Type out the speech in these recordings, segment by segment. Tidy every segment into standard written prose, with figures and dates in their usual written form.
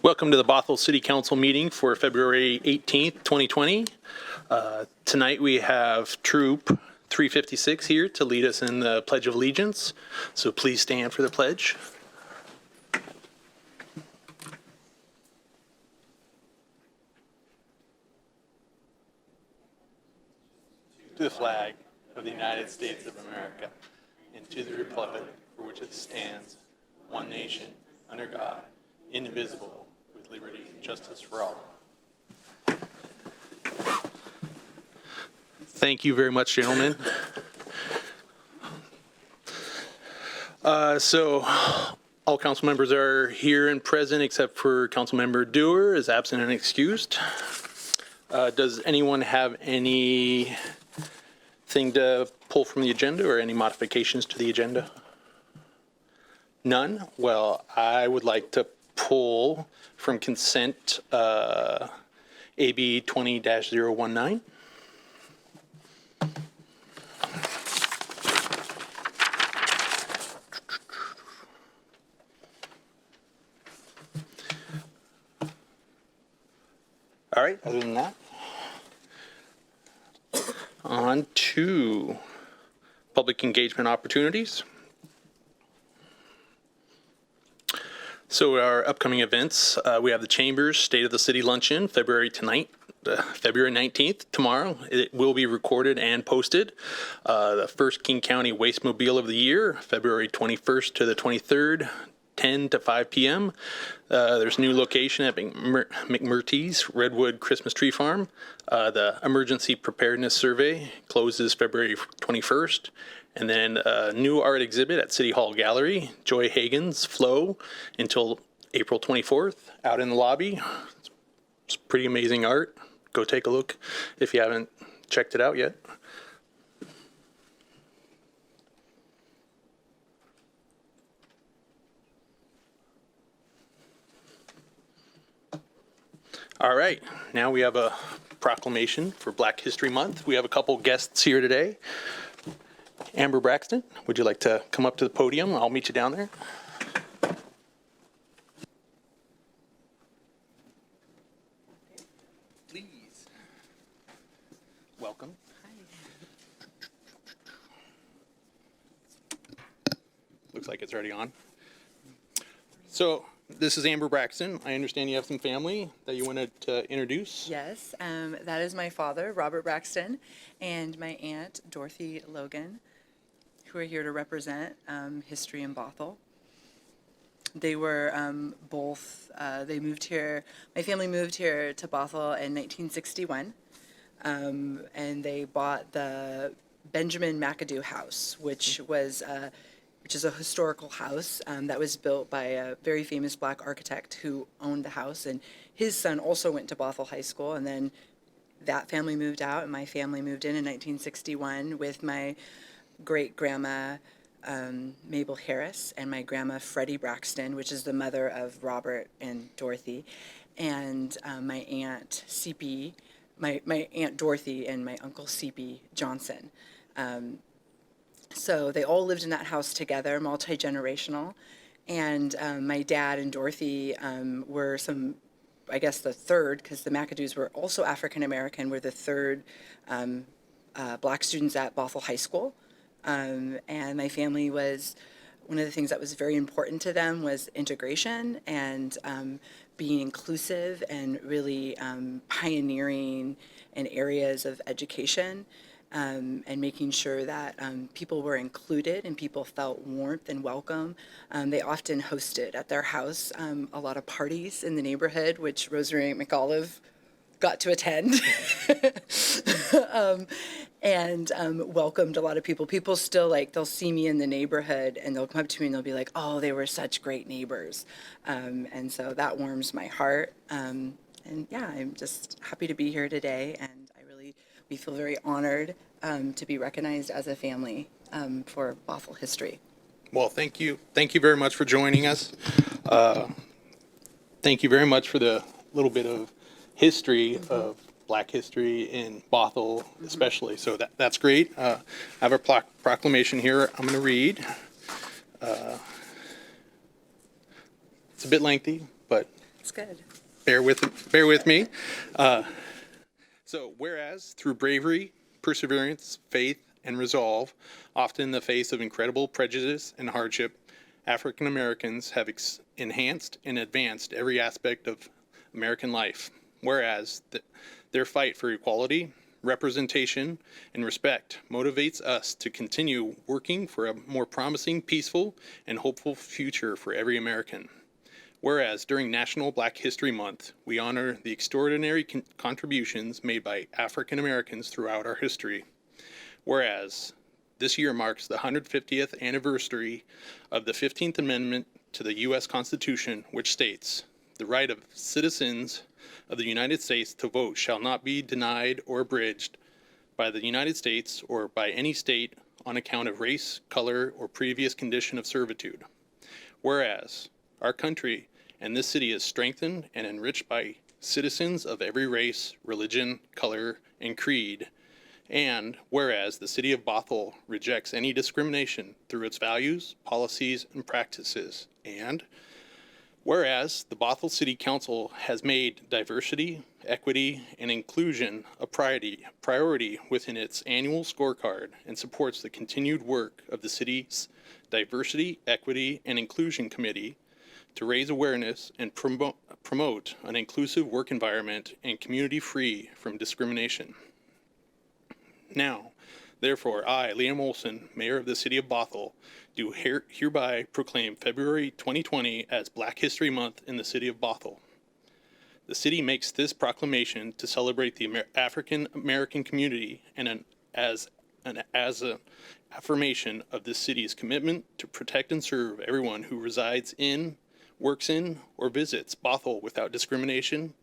Welcome to the Bothell City Council meeting for February 18th, 2020. Tonight we have Troop 356 here to lead us in the Pledge of Allegiance. So please stand for the pledge. To the flag of the United States of America and to the republic for which it stands, one nation, under God, indivisible, with liberty and justice for all. Thank you very much, gentlemen. So all council members are here and present except for Council Member Dewar is absent and excused. Does anyone have anything to pull from the agenda or any modifications to the agenda? None? Well, I would like to pull from consent AB 20-019. All right, other than that, on to public engagement opportunities. So our upcoming events, we have the Chambers State of the City Luncheon, February 19th, tomorrow. It will be recorded and posted. The first King County Waste Mobile of the Year, February 21st to the 23rd, 10 to 5 p.m. There's a new location at McMurtry's Redwood Christmas Tree Farm. The Emergency Preparedness Survey closes February 21st. And then a new art exhibit at City Hall Gallery, Joy Hagen's Flow, until April 24th, out in the lobby. It's pretty amazing art. Go take a look if you haven't checked it out yet. All right, now we have a proclamation for Black History Month. We have a couple guests here today. Amber Braxton, would you like to come up to the podium? I'll meet you down there. Please. Welcome. Hi. Looks like it's already on. So this is Amber Braxton. I understand you have some family that you wanted to introduce. Yes, that is my father, Robert Braxton, and my aunt, Dorothy Logan, who are here to represent history in Bothell. They were both, they moved here, my family moved here to Bothell in 1961, and they bought the Benjamin McAdoo House, which is a historical house that was built by a very famous Black architect who owned the house, and his son also went to Bothell High School, and then that family moved out, and my family moved in 1961 with my great-grandma Mabel Harris and my grandma Freddie Braxton, which is the mother of Robert and Dorothy, and my aunt C.P., my aunt Dorothy and my uncle C.P. Johnson. So they all lived in that house together, multi-generational, and my dad and Dorothy were I guess the third, because the McAdoos were also African-American, were the third Black students at Bothell High School. And my family was, one of the things that was very important to them was integration and being inclusive and really pioneering in areas of education and making sure that people were included and people felt warmth and welcome. They often hosted at their house a lot of parties in the neighborhood, which Rosemary McAuliffe got to attend. And welcomed a lot of people. People still, they'll see me in the neighborhood and they'll come up to me and they'll be like, oh, they were such great neighbors. And so that warms my heart. And yeah, I'm just happy to be here today. And we feel very honored to be recognized as a family for Bothell history. Well, thank you. Thank you very much for joining us. Thank you very much for the little bit of history of Black history in Bothell, especially. So that's great. I have a proclamation here I'm going to read. It's a bit lengthy, but That's good. Bear with me. So, whereas through bravery, perseverance, faith, and resolve, often in the face of incredible prejudice and hardship, African Americans have enhanced and advanced every aspect of American life. Whereas their fight for equality, representation, and respect motivates us to continue working for a more promising, peaceful, and hopeful future for every American. Whereas during National Black History Month, we honor the extraordinary contributions made by African Americans throughout our history. Whereas this year marks the 150th anniversary of the 15th Amendment to the U.S. Constitution, which states, "The right of citizens of the United States to vote shall not be denied or abridged by the United States or by any state on account of race, color, or previous condition of servitude." Whereas our country and this city is strengthened and enriched by citizens of every race, religion, color, and creed. And whereas the city of Bothell rejects any discrimination through its values, policies, and practices. And whereas the Bothell City Council has made diversity, equity, and inclusion a priority within its annual scorecard and supports the continued work of the city's Diversity, Equity, and Inclusion Committee to raise awareness and promote an inclusive work environment and community free from discrimination. Now, therefore, I, Liam Olson, Mayor of the City of Bothell, do hereby proclaim February 2020 as Black History Month in the City of Bothell. The city makes this proclamation to celebrate the African American community and as an affirmation of the city's commitment to protect and serve everyone who resides in, works in, or visits Bothell without discrimination,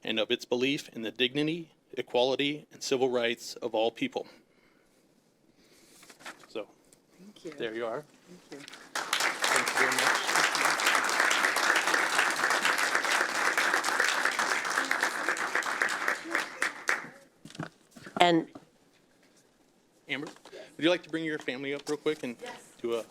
and of its belief in the dignity, equality, and civil rights of all people. So, Thank you. there you are. Thank you. Thank you very much. And Amber, would you like to bring your family up real quick and do a...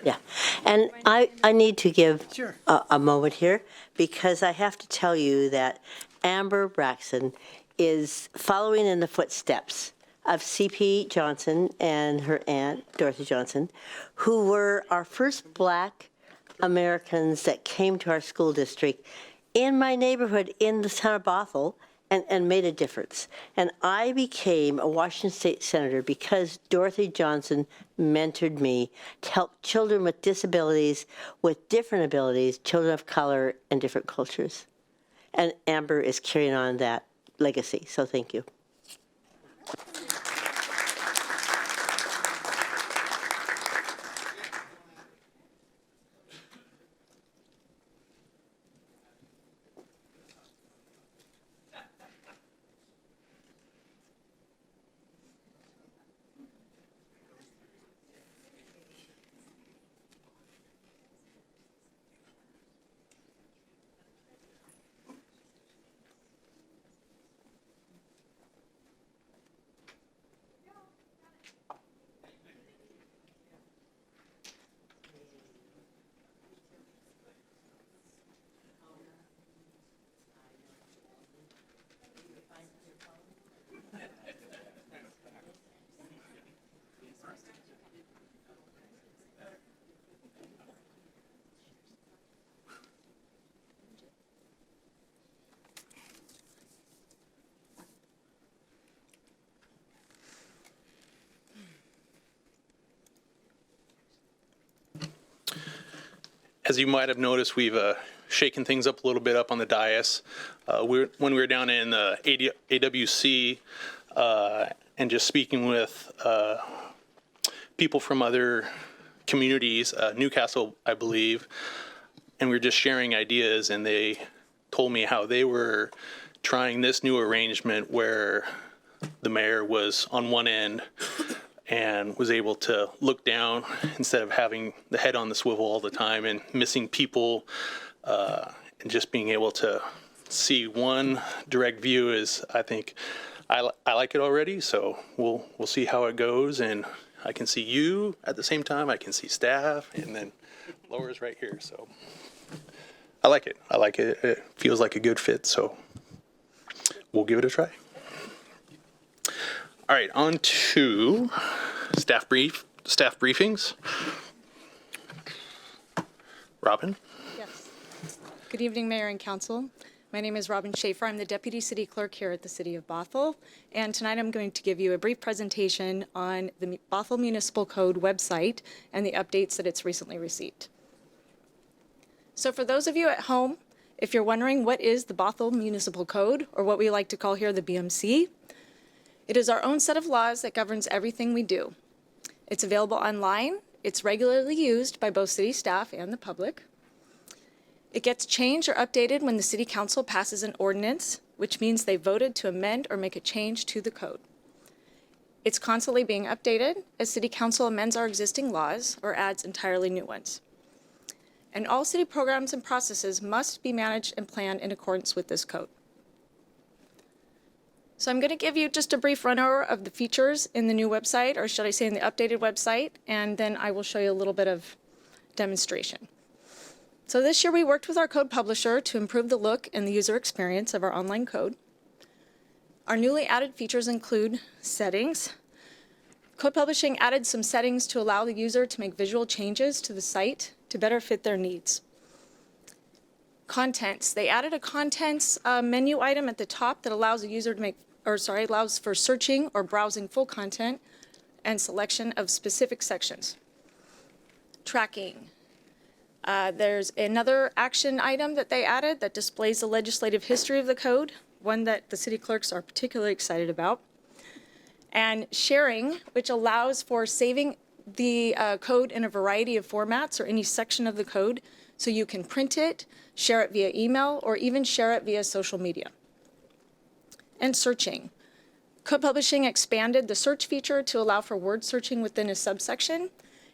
yeah, and I need to give a moment here because I have to tell you that Amber Braxton is following in the footsteps of C.P. Johnson and her aunt, Dorothy Johnson, who were our first Black Americans that came to our school district in my neighborhood in the town of Bothell and made a difference. And I became a Washington State Senator because Dorothy Johnson mentored me to help children with disabilities, with different abilities, children of color, and different cultures. And Amber is carrying on that legacy, so thank you. As you might have noticed, we've shaken things up a little bit up on the dais. When we were down in AWC and just speaking with people from other communities, Newcastle, I believe, and we were just sharing ideas, and they told me how they were trying this new arrangement where the mayor was on one end and was able to look down instead of having the head on the swivel all the time and missing people, and just being able to see one direct view is, I think, I like it already. So we'll see how it goes, and I can see you at the same time. I can see staff, and then Laura's right here. So I like it. I like it. It feels like a good fit. So we'll give it a try. All right, on to staff briefings. Robin? Yes. Good evening, Mayor and Council. My name is Robin Schaefer. I'm the Deputy City Clerk here at the City of Bothell. And tonight I'm going to give you a brief presentation on the Bothell Municipal Code website and the updates that it's recently received. So for those of you at home, if you're wondering what is the Bothell Municipal Code, or what we like to call here the BMC, it is our own set of laws that governs everything we do. It's available online. It's regularly used by both city staff and the public. It gets changed or updated when the City Council passes an ordinance, which means they voted to amend or make a change to the code. It's constantly being updated as City Council amends our existing laws or adds entirely new ones. And all city programs and processes must be managed and planned in accordance with this code. So I'm going to give you just a brief run-over of the features in the new website, or should I say in the updated website, and then I will show you a little bit of demonstration. So this year we worked with our code publisher to improve the look and the user experience of our online code. Our newly added features include settings. Code publishing added some settings to allow the user to make visual changes to the site to better fit their needs. Contents. They added a contents menu item at the top that allows a user to allows for searching or browsing full content and selection of specific sections. Tracking. There's another action item that they added that displays the legislative history of the code, one that the city clerks are particularly excited about. And sharing, which allows for saving the code in a variety of formats or any section of the code, so you can print it, share it via email, or even share it via social media. And searching. Code publishing expanded the search feature to allow for word searching within a subsection,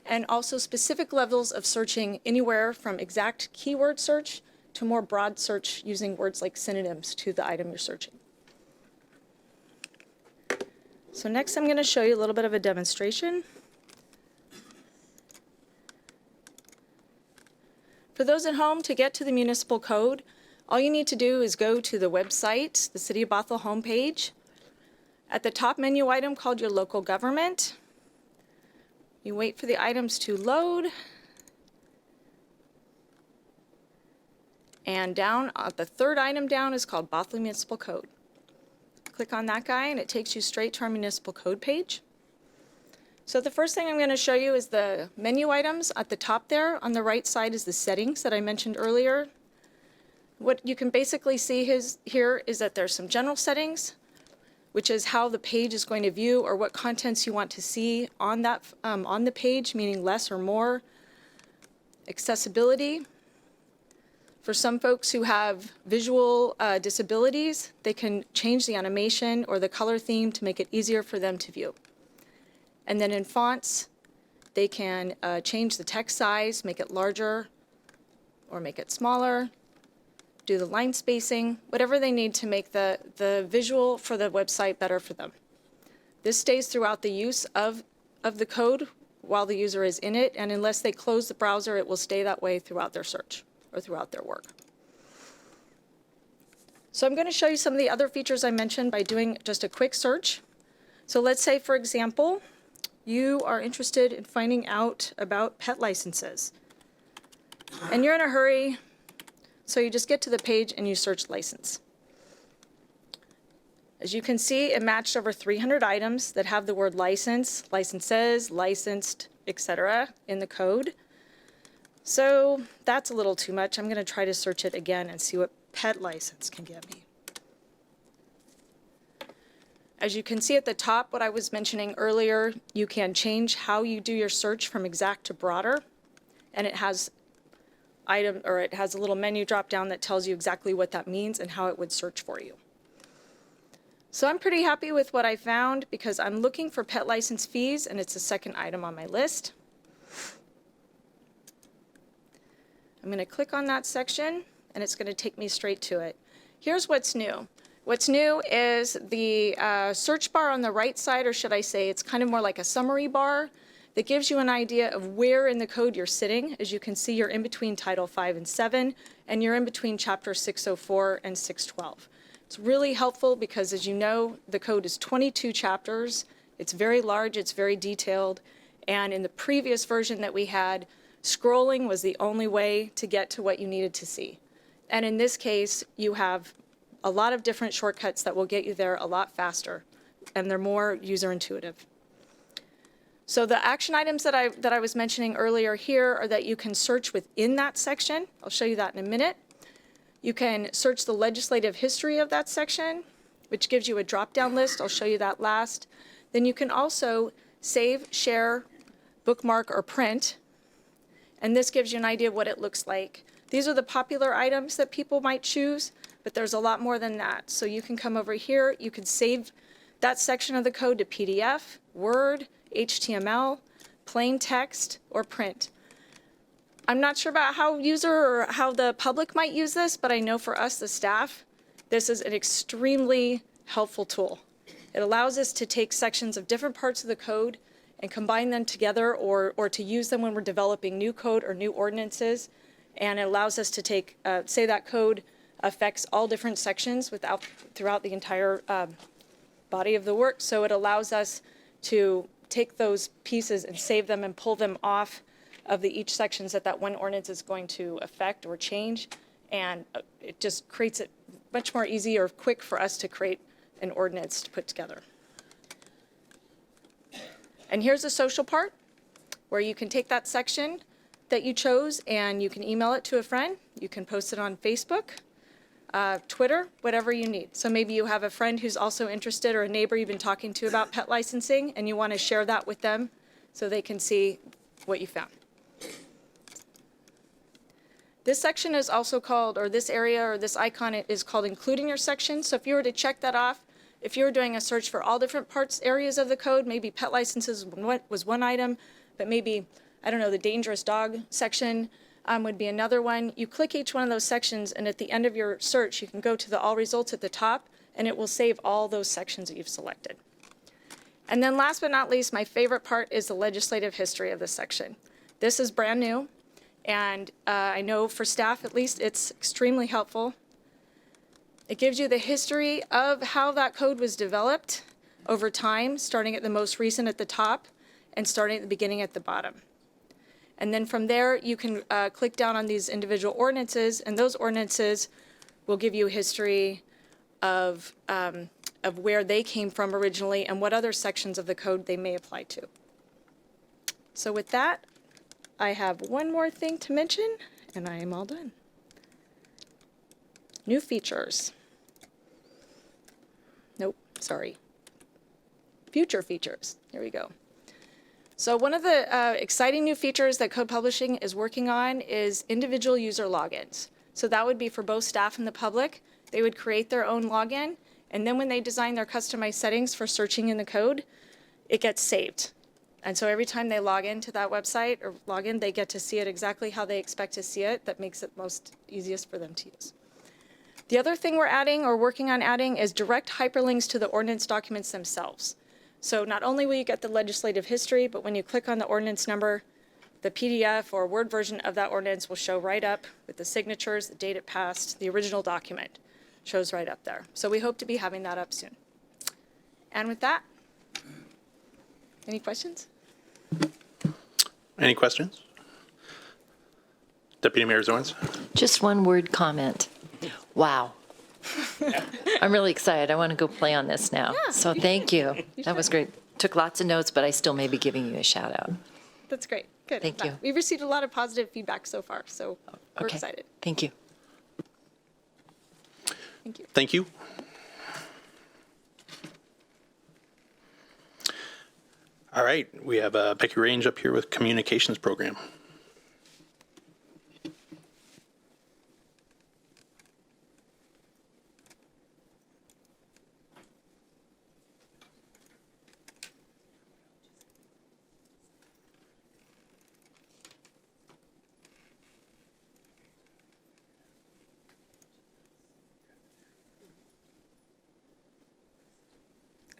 and also specific levels of searching anywhere from exact keyword search to more broad search using words like synonyms to the item you're searching. So next I'm going to show you a little bit of a demonstration. For those at home, to get to the municipal code, all you need to do is go to the website, the City of Bothell homepage. At the top menu item called your local government, you wait for the items to load. And down, the third item down is called Bothell Municipal Code. Click on that guy and it takes you straight to our municipal code page. So the first thing I'm going to show you is the menu items at the top there. On the right side is the settings that I mentioned earlier. What you can basically see here is that there's some general settings, which is how the page is going to view or what contents you want to see on that on the page, meaning less or more. Accessibility. For some folks who have visual disabilities, they can change the animation or the color theme to make it easier for them to view. And then in fonts, they can change the text size, make it larger or make it smaller, do the line spacing, whatever they need to make the visual for the website better for them. This stays throughout the use of the code while the user is in it, and unless they close the browser, it will stay that way throughout their search or throughout their work. So I'm going to show you some of the other features I mentioned by doing just a quick search. So let's say, for example, you are interested in finding out about pet licenses. And you're in a hurry, so you just get to the page and you search license. As you can see, it matched over 300 items that have the word license, licenses, licensed, etc. in the code. So that's a little too much. I'm going to try to search it again and see what pet license can get me. As you can see at the top, what I was mentioning earlier, you can change how you do your search from exact to broader, and it has it has a little menu drop down that tells you exactly what that means and how it would search for you. So I'm pretty happy with what I found because I'm looking for pet license fees, and it's the second item on my list. I'm going to click on that section, and it's going to take me straight to it. Here's what's new. What's new is the search bar on the right side, or should I say it's kind of more like a summary bar that gives you an idea of where in the code you're sitting. As you can see, you're in between Title 5 and 7, and you're in between Chapter 604 and 612. It's really helpful because, as you know, the code is 22 chapters. It's very large, it's very detailed, and in the previous version that we had, scrolling was the only way to get to what you needed to see. And in this case, you have a lot of different shortcuts that will get you there a lot faster, and they're more user intuitive. So the action items that I was mentioning earlier here are that you can search within that section. I'll show you that in a minute. You can search the legislative history of that section, which gives you a drop-down list. I'll show you that last. Then you can also save, share, bookmark, or print. And this gives you an idea of what it looks like. These are the popular items that people might choose, but there's a lot more than that. So you can come over here, you can save that section of the code to PDF, Word, HTML, plain text, or print. I'm not sure about how user or how the public might use this, but I know for us, the staff, this is an extremely helpful tool. It allows us to take sections of different parts of the code and combine them together, or to use them when we're developing new code or new ordinances. And it allows us to take, say that code affects all different sections throughout the entire body of the work. So it allows us to take those pieces and save them and pull them off of each sections that one ordinance is going to affect or change. And it just creates it much more easy or quick for us to create an ordinance to put together. And here's the social part, where you can take that section that you chose and you can email it to a friend. You can post it on Facebook, Twitter, whatever you need. So maybe you have a friend who's also interested, or a neighbor you've been talking to about pet licensing, and you want to share that with them so they can see what you found. This section is also called, or this area or this icon is called including your section. So if you were to check that off, if you were doing a search for all different areas of the code, maybe pet licenses was one item, but maybe, I don't know, the dangerous dog section would be another one. You click each one of those sections, and at the end of your search, you can go to the all results at the top, and it will save all those sections that you've selected. And then last but not least, my favorite part is the legislative history of this section. This is brand new, and I know for staff at least, it's extremely helpful. It gives you the history of how that code was developed over time, starting at the most recent at the top and starting at the beginning at the bottom. And then from there, you can click down on these individual ordinances, and those ordinances will give you a history of where they came from originally and what other sections of the code they may apply to. So with that, I have one more thing to mention, and I am all done. New features. Nope, sorry. Future features. There we go. So one of the exciting new features that Code Publishing is working on is individual user logins. So that would be for both staff and the public. They would create their own login, and then when they design their customized settings for searching in the code, it gets saved. And so every time they log into that website or log in, they get to see it exactly how they expect to see it. That makes it most easiest for them to use. The other thing we're adding or working on adding is direct hyperlinks to the ordinance documents themselves. So not only will you get the legislative history, but when you click on the ordinance number, the PDF or Word version of that ordinance will show right up with the signatures, the date it passed, the original document shows right up there. So we hope to be having that up soon. And with that, any questions? Any questions? Deputy Mayor Zorns? Just one word comment. Wow. I'm really excited. I want to go play on this now. Yeah, So thank you. That was great. Took lots of notes, but I still may be giving you a shout out. That's great. Good. Thank you. We've received a lot of positive feedback so far, so we're Okay. excited. Thank you. Thank you. Thank you. All right, we have Becky Range up here with Communications Program.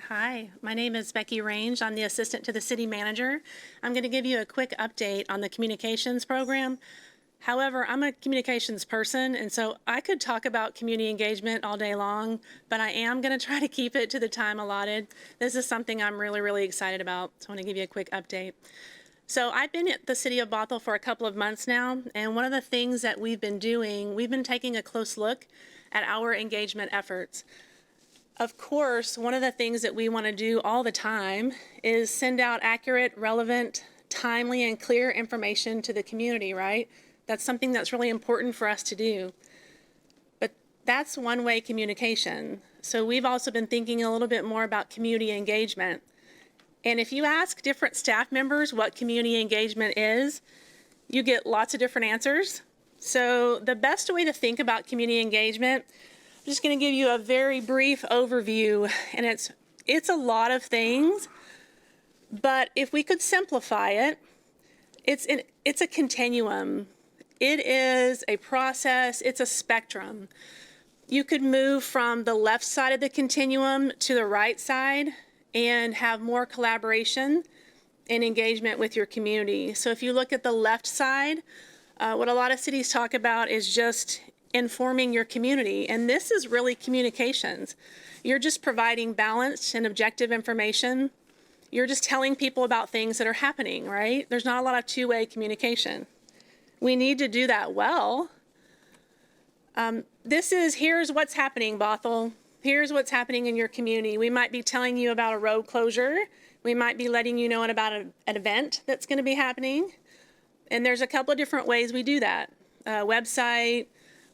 Hi, my name is Becky Range. I'm the assistant to the city manager. I'm going to give you a quick update on the communications program. However, I'm a communications person, and so I could talk about community engagement all day long, but I am going to try to keep it to the time allotted. This is something I'm really, really excited about, so I want to give you a quick update. So I've been at the city of Bothell for a couple of months now, and one of the things that we've been doing, we've been taking a close look at our engagement efforts. Of course, one of the things that we want to do all the time is send out accurate, relevant, timely, and clear information to the community, right? That's something that's really important for us to do. But that's one-way communication. So we've also been thinking a little bit more about community engagement. And if you ask different staff members what community engagement is, you get lots of different answers. So the best way to think about community engagement, I'm just going to give you a very brief overview, and it's a lot of things, but if we could simplify it, it's a continuum. It is a process, it's a spectrum. You could move from the left side of the continuum to the right side and have more collaboration and engagement with your community. So if you look at the left side, what a lot of cities talk about is just informing your community, and this is really communications. You're just providing balanced and objective information. You're just telling people about things that are happening, right? There's not a lot of two-way communication. We need to do that well. Here's what's happening, Bothell. Here's what's happening in your community. We might be telling you about a road closure. We might be letting you know about an event that's going to be happening. And there's a couple of different ways we do that. Website,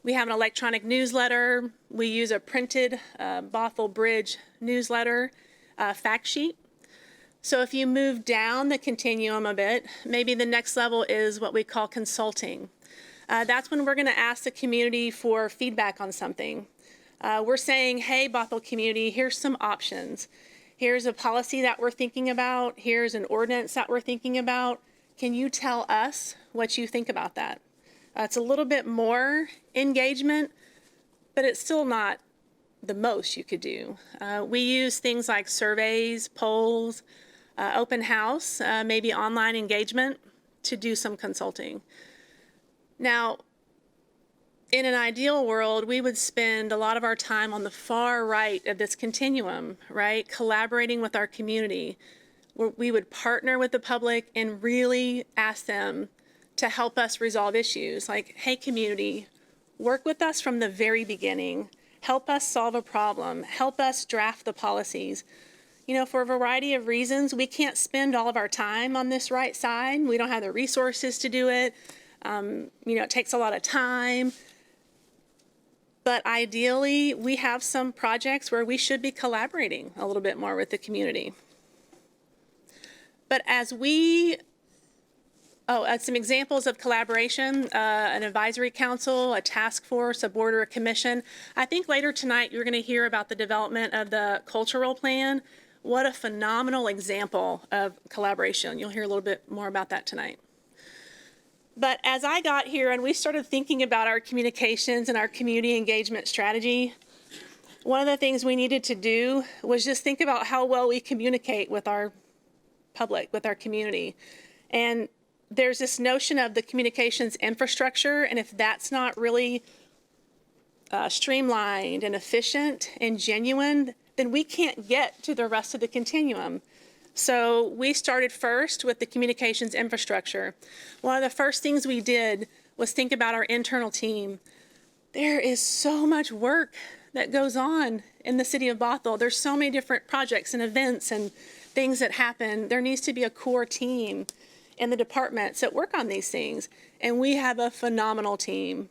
we have an electronic newsletter. We use a printed Bothell Bridge newsletter fact sheet. So if you move down the continuum a bit, maybe the next level is what we call consulting. That's when we're going to ask the community for feedback on something. We're saying, hey, Bothell community, here's some options. Here's a policy that we're thinking about. Here's an ordinance that we're thinking about. Can you tell us what you think about that? It's a little bit more engagement, but it's still not the most you could do. We use things like surveys, polls, open house, maybe online engagement to do some consulting. Now, in an ideal world, we would spend a lot of our time on the far right of this continuum, right? Collaborating with our community. We would partner with the public and really ask them to help us resolve issues. Like, hey, community, work with us from the very beginning. Help us solve a problem. Help us draft the policies. You know, for a variety of reasons, we can't spend all of our time on this right side. We don't have the resources to do it. It takes a lot of time. But ideally, we have some projects where we should be collaborating a little bit more with the community. But some examples of collaboration, an advisory council, a task force, a board, or a commission. I think later tonight you're going to hear about the development of the cultural plan. What a phenomenal example of collaboration. You'll hear a little bit more about that tonight. But as I got here and we started thinking about our communications and our community engagement strategy, one of the things we needed to do was just think about how well we communicate with our public, with our community. And there's this notion of the communications infrastructure, and if that's not really streamlined and efficient and genuine, then we can't get to the rest of the continuum. So we started first with the communications infrastructure. One of the first things we did was think about our internal team. There is so much work that goes on in the city of Bothell. There's so many different projects and events and things that happen. There needs to be a core team in the departments that work on these things. And we have a phenomenal team.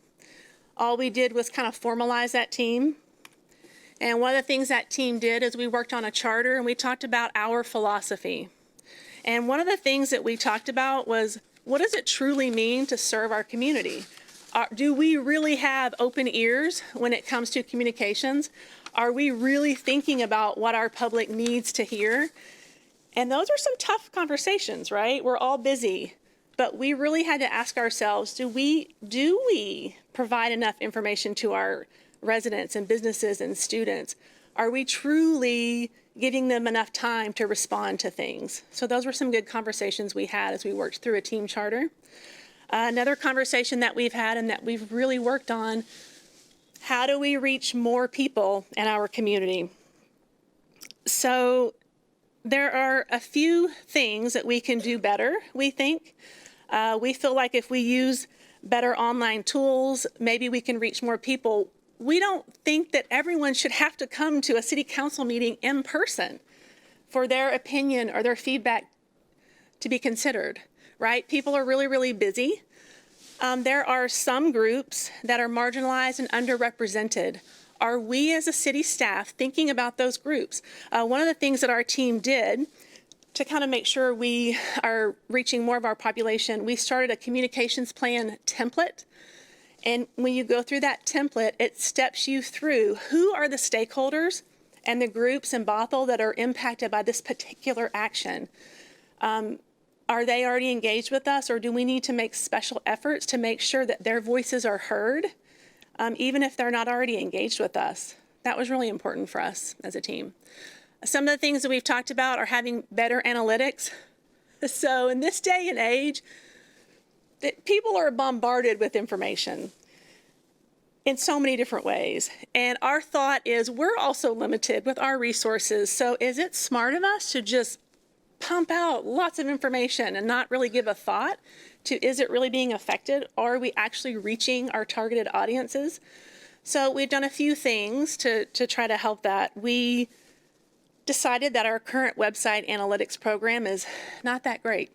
All we did was kind of formalize that team. And one of the things that team did is we worked on a charter and we talked about our philosophy. And one of the things that we talked about was, what does it truly mean to serve our community? Do we really have open ears when it comes to communications? Are we really thinking about what our public needs to hear? And those are some tough conversations, right? We're all busy, but we really had to ask ourselves, do we provide enough information to our residents and businesses and students? Are we truly giving them enough time to respond to things. So those were some good conversations we had as we worked through a team charter. Another conversation that we've had and that we've really worked on, how do we reach more people in our community? So there are a few things that we can do better, we think. We feel like if we use better online tools, maybe we can reach more people. We don't think that everyone should have to come to a city council meeting in person for their opinion or their feedback to be considered, right? People are really, really busy. There are some groups that are marginalized and underrepresented. Are we as a city staff thinking about those groups? One of the things that our team did to kind of make sure we are reaching more of our population, we started a communications plan template. And when you go through that template, it steps you through who are the stakeholders and the groups in Bothell that are impacted by this particular action. Are they already engaged with us, or do we need to make special efforts to make sure that their voices are heard, even if they're not already engaged with us? That was really important for us as a team. Some of the things that we've talked about are having better analytics. So in this day and age, people are bombarded with information in so many different ways. And our thought is we're also limited with our resources. So is it smart of us to just pump out lots of information and not really give a thought to, is it really being affected? Or are we actually reaching our targeted audiences? So we've done a few things to try to help that. We decided that our current website analytics program is not that great.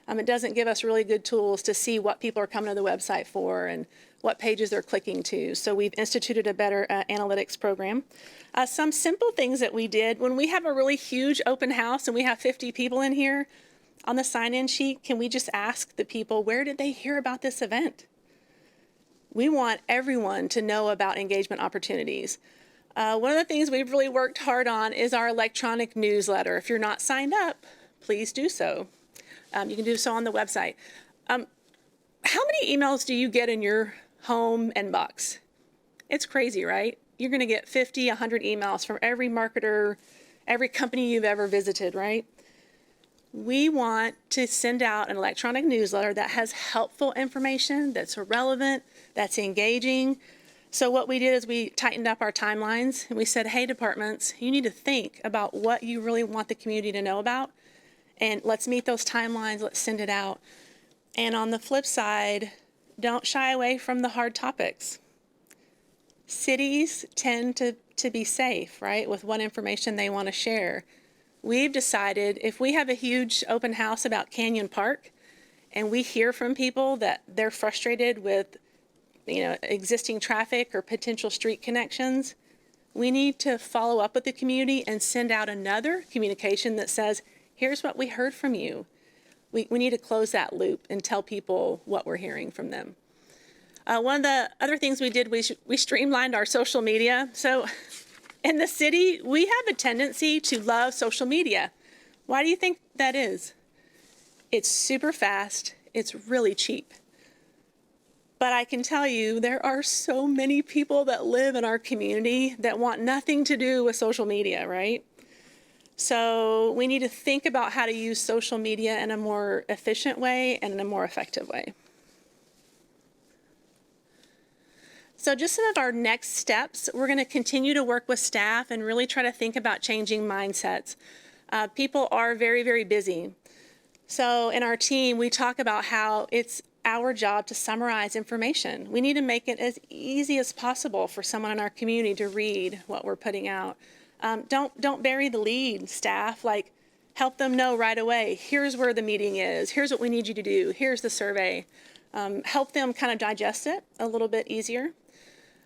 It doesn't give us really good tools to see what people are coming to the website for and what pages they're clicking to. So we've instituted a better analytics program. Some simple things that we did, when we have a really huge open house and we have 50 people in here, on the sign-in sheet, can we just ask the people, where did they hear about this event? We want everyone to know about engagement opportunities. One of the things we've really worked hard on is our electronic newsletter. If you're not signed up, please do so. You can do so on the website. How many emails do you get in your home inbox? It's crazy, right? You're going to get 50, 100 emails from every marketer, every company you've ever visited, right? We want to send out an electronic newsletter that has helpful information, that's relevant, that's engaging. So what we did is we tightened up our timelines and we said, hey, departments, you need to think about what you really want the community to know about. And let's meet those timelines, let's send it out. And on the flip side, don't shy away from the hard topics. Cities tend to be safe, right, with what information they want to share. We've decided if we have a huge open house about Canyon Park and we hear from people that they're frustrated with, existing traffic or potential street connections, we need to follow up with the community and send out another communication that says, here's what we heard from you. We need to close that loop and tell people what we're hearing from them. One of the other things we did, we streamlined our social media. So in the city, we have a tendency to love social media. Why do you think that is? It's super fast. It's really cheap. But I can tell you, there are so many people that live in our community that want nothing to do with social media, right? So we need to think about how to use social media in a more efficient way and in a more effective way. So just some of our next steps, we're going to continue to work with staff and really try to think about changing mindsets. People are very, very busy. So in our team, we talk about how it's our job to summarize information. We need to make it as easy as possible for someone in our community to read what we're putting out. Don't bury the lead, staff. Help them know right away, here's where the meeting is, here's what we need you to do, here's the survey. Help them kind of digest it a little bit easier.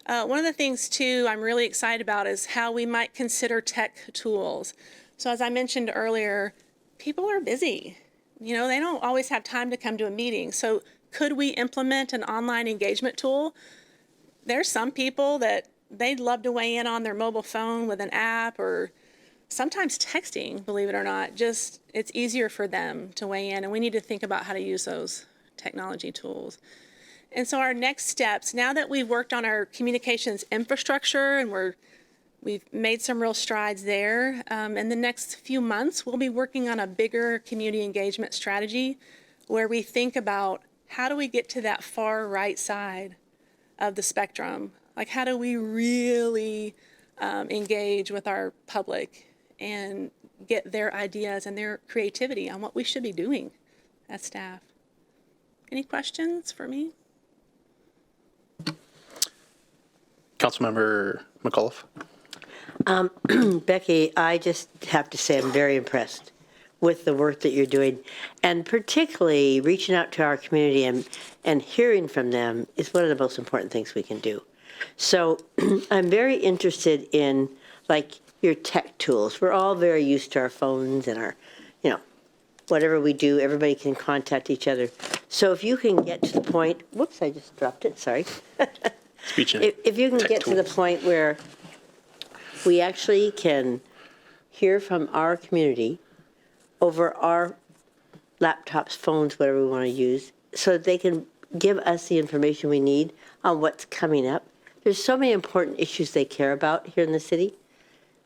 One of the things, too, I'm really excited about is how we might consider tech tools. So as I mentioned earlier, people are busy. They don't always have time to come to a meeting. So could we implement an online engagement tool? There's some people that they'd love to weigh in on their mobile phone with an app or sometimes texting, believe it or not. Just it's easier for them to weigh in, and we need to think about how to use those technology tools. And so our next steps, now that we've worked on our communications infrastructure and we're We've made some real strides there. In the next few months, we'll be working on a bigger community engagement strategy where we think about how do we get to that far right side of the spectrum? Like, how do we really engage with our public and get their ideas and their creativity on what we should be doing as staff? Any questions for me? Councilmember McAuliffe. Becky, I just have to say I'm very impressed with the work that you're doing, and particularly reaching out to our community and hearing from them is one of the most important things we can do. So I'm very interested in, like, your tech tools. We're all very used to our phones and our, whatever we do, everybody can contact each other. So if you can get to the point, whoops, I just dropped it, sorry. Speech and If you can tech get to the tools. point where we actually can hear from our community over our laptops, phones, whatever we want to use, so that they can give us the information we need on what's coming up. There's so many important issues they care about here in the city.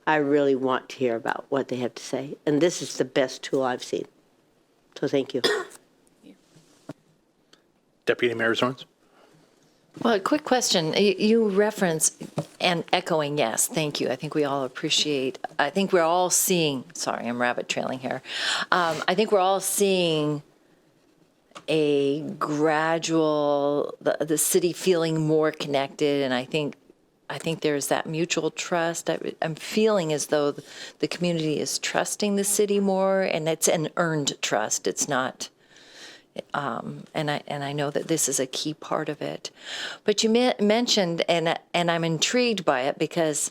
I really want to hear about what they have to say, and this is the best tool I've seen. So thank you. Deputy Mayor Zorns. Well, a quick question. You reference and echoing, yes, thank you. I think we all appreciate, I think we're all seeing, sorry, I'm rabbit trailing here. I think we're all seeing a gradual, the city feeling more connected, and I think there's that mutual trust. I'm feeling as though the community is trusting the city more, and it's an earned trust. It's not. And I know that this is a key part of it. But you mentioned, and I'm intrigued by it because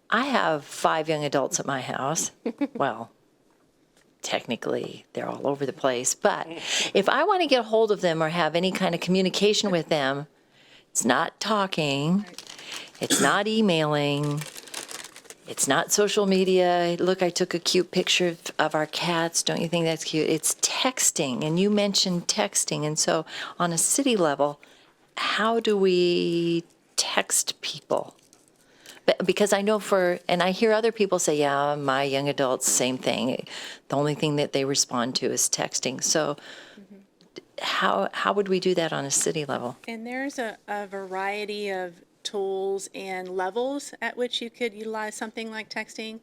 I have 5 young adults at my house. Well, technically, they're all over the place. But if I want to get a hold of them or have any kind of communication with them, it's not talking, it's not emailing, it's not social media. Look, I took a cute picture of our cats. Don't you think that's cute? It's texting, and you mentioned texting. And so on a city level, how do we text people? Because I know and I hear other people say, yeah, my young adults, same thing. The only thing that they respond to is texting. So how would we do that on a city level? And there's a variety of tools and levels at which you could utilize something like texting.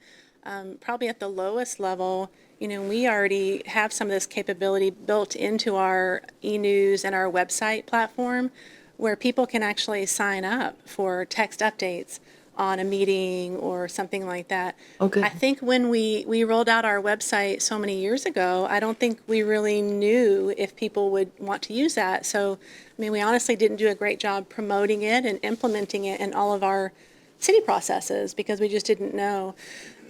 Probably at the lowest level, we already have some of this capability built into our e-news and our website platform where people can actually sign up for text updates on a meeting or something like that. Okay. I think when we rolled out our website so many years ago, I don't think we really knew if people would want to use that. So, we honestly didn't do a great job promoting it and implementing it in all of our city processes because we just didn't know.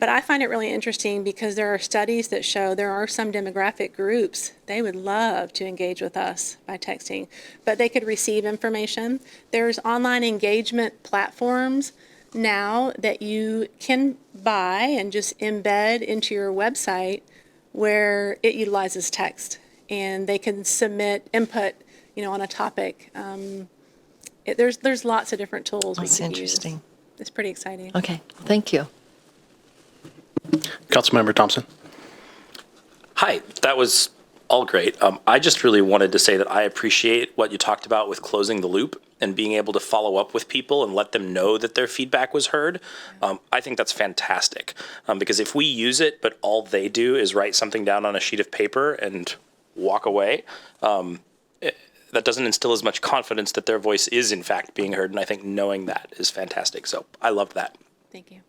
But I find it really interesting because there are studies that show there are some demographic groups, they would love to engage with us by texting, but they could receive information. There's online engagement platforms now that you can buy and just embed into your website where it utilizes text and they can submit input, on a topic. There's lots of different tools we That's can interesting. use. It's pretty exciting. Okay, thank you. Councilmember Thompson. Hi, that was all great. I just really wanted to say that I appreciate what you talked about with closing the loop and being able to follow up with people and let them know that their feedback was heard. I think that's fantastic because if we use it, but all they do is write something down on a sheet of paper and walk away, that doesn't instill as much confidence that their voice is in fact being heard. And I think knowing that is fantastic. So I love that. Thank you.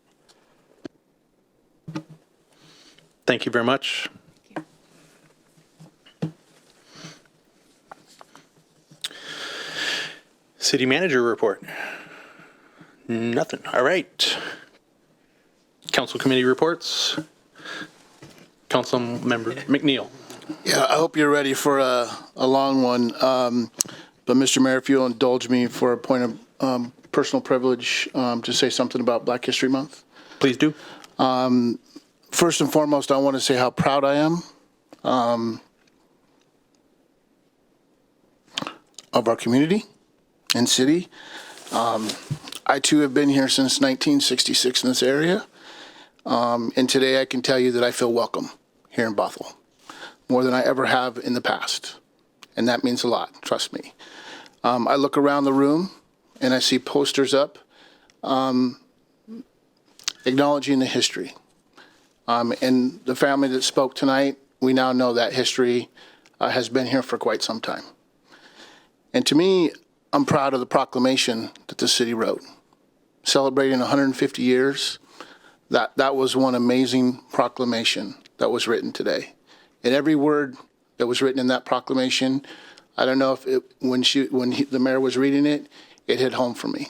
Thank you very much. City manager report. Nothing. All right. Council committee reports. Councilmember McNeil. Yeah, I hope you're ready for a long one. But Mr. Mayor, if you'll indulge me for a point of personal privilege to say something about Black History Month. Please do. First and foremost, I want to say how proud I am of our community and city. I too have been here since 1966 in this area. And today I can tell you that I feel welcome here in Bothell, more than I ever have in the past. And that means a lot, trust me. I look around the room and I see posters up acknowledging the history. And the family that spoke tonight, we now know that history has been here for quite some time. And to me, I'm proud of the proclamation that the city wrote, celebrating 150 years. That was one amazing proclamation that was written today. And every word that was written in that proclamation, I don't know if the mayor was reading it, it hit home for me.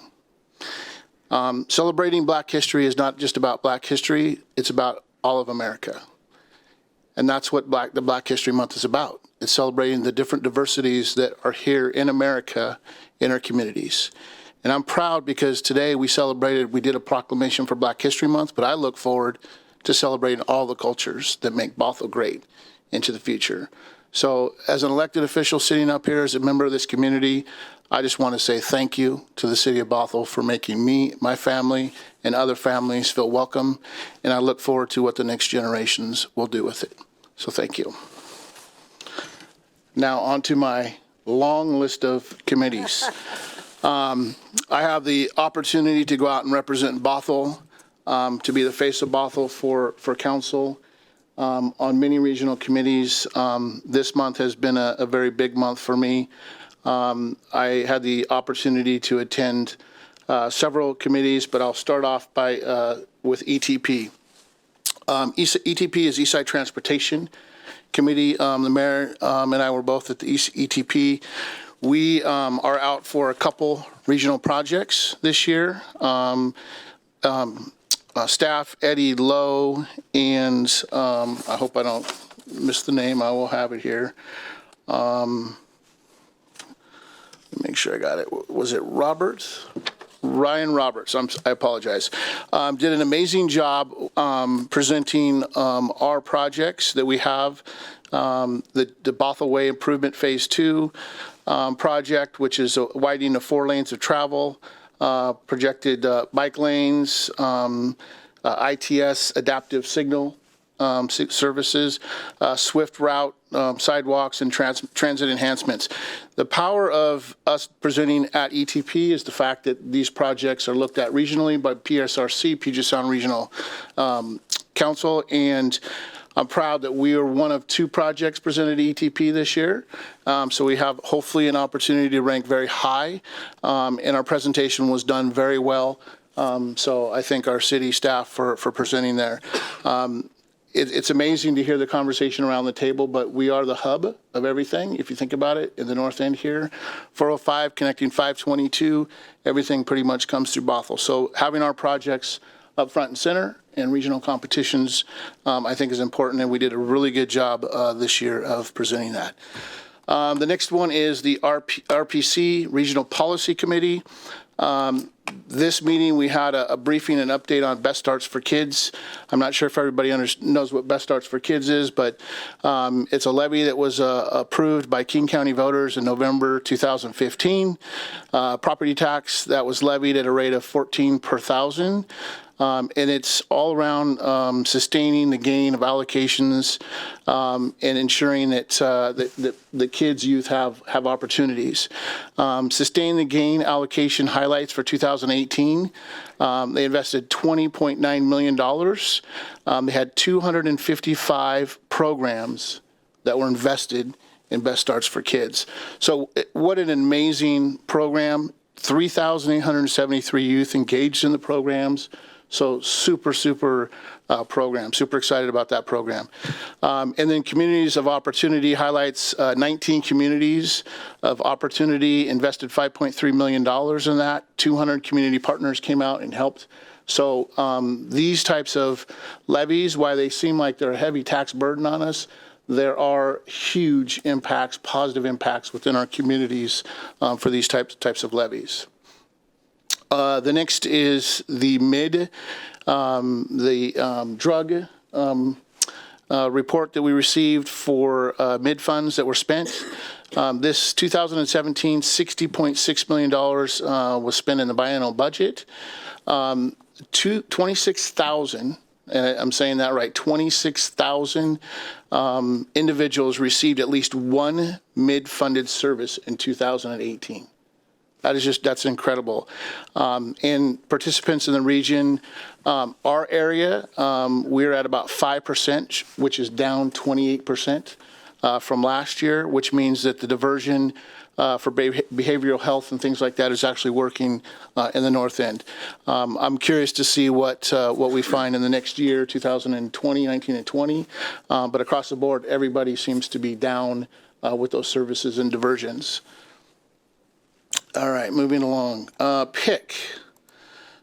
Celebrating Black history is not just about Black history, it's about all of America. And that's what the Black History Month is about. It's celebrating the different diversities that are here in America, in our communities. And I'm proud because today we did a proclamation for Black History Month, but I look forward to celebrating all the cultures that make Bothell great into the future. So as an elected official sitting up here as a member of this community, I just want to say thank you to the city of Bothell for making me, my family, and other families feel welcome. And I look forward to what the next generations will do with it. So thank you. Now on to my long list of committees. I have the opportunity to go out and represent Bothell, to be the face of Bothell for council on many regional committees. This month has been a very big month for me. I had the opportunity to attend several committees, but I'll start off with ETP. ETP is Eastside Transportation Committee. The mayor and I were both at the ETP. We are out for a couple regional projects this year. Staff Eddie Lowe and I hope I don't miss the name. I will have it here. Make sure I got it. Was it Roberts? Ryan Roberts. I apologize. Did an amazing job presenting our projects that we have. The Bothell Way Improvement Phase 2 project, which is widening the 4 lanes of travel, projected bike lanes, ITS adaptive signal services, swift route, sidewalks, and transit enhancements. The power of us presenting at ETP is the fact that these projects are looked at regionally by PSRC, Puget Sound Regional Council, and I'm proud that we are one of 2 projects presented at ETP this year. So we have hopefully an opportunity to rank very high, and our presentation was done very well. So I thank our city staff for presenting there. It's amazing to hear the conversation around the table, but we are the hub of everything. If you think about it, in the north end here, 405 connecting 522, everything pretty much comes through Bothell. So having our projects up front and center and regional competitions, I think is important, and we did a really good job this year of presenting that. The next one is the RPC, Regional Policy Committee. This meeting, we had a briefing and update on Best Starts for Kids. I'm not sure if everybody knows what Best Starts for Kids is, but it's a levy that was approved by King County voters in November 2015. Property tax that was levied at a rate of $14 per thousand. And it's all around sustaining the gain of allocations and ensuring that the kids' youth have opportunities. Sustain the gain allocation highlights for 2018. They invested $20.9 million. They had 255 programs that were invested in Best Starts for Kids. So what an amazing program. 3,873 youth engaged in the programs. So super program, super excited about that program. And then Communities of Opportunity highlights 19 communities of opportunity, invested $5.3 million in that. 200 community partners came out and helped. So these types of levies, while they seem like they're a heavy tax burden on us, there are huge impacts, positive impacts within our communities for these types of levies. The next is the drug report that we received for mid funds that were spent. This 2017, $60.6 million was spent in the biennial budget. 26,000, and I'm saying that right, 26,000 individuals received at least one mid-funded service in 2018. That's incredible. And participants in the region, our area, we're at about 5%, which is down 28% from last year, which means that the diversion for behavioral health and things like that is actually working in the north end. I'm curious to see what we find in the next year, 2020, 19 and 20. But across the board, everybody seems to be down with those services and diversions. All right, moving along. PIC.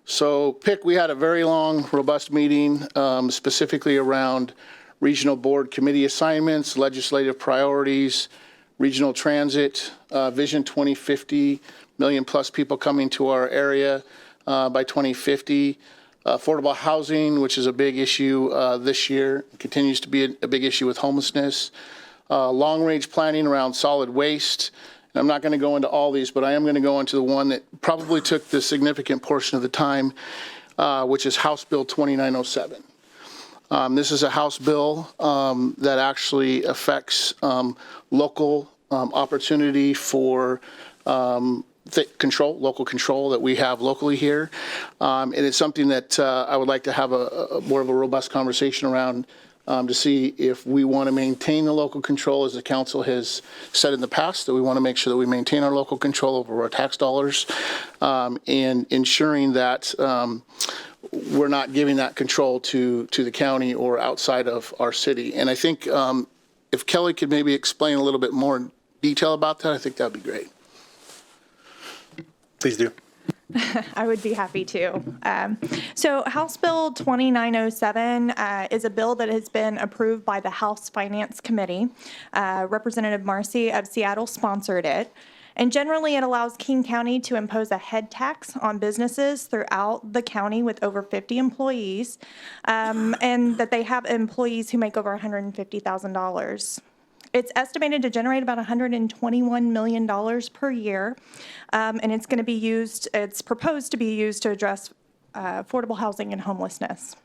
So PIC, we had a very long, robust meeting, specifically around regional board committee assignments, legislative priorities, regional transit, Vision 2050, million plus people coming to our area by 2050. Affordable housing, which is a big issue this year, continues to be a big issue with homelessness. Long-range planning around solid waste. I'm not going to go into all these, but I am going to go into the one that probably took the significant portion of the time, which is House Bill 2907. This is a House bill that actually affects local opportunity for local control that we have locally here. And it's something that I would like to have a more of a robust conversation around to see if we want to maintain the local control, as the council has said in the past, that we want to make sure that we maintain our local control over our tax dollars, and ensuring that we're not giving that control to the county or outside of our city. And I think if Kelly could maybe explain a little bit more in detail about that, I think that'd be great. Please do. I would be happy to. So House Bill 2907 is a bill that has been approved by the House Finance Committee. Representative Marcy of Seattle sponsored it. And generally, it allows King County to impose a head tax on businesses throughout the county with over 50 employees, and that they have employees who make over $150,000. It's estimated to generate about $121 million per year, and it's going to be used, it's proposed to be used to address affordable housing and homelessness.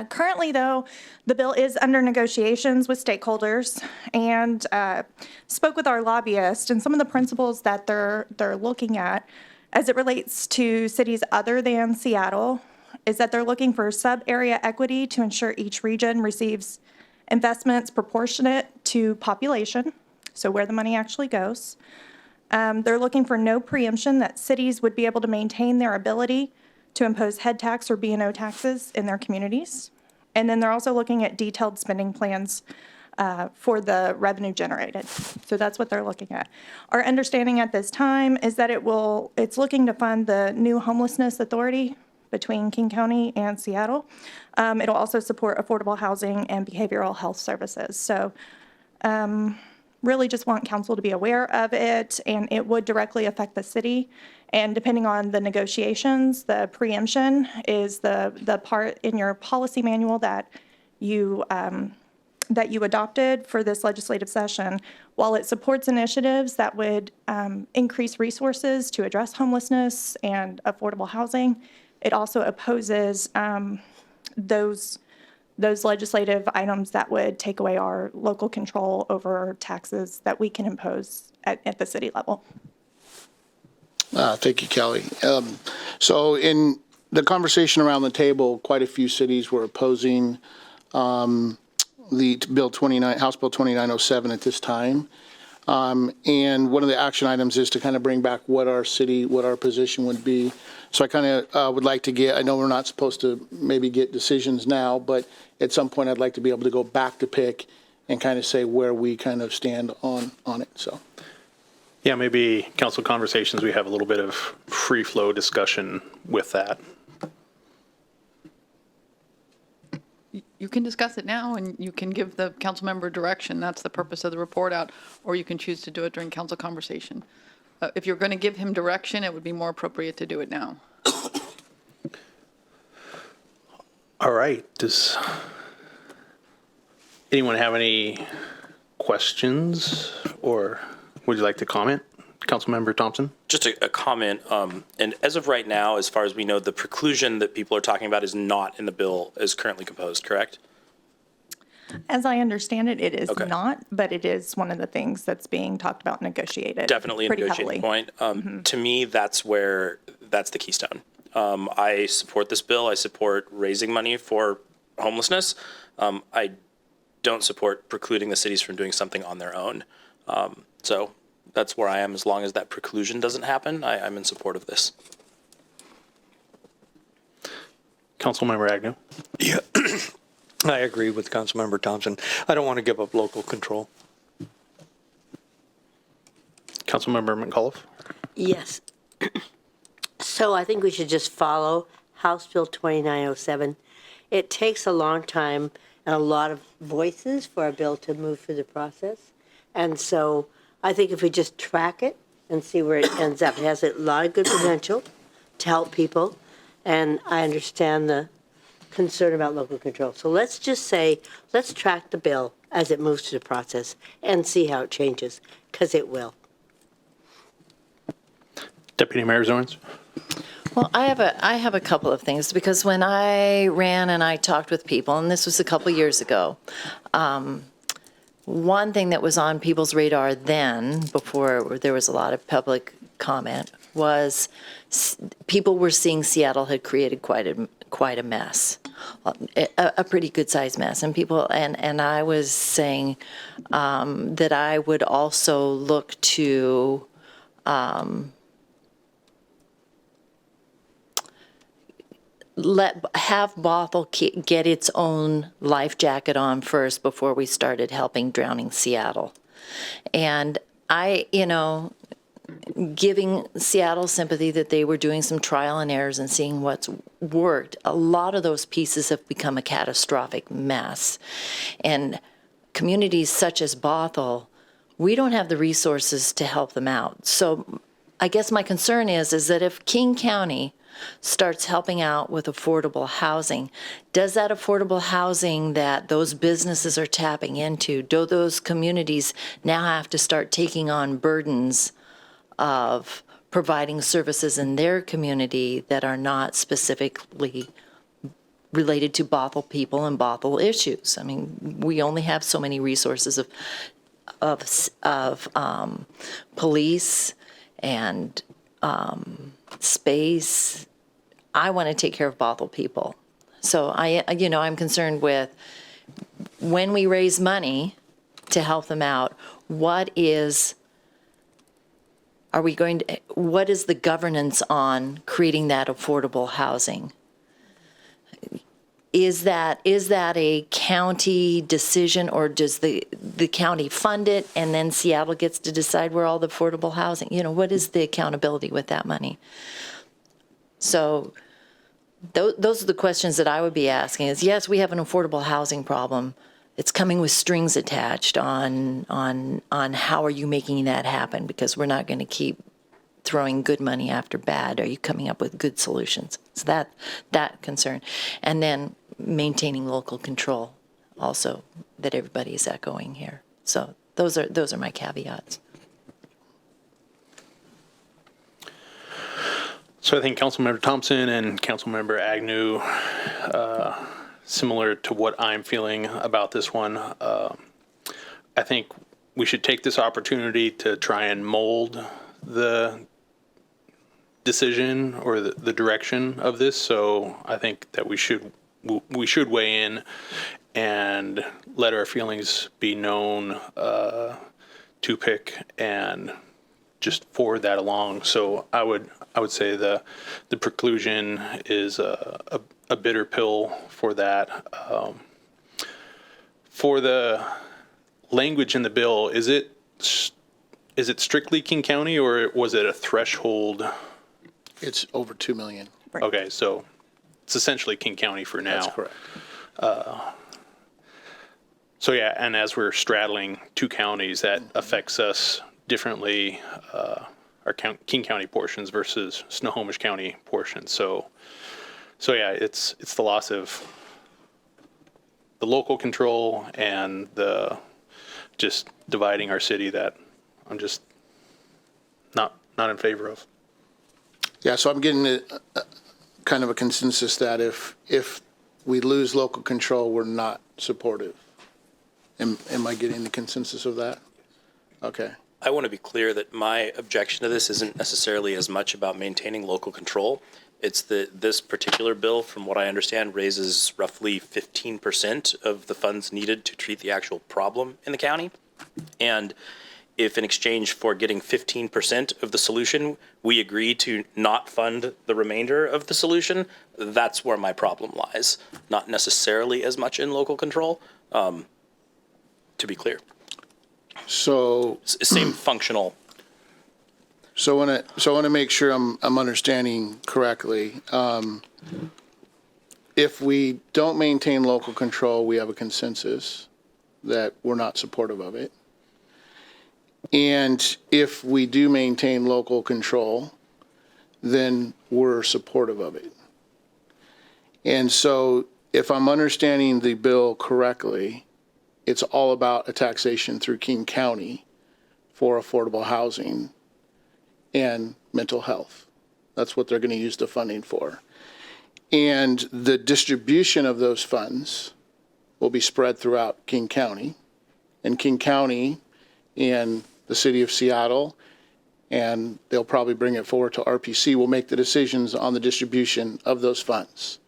Currently, though, the bill is under negotiations with stakeholders, and spoke with our lobbyist, and some of the principles that they're looking at as it relates to cities other than Seattle is that they're looking for sub-area equity to ensure each region receives investments proportionate to population, so where the money actually goes. They're looking for no preemption, that cities would be able to maintain their ability to impose head tax or B&O taxes in their communities. And then they're also looking at detailed spending plans for the revenue generated. So that's what they're looking at. Our understanding at this time is that it's looking to fund the new homelessness authority between King County and Seattle. It'll also support affordable housing and behavioral health services. So really just want council to be aware of it, and it would directly affect the city. And depending on the negotiations, the preemption is the part in your policy manual that you adopted for this legislative session. While it supports initiatives that would increase resources to address homelessness and affordable housing, it also opposes those legislative items that would take away our local control over taxes that we can impose at the city level. Thank you, Kelly. So in the conversation around the table, quite a few cities were opposing the House Bill 2907 at this time. And one of the action items is to kind of bring back what our position would be. So I kind of would like to get, I know we're not supposed to maybe get decisions now, but at some point I'd like to be able to go back to PIC and kind of say where we kind of stand on it, so. Yeah, maybe council conversations, we have a little bit of free flow discussion with that. You can discuss it now, and you can give the council member direction. That's the purpose of the report out, or you can choose to do it during council conversation. If you're going to give him direction, it would be more appropriate to do it now. All right. Does anyone have any questions or would you like to comment, Councilmember Thompson? Just a comment, and as of right now, as far as we know, the preclusion that people are talking about is not in the bill as currently composed, correct? As I understand it, it is Okay. not, but it is one of the things that's being talked about, negotiated. Definitely a pretty negotiating heavily. point. To me, that's the keystone. I support this bill. I support raising money for homelessness. I don't support precluding the cities from doing something on their own. So that's where I am. As long as that preclusion doesn't happen, I'm in support of this. Councilmember Agnew? Yeah, I agree with Councilmember Thompson. I don't want to give up local control. Councilmember McAuliffe? Yes. So I think we should just follow House Bill 2907. It takes a long time and a lot of voices for a bill to move through the process. And so I think if we just track it and see where it ends up, it has a lot of good potential to help people. And I understand the concern about local control. So let's just say, let's track the bill as it moves through the process and see how it changes, because it will. Deputy Mayor Zorns? Well, I have a couple of things, because when I ran and I talked with people, and this was a couple years ago, one thing that was on people's radar then, before there was a lot of public comment, was people were seeing Seattle had created quite a mess, a pretty good sized mess, and I was saying that I would also look to have Bothell get its own life jacket on first before we started helping drowning Seattle. And giving Seattle sympathy that they were doing some trial and errors and seeing what's worked, a lot of those pieces have become a catastrophic mess. And communities such as Bothell, we don't have the resources to help them out. So I guess my concern is that if King County starts helping out with affordable housing, does that affordable housing that those businesses are tapping into, do those communities now have to start taking on burdens of providing services in their community that are not specifically related to Bothell people and Bothell issues? I mean, we only have so many resources of police and space. I want to take care of Bothell people. So I'm concerned with when we raise money to help them out, what is the governance on creating that affordable housing? Is that a county decision, or does the county fund it and then Seattle gets to decide where all the affordable housing, what is the accountability with that money? So those are the questions that I would be asking is, yes, we have an affordable housing problem. It's coming with strings attached on how are you making that happen, because we're not going to keep throwing good money after bad. Are you coming up with good solutions? So that concern. And then maintaining local control also, that everybody is echoing here. So those are my caveats. So I think Councilmember Thompson and Councilmember Agnew, similar to what I'm feeling about this one, I think we should take this opportunity to try and mold the decision or the direction of this. So I think that we should weigh in and let our feelings be known to pick and just forward that along. So I would say the preclusion is a bitter pill for that. For the language in the bill, is it strictly King County, or was it a threshold? It's over 2 million. Right. Okay, so it's essentially King County for now. That's correct. So yeah, and as we're straddling two counties, that affects us differently, our King County portions versus Snohomish County portions. So yeah, it's the loss of the local control and the just dividing our city that I'm just not in favor of. Yeah, so I'm getting kind of a consensus that if we lose local control, we're not supportive. Am I getting the consensus of that? Okay. I want to be clear that my objection to this isn't necessarily as much about maintaining local control. It's that this particular bill, from what I understand, raises roughly 15% of the funds needed to treat the actual problem in the county. And if in exchange for getting 15% of the solution, we agree to not fund the remainder of the solution, that's where my problem lies. Not necessarily as much in local control, to be clear. So, Same functional. I want to make sure I'm understanding correctly. If we don't maintain local control, we have a consensus that we're not supportive of it. And if we do maintain local control, then we're supportive of it. And so if I'm understanding the bill correctly, it's all about a taxation through King County for affordable housing and mental health. That's what they're going to use the funding for. And the distribution of those funds will be spread throughout King County. And King County and the city of Seattle, and they'll probably bring it forward to RPC, will make the decisions on the distribution of those funds.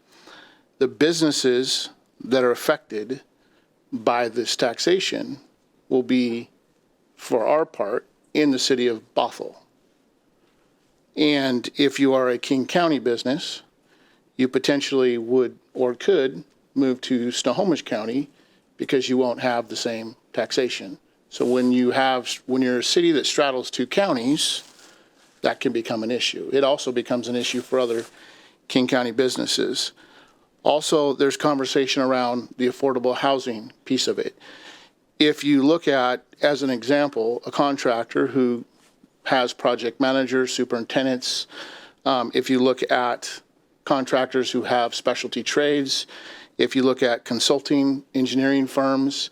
The businesses that are affected by this taxation will be, for our part, in the city of Bothell. And if you are a King County business, you potentially would or could move to Snohomish County because you won't have the same taxation. So when you're a city that straddles two counties, that can become an issue. It also becomes an issue for other King County businesses. Also, there's conversation around the affordable housing piece of it. If you look at, as an example, a contractor who has project managers, superintendents, if you look at contractors who have specialty trades, if you look at consulting, engineering firms,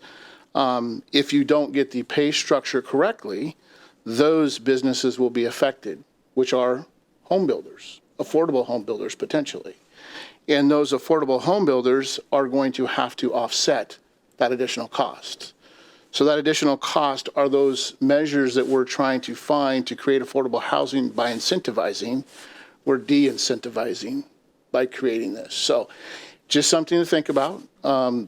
if you don't get the pay structure correctly, those businesses will be affected, which are home builders, affordable home builders potentially. And those affordable home builders are going to have to offset that additional cost. So that additional cost are those measures that we're trying to find to create affordable housing by incentivizing. We're de-incentivizing by creating this. So just something to think about.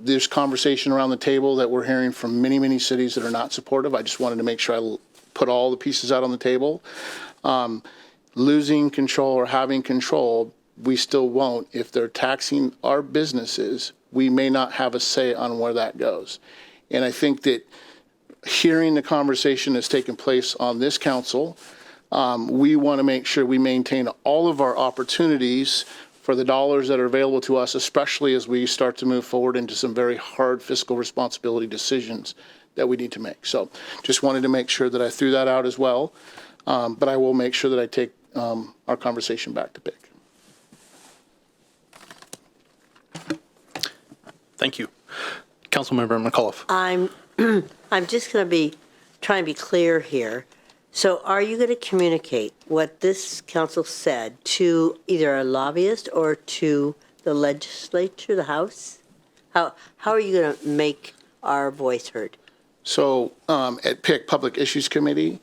There's conversation around the table that we're hearing from many, many cities that are not supportive. I just wanted to make sure I put all the pieces out on the table. Losing control or having control, we still won't. If they're taxing our businesses, we may not have a say on where that goes. And I think that hearing the conversation that's taken place on this council, we want to make sure we maintain all of our opportunities for the dollars that are available to us, especially as we start to move forward into some very hard fiscal responsibility decisions that we need to make. So just wanted to make sure that I threw that out as well. But I will make sure that I take our conversation back to PIC. Thank you. Councilmember McAuliffe. I'm just going to trying to be clear here. So are you going to communicate what this council said to either a lobbyist or to the legislature, the House? How are you going to make our voice heard? So at PIC, Public Issues Committee,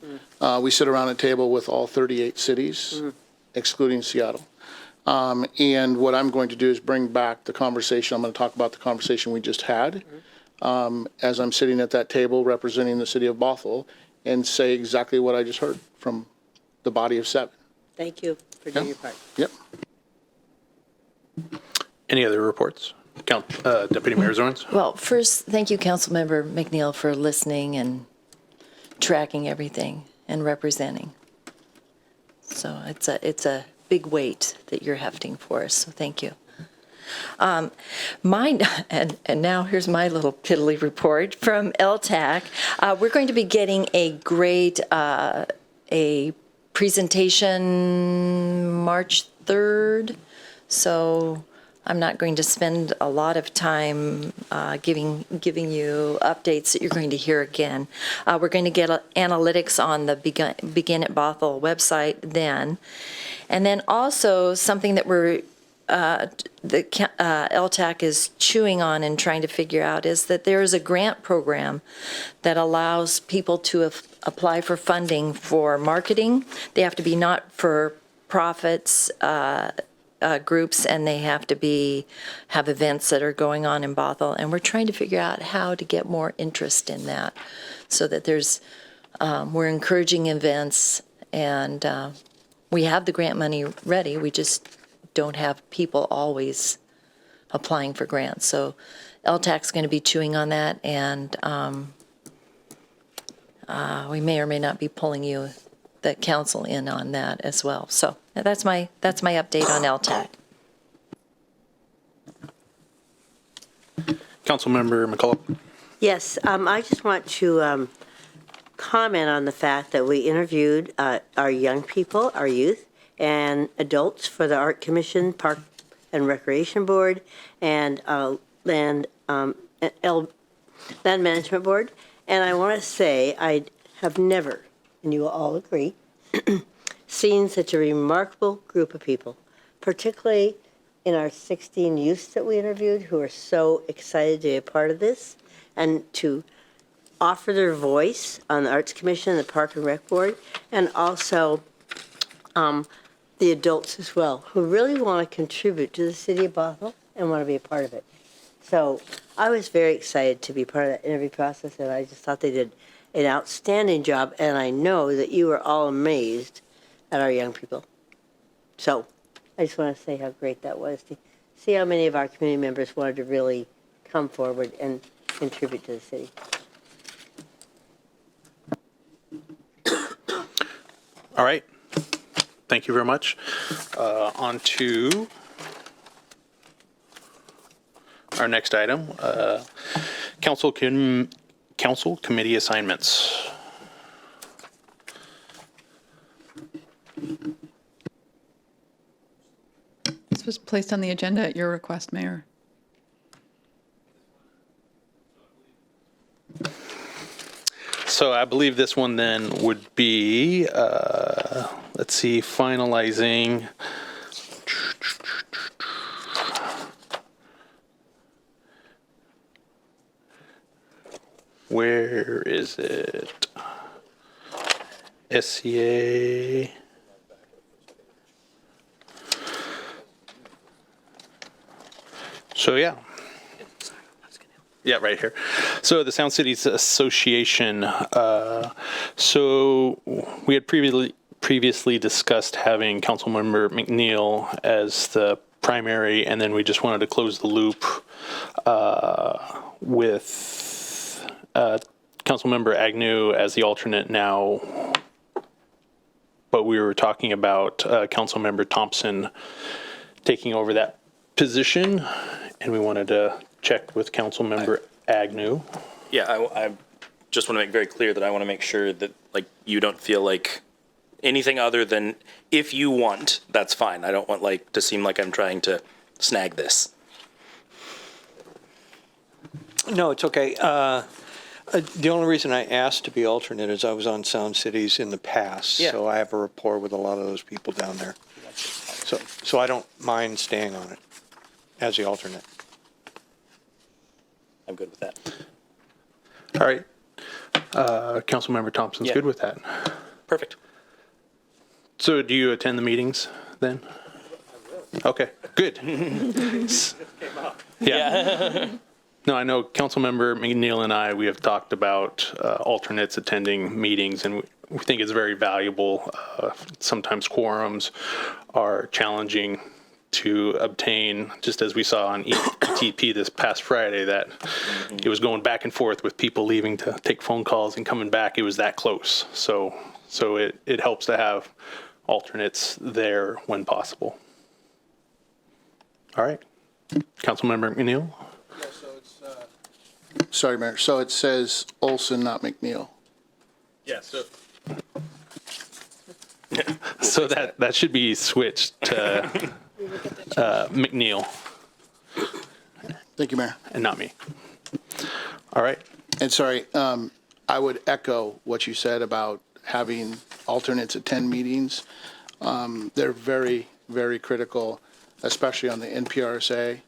we sit around a table with all 38 cities, excluding Seattle. And what I'm going to do is bring back the conversation. I'm going to talk about the conversation we just had as I'm sitting at that table representing the city of Bothell and say exactly what I just heard from the body of 7. Thank you for doing your part. Yep. Any other reports? Deputy Mayor Zorns? Well, first, thank you, Councilmember McNeil, for listening and tracking everything and representing. So it's a big weight that you're hefting for us, so thank you. Mine, and now here's my little piddly report from LTAC. We're going to be getting a great a presentation March 3rd. So I'm not going to spend a lot of time giving you updates that you're going to hear again. We're going to get analytics on the Begin at Bothell website then. And then also something that LTAC is chewing on and trying to figure out is that there is a grant program that allows people to apply for funding for marketing. They have to be not-for-profits groups, and they have to have events that are going on in Bothell. And we're trying to figure out how to get more interest in that so that we're encouraging events, and we have the grant money ready. We just don't have people always applying for grants. So LTAC's going to be chewing on that, and we may or may not be pulling the council in on that as well. So that's my update on LTAC. Councilmember McCullough. Yes, I just want to comment on the fact that we interviewed our young people, our youth, and adults for the Art Commission, Park and Recreation Board, and Land Management Board. And I want to say I have never, and you will all agree, seen such a remarkable group of people, particularly in our 16 youths that we interviewed who are so excited to be a part of this and to offer their voice on the Arts Commission, the Park and Rec Board, and also the adults as well, who really want to contribute to the city of Bothell and want to be a part of it. So I was very excited to be part of that interview process, and I just thought they did an outstanding job, and I know that you were all amazed at our young people. So I just want to say how great that was to see how many of our community members wanted to really come forward and contribute to the city. All right. Thank you very much. On to our next item, council committee assignments. This was placed on the agenda at your request, Mayor. So I believe this one then would be, let's see, finalizing. Where is it? SCA. So yeah. Yeah, right here. So the Sound Cities Association. So we had previously discussed having Councilmember McNeil as the primary, and then we just wanted to close the loop with Councilmember Agnew as the alternate now. But we were talking about Councilmember Thompson taking over that position, and we wanted to check with Councilmember Agnew. Yeah, I just want to make very clear that I want to make sure that you don't feel like anything other than if you want, that's fine. I don't want to seem like I'm trying to snag this. No, it's okay. The only reason I asked to be alternate is I was on Sound Cities in the past, Yeah. so I have a rapport with a lot of those people down there. So I don't mind staying on it as the alternate. I'm good with that. All right. Councilmember Thompson's Yeah. good with that. Perfect. So do you attend the meetings then? Okay, good. Yeah. No, I know Councilmember McNeil and I, we have talked about alternates attending meetings, and we think it's very valuable. Sometimes quorums are challenging to obtain, just as we saw on ETP this past Friday, that it was going back and forth with people leaving to take phone calls and coming back. It was that close. So it helps to have alternates there when possible. All right. Councilmember McNeil? Sorry, Mayor. So it says Olson, not McNeil. Yeah, so that should be switched to McNeil. Thank you, Mayor. and not me. All right. And sorry, I would echo what you said about having alternates attend meetings. They're very, very critical, especially on the NPRSA.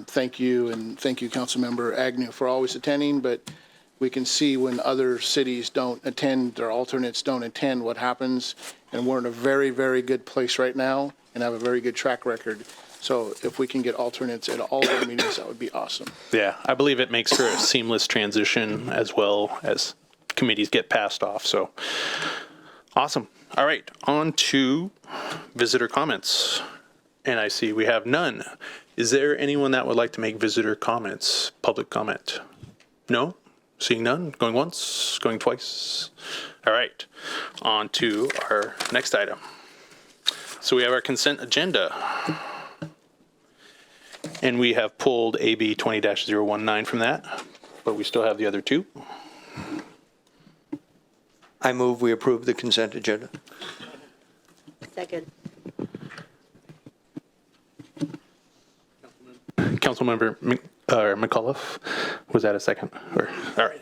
Thank you, and thank you, Councilmember Agnew, for always attending, but we can see when other cities don't attend, their alternates don't attend, what happens, and we're in a very, very good place right now and have a very good track record. So if we can get alternates at all of our meetings, that would be awesome. Yeah, I believe it makes for a seamless transition as well as committees get passed off. So awesome. All right, on to visitor comments. And I see we have none. Is there anyone that would like to make visitor comments, public comment? No? Seeing none? Going once? Going twice? All right, on to our next item. So we have our consent agenda. And we have pulled AB 20-019 from that, but we still have the other two. I move we approve the consent agenda. Second. Councilmember McAuliffe, was that a second? All right.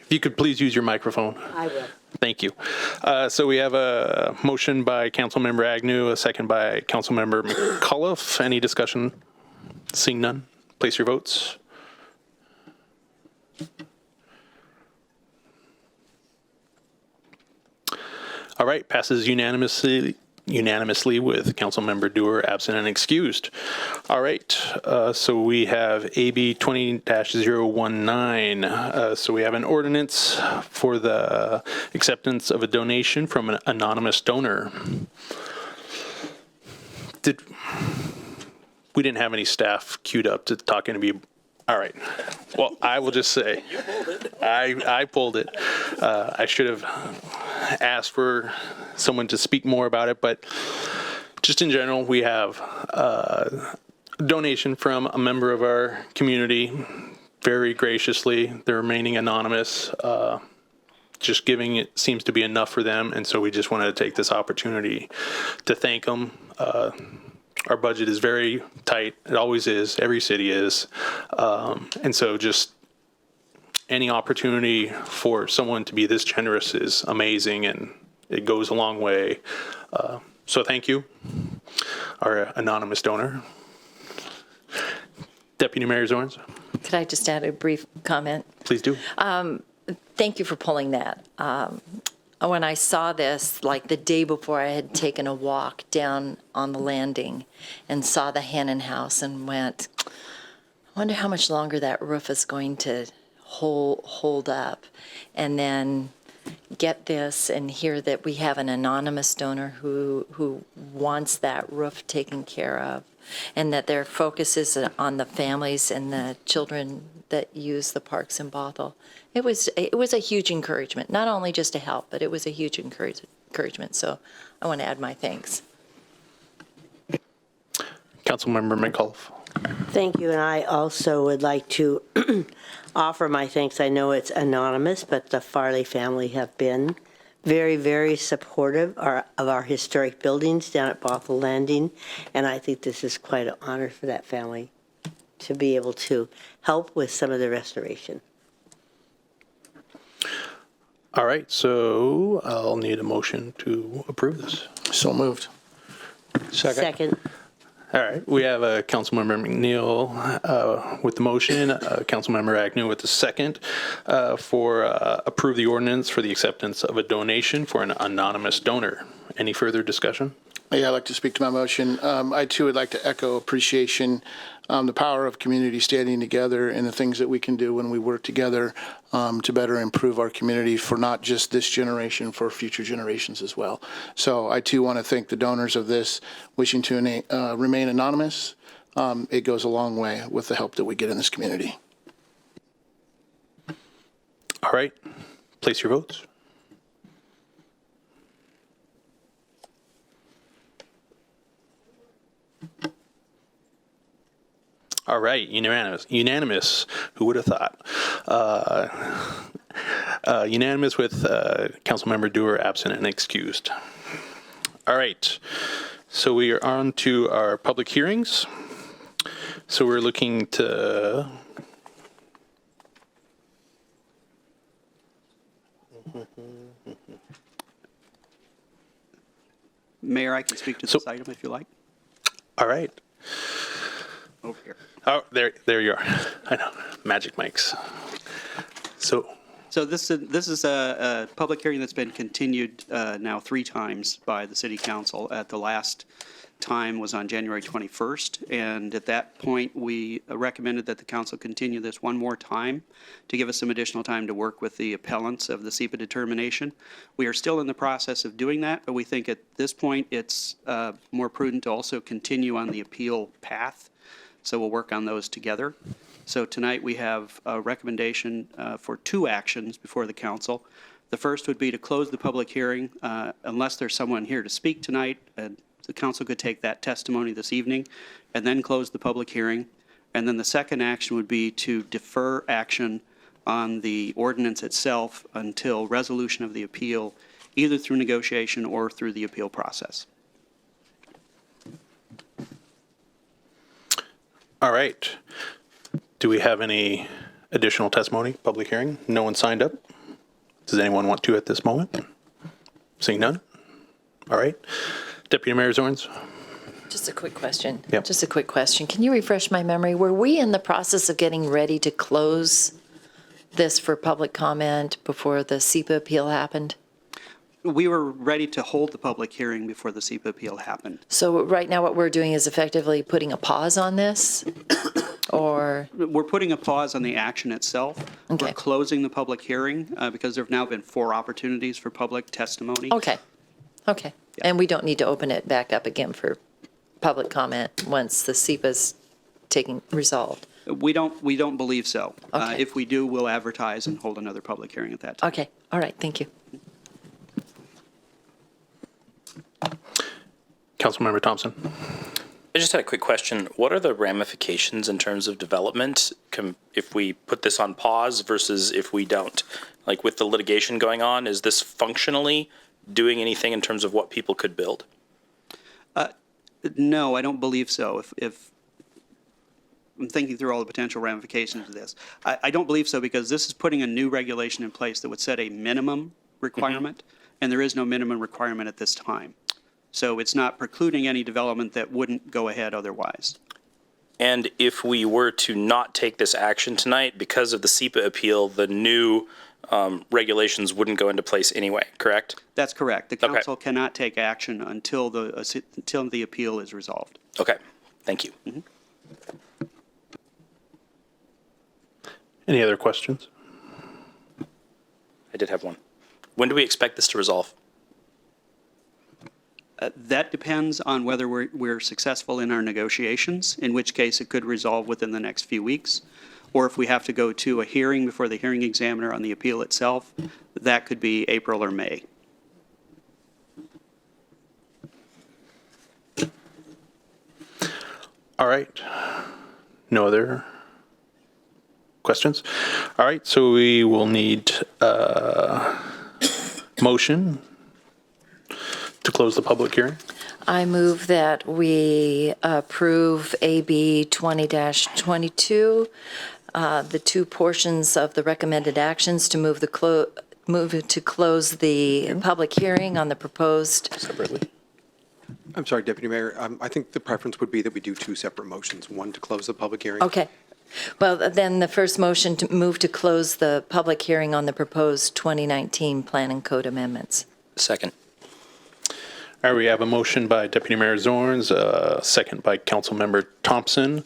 If you could please use your microphone. I will. Thank you. So we have a motion by Councilmember Agnew, a second by Councilmember McAuliffe. Any discussion? Seeing none, place your votes. All right, passes unanimously with Councilmember Dewar absent and excused. All right, so we have AB 20-019. So we have an ordinance for the acceptance of a donation from an anonymous donor. We didn't have any staff queued up to talking to me. All right. Well, I will just say, I pulled it. I should have asked for someone to speak more about it, but just in general, we have a donation from a member of our community, very graciously. They're remaining anonymous. Just giving it seems to be enough for them, and so we just wanted to take this opportunity to thank them. Our budget is very tight. It always is. Every city is. And so just any opportunity for someone to be this generous is amazing, and it goes a long way. So thank you, our anonymous donor. Deputy Mayor Zorns, Could I just add a brief comment? please do. Thank you for pulling that. When I saw this, like the day before, I had taken a walk down on the landing and saw the Hannon house and went, I wonder how much longer that roof is going to hold up. And then get this and hear that we have an anonymous donor who wants that roof taken care of, and that their focus is on the families and the children that use the parks in Bothell. It was a huge encouragement, not only just to help, but it was a huge encouragement. So I want to add my thanks. Councilmember McAuliffe. Thank you, and I also would like to offer my thanks. I know it's anonymous, but the Farley family have been very, very supportive of our historic buildings down at Bothell Landing, and I think this is quite an honor for that family to be able to help with some of the restoration. All right, so I'll need a motion to approve this. So moved. Second. All right, we have Councilmember McNeil with the motion, Councilmember Agnew with the second for approve the ordinance for the acceptance of a donation for an anonymous donor. Any further discussion? Yeah, I'd like to speak to my motion. I too would like to echo appreciation, the power of community standing together and the things that we can do when we work together to better improve our community for not just this generation, for future generations as well. So I too want to thank the donors of this, wishing to remain anonymous. It goes a long way with the help that we get in this community. All right, place your votes. All right, unanimous. Who would have thought? Unanimous with Councilmember Dewar absent and excused. All right, so we are on to our public hearings. So we're looking to, Mayor, I can speak to this item if you like. all right. Over here. Oh, there you are. I know, magic mics. So, So this is a public hearing that's been continued now 3 times by the city council. At the last time was on January 21st, and at that point, we recommended that the council continue this one more time to give us some additional time to work with the appellants of the SEPA determination. We are still in the process of doing that, but we think at this point, it's more prudent to also continue on the appeal path. So we'll work on those together. So tonight, we have a recommendation for 2 actions before the council. The first would be to close the public hearing unless there's someone here to speak tonight, and the council could take that testimony this evening and then close the public hearing. And then the second action would be to defer action on the ordinance itself until resolution of the appeal, either through negotiation or through the appeal process. all right. Do we have any additional testimony, public hearing? No one signed up? Does anyone want to at this moment? Seeing none? All right. Deputy Mayor Zorns? Just a quick question. Yep. Just a quick question. Can you refresh my memory? Were we in the process of getting ready to close this for public comment before the SEPA appeal happened? We were ready to hold the public hearing before the SEPA appeal happened. So right now what we're doing is effectively putting a pause on this? Or, We're putting a pause on the action itself. Okay. We're closing the public hearing because there have now been 4 opportunities for public testimony. okay. And we don't need to open it back up again for public comment once the SEPA's resolved? We don't believe so. Okay. If we do, we'll advertise and hold another public hearing at that time. Okay, all right, thank you. Councilmember Thompson? I just had a quick question. What are the ramifications in terms of development if we put this on pause versus if we don't? Like with the litigation going on, is this functionally doing anything in terms of what people could build? No, I don't believe so. If I'm thinking through all the potential ramifications of this, I don't believe so because this is putting a new regulation in place that would set a minimum requirement, and there is no minimum requirement at this time. So it's not precluding any development that wouldn't go ahead otherwise. And if we were to not take this action tonight because of the SEPA appeal, the new regulations wouldn't go into place anyway, correct? That's correct. The Okay. council cannot take action until the appeal is resolved. Okay, thank you. Any other questions? I did have one. When do we expect this to resolve? That depends on whether we're successful in our negotiations, in which case it could resolve within the next few weeks. Or if we have to go to a hearing before the hearing examiner on the appeal itself, that could be April or May. All right. No other questions? All right, so we will need a motion to close the public hearing. I move that we approve AB 20-22, the 2 portions of the recommended actions to move to close the public hearing on the proposed. Separately. I'm sorry, Deputy Mayor. I think the preference would be that we do 2 separate motions, one to close the public hearing. Okay. Well, then the first motion to move to close the public hearing on the proposed 2019 Plan and Code amendments. Second. All right, we have a motion by Deputy Mayor Zorns, second by Councilmember Thompson,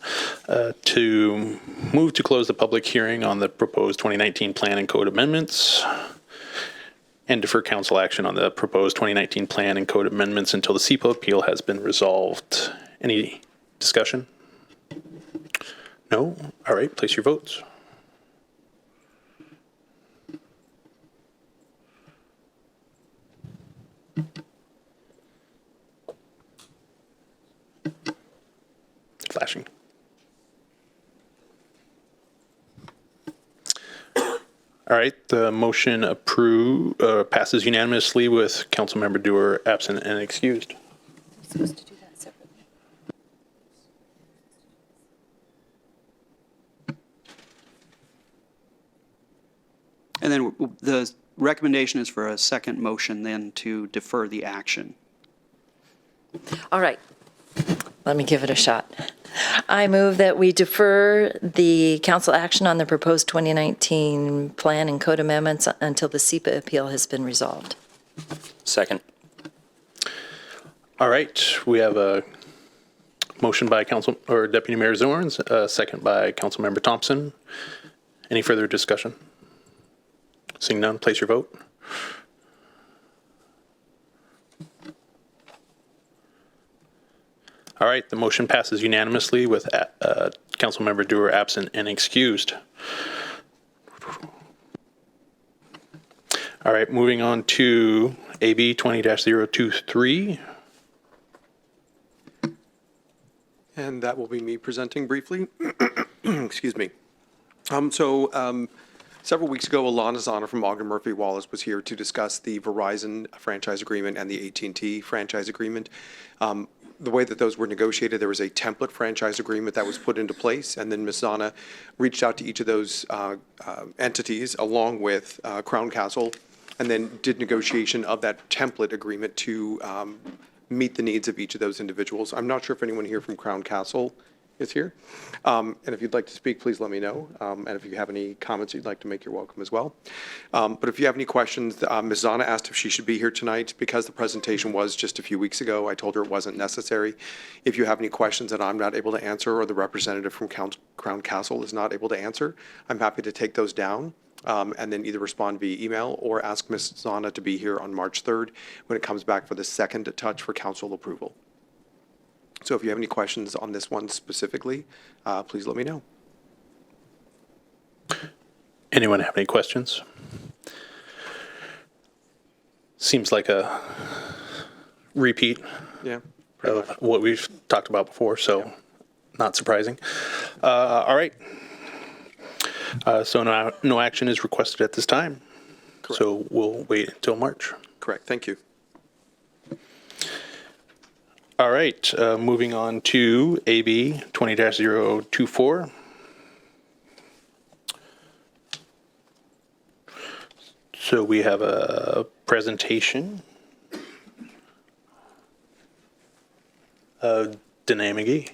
to move to close the public hearing on the proposed 2019 Plan and Code amendments and defer council action on the proposed 2019 Plan and Code amendments until the SEPA appeal has been resolved. Any discussion? No? All right, place your votes. Flashing. All right, the motion passes unanimously with Councilmember Dewar absent and excused. Supposed to do that separately. And then the recommendation is for a second motion then to defer the action. All right, let me give it a shot. I move that we defer the council action on the proposed 2019 plan and code amendments until the SEPA appeal has been resolved. Second. All right, we have a motion by Council or Deputy Mayor Zorns, a second by Councilmember Thompson. Any further discussion? Seeing none, place your vote. All right, the motion passes unanimously with Councilmember Dewar absent and excused. All right, moving on to AB 20-023. And that will be me presenting briefly. Excuse me. Several weeks ago, Alana Zana from Ogden Murphy Wallace was here to discuss the Verizon franchise agreement and the AT&T franchise agreement. The way that those were negotiated, there was a template franchise agreement that was put into place, and then Ms. Zana reached out to each of those entities along with Crown Castle, and then did negotiation of that template agreement to meet the needs of each of those individuals. I'm not sure if anyone here from Crown Castle is here. And if you'd like to speak, please let me know. And if you have any comments you'd like to make, you're welcome as well. But if you have any questions, Ms. Zana asked if she should be here tonight because the presentation was just a few weeks ago. I told her it wasn't necessary. If you have any questions that I'm not able to answer or the representative from Crown Castle is not able to answer, I'm happy to take those down. And then either respond via email or ask Ms. Zana to be here on March 3rd when it comes back for the second touch for council approval. So if you have any questions on this one specifically, please let me know. Anyone have any questions? Seems like a repeat Yeah. of what we've talked about before, so not surprising. All right. So no action is requested at this time. Correct. So we'll wait until March. Correct. Thank you. All right, moving on to AB 20-024. So we have a presentation of Danae McGee.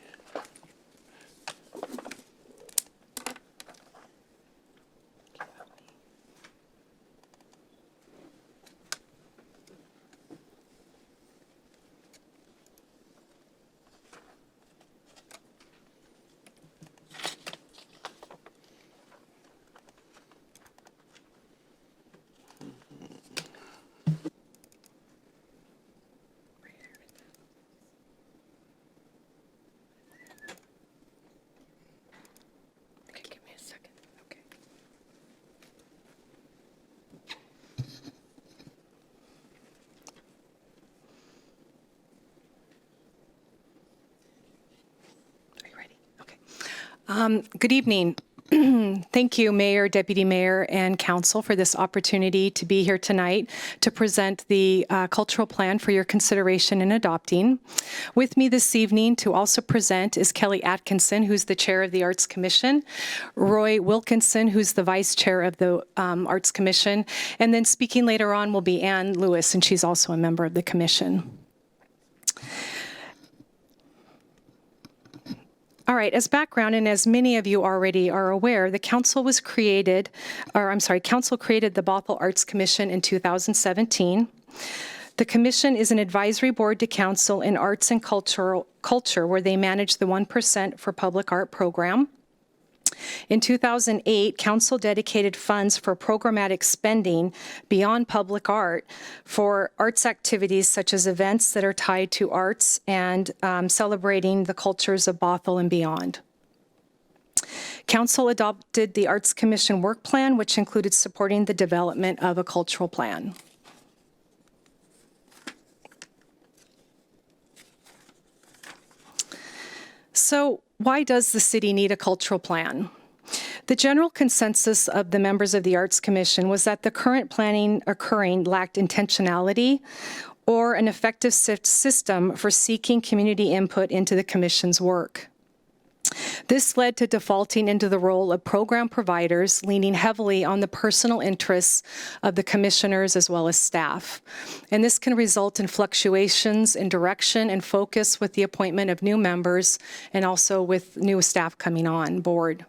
Good evening. Thank you, Mayor, Deputy Mayor, and Council for this opportunity to be here tonight to present the cultural plan for your consideration in adopting. With me this evening to also present is Kelly Atkinson, who's the Chair of the Arts Commission, Roy Wilkinson, who's the Vice Chair of the Arts Commission, and then speaking later on will be Ann Lewis, and she's also a member of the Commission. All right, as background, and as many of you already are aware, the council created the Bothell Arts Commission in 2017. The commission is an advisory board to council in arts and culture where they manage the 1% for Public Art program. In 2008, council dedicated funds for programmatic spending beyond public art for arts activities such as events that are tied to arts and celebrating the cultures of Bothell and beyond. Council adopted the Arts Commission work plan, which included supporting the development of a cultural plan. So, why does the city need a cultural plan? The general consensus of the members of the Arts Commission was that the current planning occurring lacked intentionality or an effective system for seeking community input into the Commission's work. This led to defaulting into the role of program providers, leaning heavily on the personal interests of the commissioners as well as staff. And this can result in fluctuations in direction and focus with the appointment of new members and also with new staff coming on board.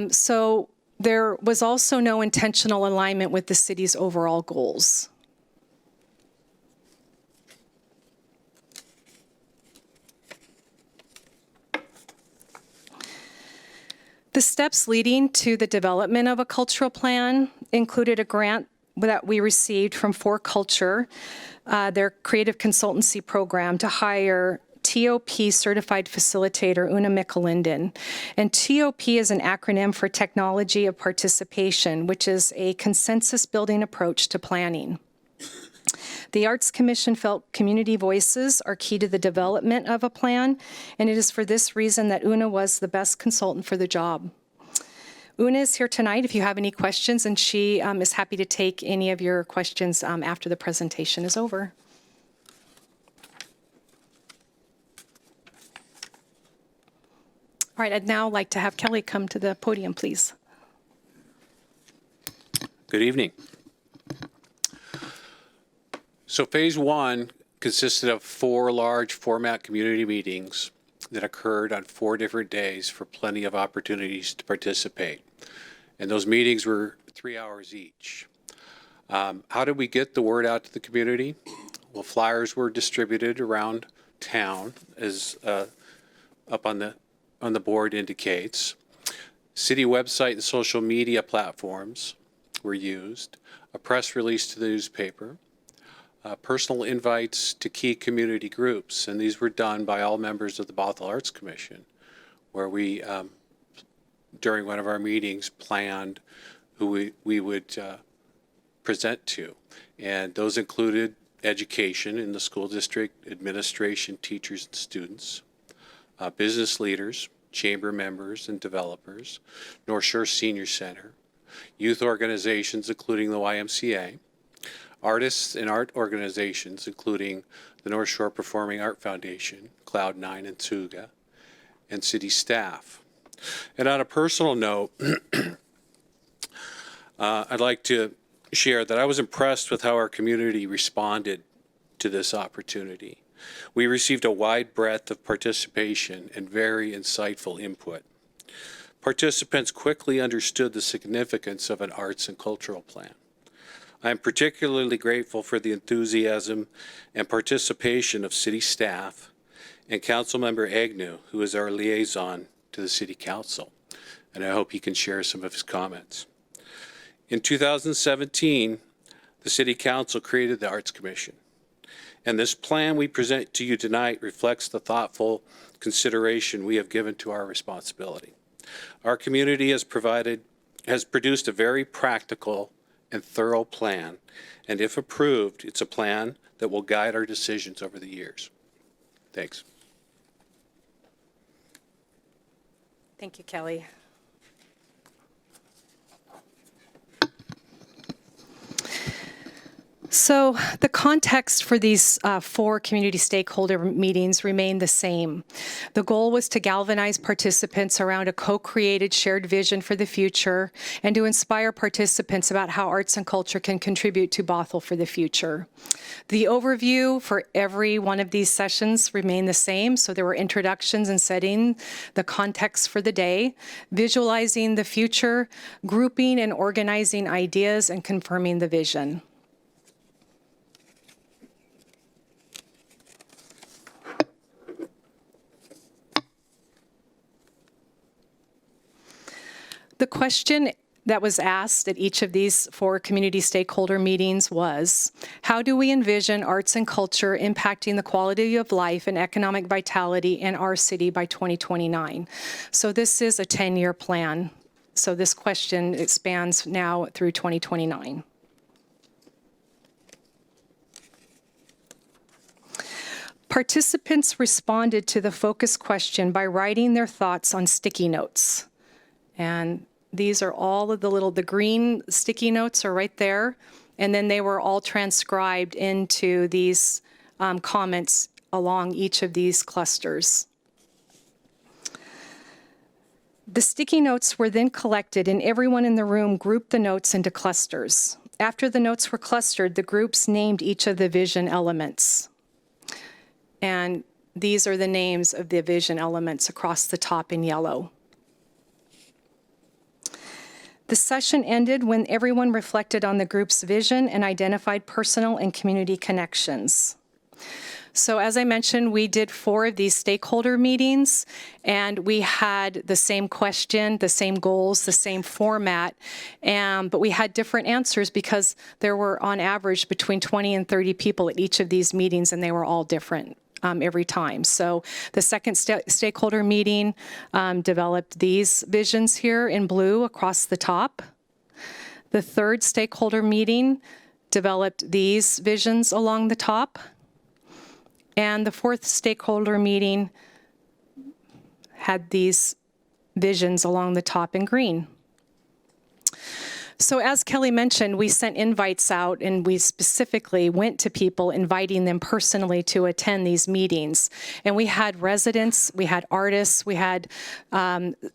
So there was also no intentional alignment with the city's overall goals. The steps leading to the development of a cultural plan included a grant that we received from For Culture, their creative consultancy program, to hire TOP certified facilitator Una Mikalinden. And TOP is an acronym for Technology of Participation, which is a consensus building approach to planning. The Arts Commission felt community voices are key to the development of a plan, and it is for this reason that Una was the best consultant for the job. Una is here tonight if you have any questions, and she is happy to take any of your questions after the presentation is over. All right, I'd now like to have Kelly come to the podium, please. Good evening. So phase one consisted of 4 large format community meetings that occurred on 4 different days for plenty of opportunities to participate. And those meetings were 3 hours each. How did we get the word out to the community? Well, flyers were distributed around town, as up on the board indicates. City website and social media platforms were used. A press release to the newspaper. Personal invites to key community groups, and these were done by all members of the Bothell Arts Commission, where we, during one of our meetings, planned who we would present to. And those included education in the school district, administration, teachers, and students, business leaders, chamber members and developers, Northshore Senior Center, youth organizations, including the YMCA, artists and art organizations, including the Northshore Performing Art Foundation, Cloud9 and Tsuga, and city staff. And on a personal note, I'd like to share that I was impressed with how our community responded to this opportunity. We received a wide breadth of participation and very insightful input. Participants quickly understood the significance of an arts and cultural plan. I am particularly grateful for the enthusiasm and participation of city staff and Councilmember Agnew, who is our liaison to the City Council, and I hope he can share some of his comments. In 2017, the City Council created the Arts Commission, and this plan we present to you tonight reflects the thoughtful consideration we have given to our responsibility. Our community has produced a very practical and thorough plan, and if approved, it's a plan that will guide our decisions over the years. Thanks. Thank you, Kelly. So the context for these 4 community stakeholder meetings remained the same. The goal was to galvanize participants around a co-created shared vision for the future and to inspire participants about how arts and culture can contribute to Bothell for the future. The overview for every one of these sessions remained the same. So there were introductions and setting the context for the day, visualizing the future, grouping and organizing ideas, and confirming the vision. The question that was asked at each of these 4 community stakeholder meetings was, how do we envision arts and culture impacting the quality of life and economic vitality in our city by 2029? So this is a 10-year plan. So this question expands now through 2029. Participants responded to the focus question by writing their thoughts on sticky notes. And these are all of the green sticky notes are right there. And then they were all transcribed into these comments along each of these clusters. The sticky notes were then collected, and everyone in the room grouped the notes into clusters. After the notes were clustered, the groups named each of the vision elements. And these are the names of the vision elements across the top in yellow. The session ended when everyone reflected on the group's vision and identified personal and community connections. So as I mentioned, we did 4 of these stakeholder meetings, and we had the same question, the same goals, the same format, but we had different answers because there were, on average, between 20 and 30 people at each of these meetings, and they were all different every time. So the second stakeholder meeting developed these visions here in blue across the top. The third stakeholder meeting developed these visions along the top. And the fourth stakeholder meeting had these visions along the top in green. So as Kelly mentioned, we sent invites out, and we specifically went to people, inviting them personally to attend these meetings. And we had residents, we had artists, we had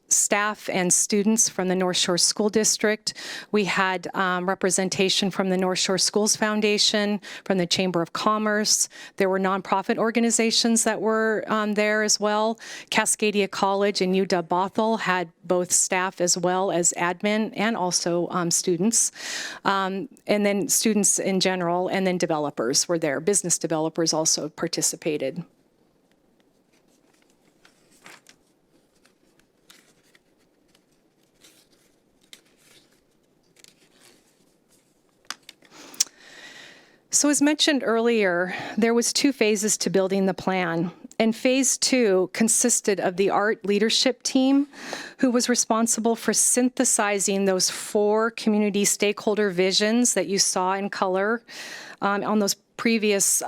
staff and students from the Northshore School District. We had representation from the Northshore Schools Foundation, from the Chamber of Commerce. There were nonprofit organizations that were there as well. Cascadia College and UW Bothell had both staff as well as admin, and also students, and then students in general, and then developers were there. Business developers also participated. So as mentioned earlier, there was 2 phases to building the plan. And phase 2 consisted of the art leadership team, who was responsible for synthesizing those 4 community stakeholder visions that you saw in color on those previous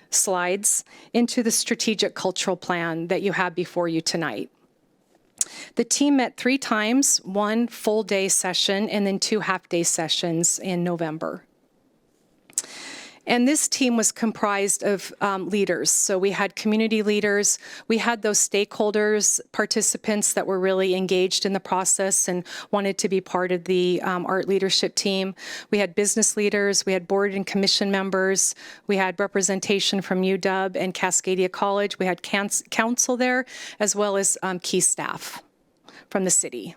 slides into the strategic cultural plan that you have before you tonight. The team met 3 times, 1 full day session and then 2 half-day sessions in November. And this team was comprised of leaders. So we had community leaders, we had those stakeholders, participants that were really engaged in the process and wanted to be part of the art leadership team. We had business leaders, we had board and commission members, we had representation from UW and Cascadia College, we had council there, as well as key staff from the city.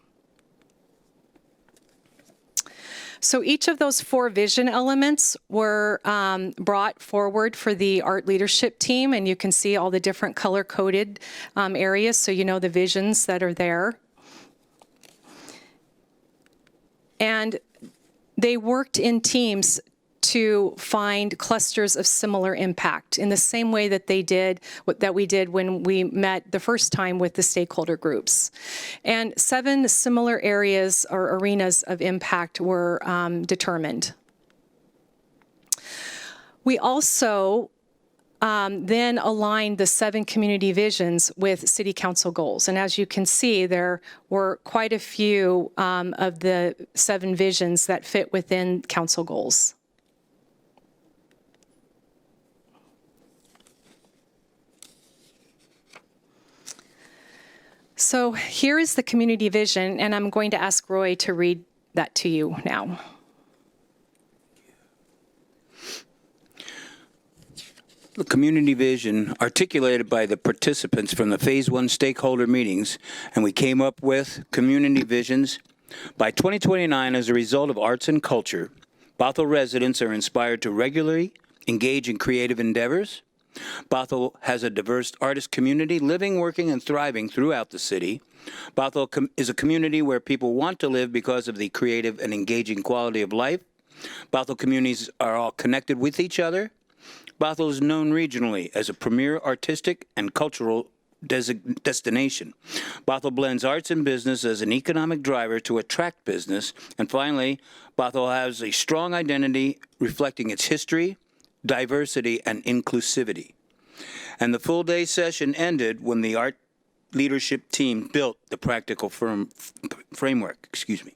So each of those 4 vision elements were brought forward for the art leadership team, and you can see all the different color-coded areas, so you know the visions that are there. And they worked in teams to find clusters of similar impact in the same way that we did when we met the first time with the stakeholder groups. And 7 similar areas or arenas of impact were determined. We also then aligned the 7 community visions with city council goals. And as you can see, there were quite a few of the 7 visions that fit within council goals. So here is the community vision, and I'm going to ask Roy to read that to you now. The community vision articulated by the participants from the Phase 1 stakeholder meetings, and we came up with community visions. By 2029, as a result of arts and culture, Bothell residents are inspired to regularly engage in creative endeavors. Bothell has a diverse artist community living, working, and thriving throughout the city. Bothell is a community where people want to live because of the creative and engaging quality of life. Bothell communities are all connected with each other. Bothell is known regionally as a premier artistic and cultural destination. Bothell blends arts and business as an economic driver to attract business. And finally, Bothell has a strong identity reflecting its history, diversity, and inclusivity. And the full day session ended when the art leadership team built the practical framework. Excuse me.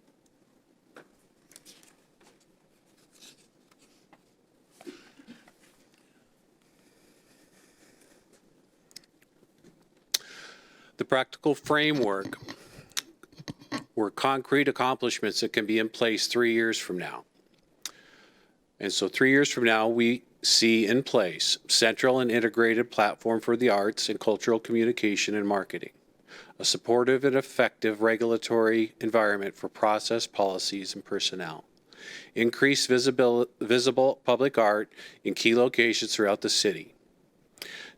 The practical framework were concrete accomplishments that can be in place 3 years from now. And so 3 years from now, we see in place central and integrated platform for the arts and cultural communication and marketing, a supportive and effective regulatory environment for process, policies, and personnel, increased visible public art in key locations throughout the city,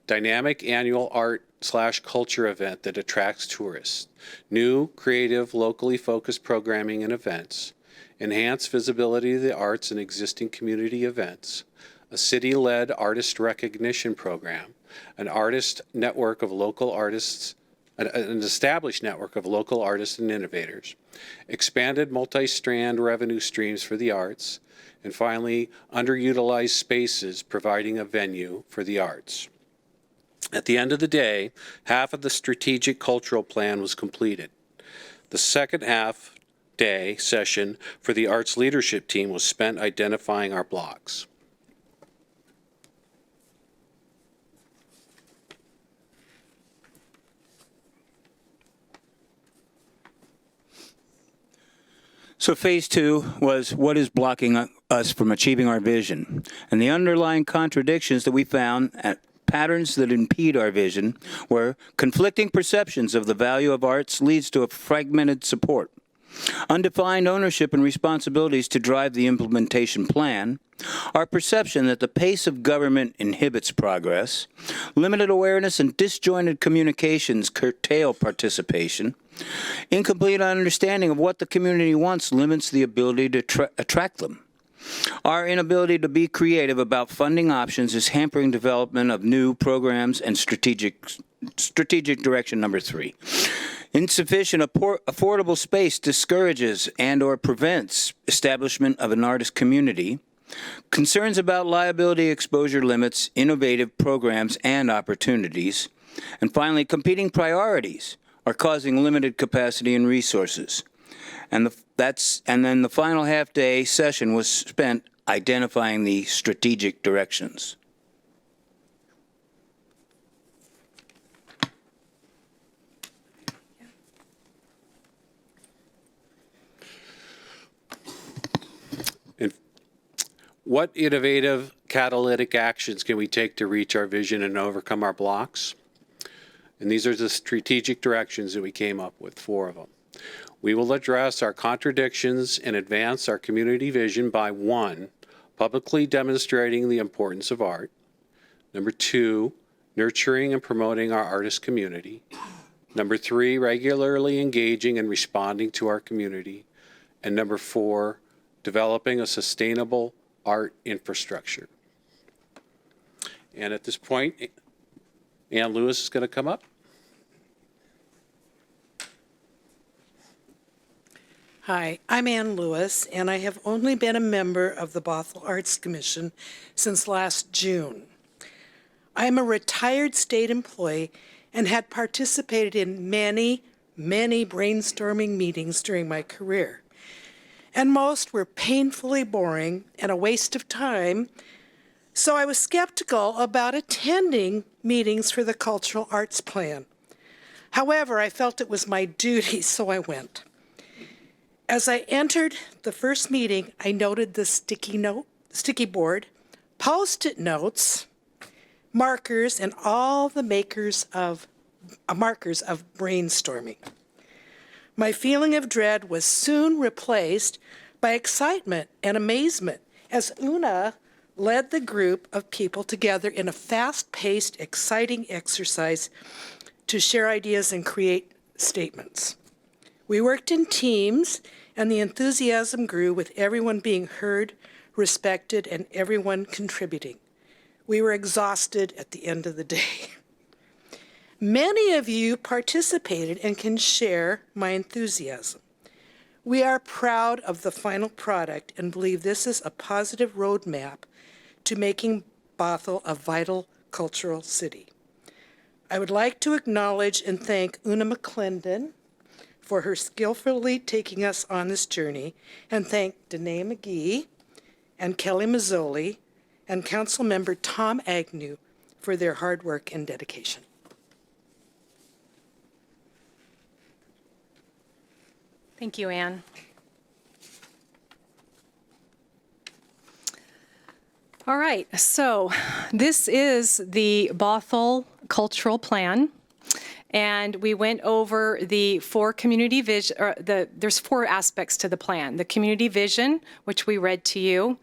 dynamic annual art/culture event that attracts tourists, new, creative, locally focused programming and events, enhanced visibility of the arts in existing community events, a city-led artist recognition program, an artist network of local artists, an established network of local artists and innovators, expanded multi-strand revenue streams for the arts, and finally, underutilized spaces providing a venue for the arts. At the end of the day, half of the strategic cultural plan was completed. The second half day session for the arts leadership team was spent identifying our blocks. So phase 2 was what is blocking us from achieving our vision, and the underlying contradictions that we found at patterns that impede our vision were conflicting perceptions of the value of arts leads to a fragmented support, undefined ownership and responsibilities to drive the implementation plan, our perception that the pace of government inhibits progress, limited awareness and disjointed communications curtail participation, incomplete understanding of what the community wants limits the ability to attract them. Our inability to be creative about funding options is hampering development of new programs and strategic direction number 3. Insufficient affordable space discourages and/or prevents establishment of an artist community. Concerns about liability exposure limits, innovative programs and opportunities. And finally, competing priorities are causing limited capacity and resources. And then the final half-day session was spent identifying the strategic directions. What innovative catalytic actions can we take to reach our vision and overcome our blocks? And these are the strategic directions that we came up with, 4 of them. We will address our contradictions and advance our community vision by 1, publicly demonstrating the importance of art. Number 2, nurturing and promoting our artist community. Number 3, regularly engaging and responding to our community. And number 4, developing a sustainable art infrastructure. And at this point, Ann Lewis is going to come up. Hi, I'm Ann Lewis, and I have only been a member of the Bothell Arts Commission since last June. I am a retired state employee and had participated in many brainstorming meetings during my career. And most were painfully boring and a waste of time, so I was skeptical about attending meetings for the Cultural Arts Plan. However, I felt it was my duty, so I went. As I entered the first meeting, I noted the sticky board, Post-it notes, markers, and all the markers of brainstorming. My feeling of dread was soon replaced by excitement and amazement as Una led the group of people together in a fast-paced, exciting exercise to share ideas and create statements. We worked in teams, and the enthusiasm grew with everyone being heard, respected, and everyone contributing. We were exhausted at the end of the day. Many of you participated and can share my enthusiasm. We are proud of the final product and believe this is a positive roadmap to making Bothell a vital cultural city. I would like to acknowledge and thank Una McClendon for her skillfully taking us on this journey, and thank Danae McGee and Kelly Mazzoli and Councilmember Tom Agnew for their hard work and dedication. Thank you, Anne. All right, so this is the Bothell Cultural Plan. And we went over the four community vision, there's four aspects to the plan. The community vision, which we read to you,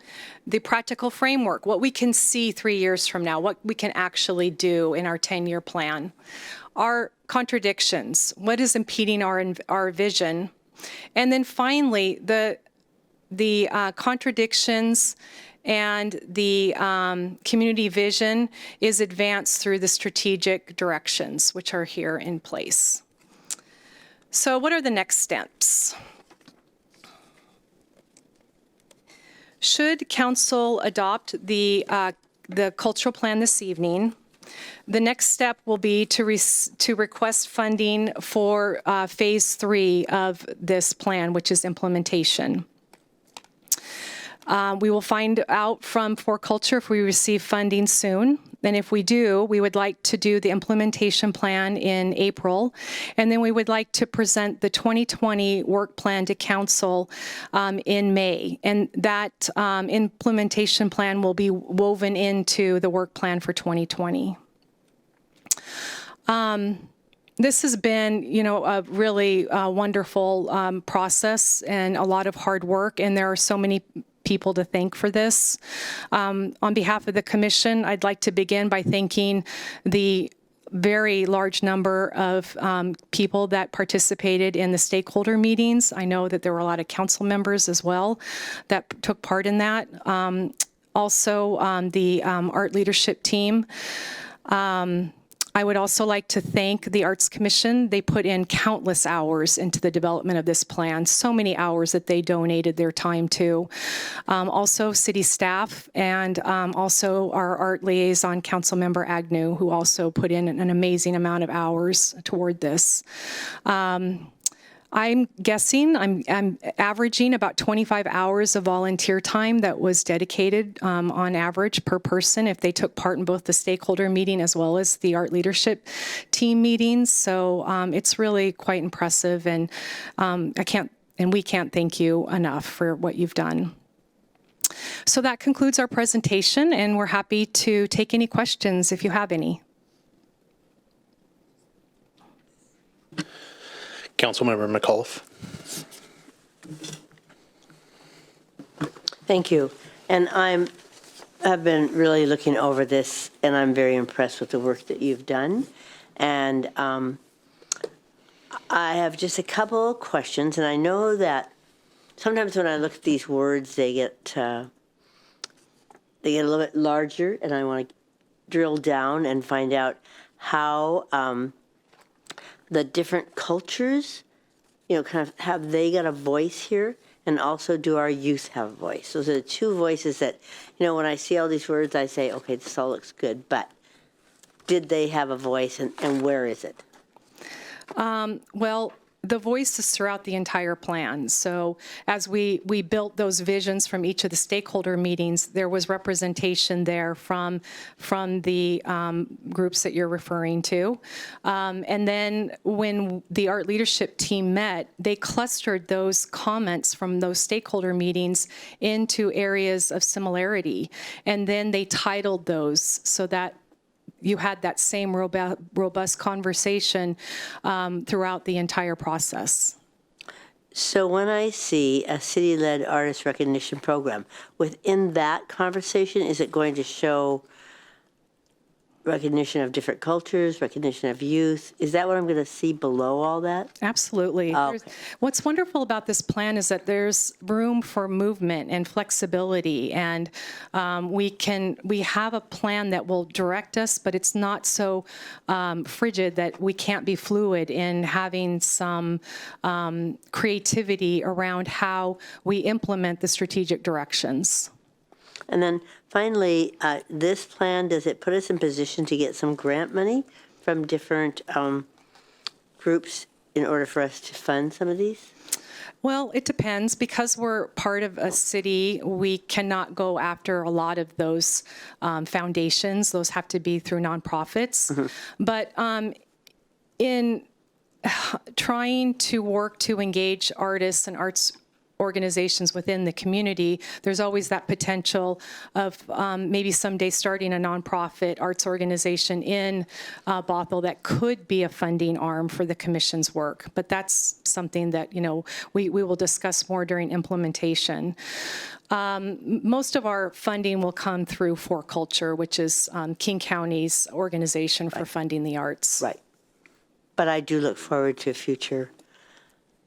the practical framework, what we can see 3 years from now, what we can actually do in our 10-year plan. Our contradictions, what is impeding our vision. And then finally, the contradictions and the community vision is advanced through the strategic directions, which are here in place. So what are the next steps? Should council adopt the cultural plan this evening, the next step will be to request funding for phase 3 of this plan, which is implementation. We will find out from For Culture if we receive funding soon. And if we do, we would like to do the implementation plan in April. And then we would like to present the 2020 work plan to council in May. And that implementation plan will be woven into the work plan for 2020. This has been, a really wonderful process and a lot of hard work. And there are so many people to thank for this. On behalf of the commission, I'd like to begin by thanking the very large number of people that participated in the stakeholder meetings. I know that there were a lot of council members as well that took part in that. Also, the art leadership team. I would also like to thank the Arts Commission. They put in countless hours into the development of this plan, so many hours that they donated their time to. Also city staff and also our art liaison, Councilmember Agnew, who also put in an amazing amount of hours toward this. I'm guessing I'm averaging about 25 hours of volunteer time that was dedicated on average per person if they took part in both the stakeholder meeting as well as the art leadership team meetings. So it's really quite impressive, and we can't thank you enough for what you've done. So that concludes our presentation, and we're happy to take any questions if you have any. Councilmember McAuliffe. Thank you. And I've been really looking over this, and I'm very impressed with the work that you've done. And I have just a couple of questions, and I know that sometimes when I look at these words, they get a little bit larger, and I want to drill down and find out how the different cultures, kind of have they got a voice here? And also, do our youth have a voice? Those are the two voices that, when I see all these words, I say, okay, this all looks good, but did they have a voice, and where is it? Well, the voice is throughout the entire plan. So as we built those visions from each of the stakeholder meetings, there was representation there from the groups that you're referring to. And then when the art leadership team met, they clustered those comments from those stakeholder meetings into areas of similarity. And then they titled those so that you had that same robust conversation throughout the entire process. So when I see a city-led artist recognition program, within that conversation, is it going to show recognition of different cultures, recognition of youth? Is that what I'm going to see below all that? Absolutely. Okay. What's wonderful about this plan is that there's room for movement and flexibility, and we have a plan that will direct us, but it's not so frigid that we can't be fluid in having some creativity around how we implement the strategic directions. And then finally, this plan, does it put us in position to get some grant money from different groups in order for us to fund some of these? Well, it depends. Because we're part of a city, we cannot go after a lot of those foundations. Those have to be through nonprofits. Mm-hmm. But trying to work to engage artists and arts organizations within the community, there's always that potential of maybe someday starting a nonprofit arts organization in Bothell that could be a funding arm for the commission's work. But that's something that, we will discuss more during implementation. Most of our funding will come through For Culture, which is King County's organization for funding the arts. Right. But I do look forward to future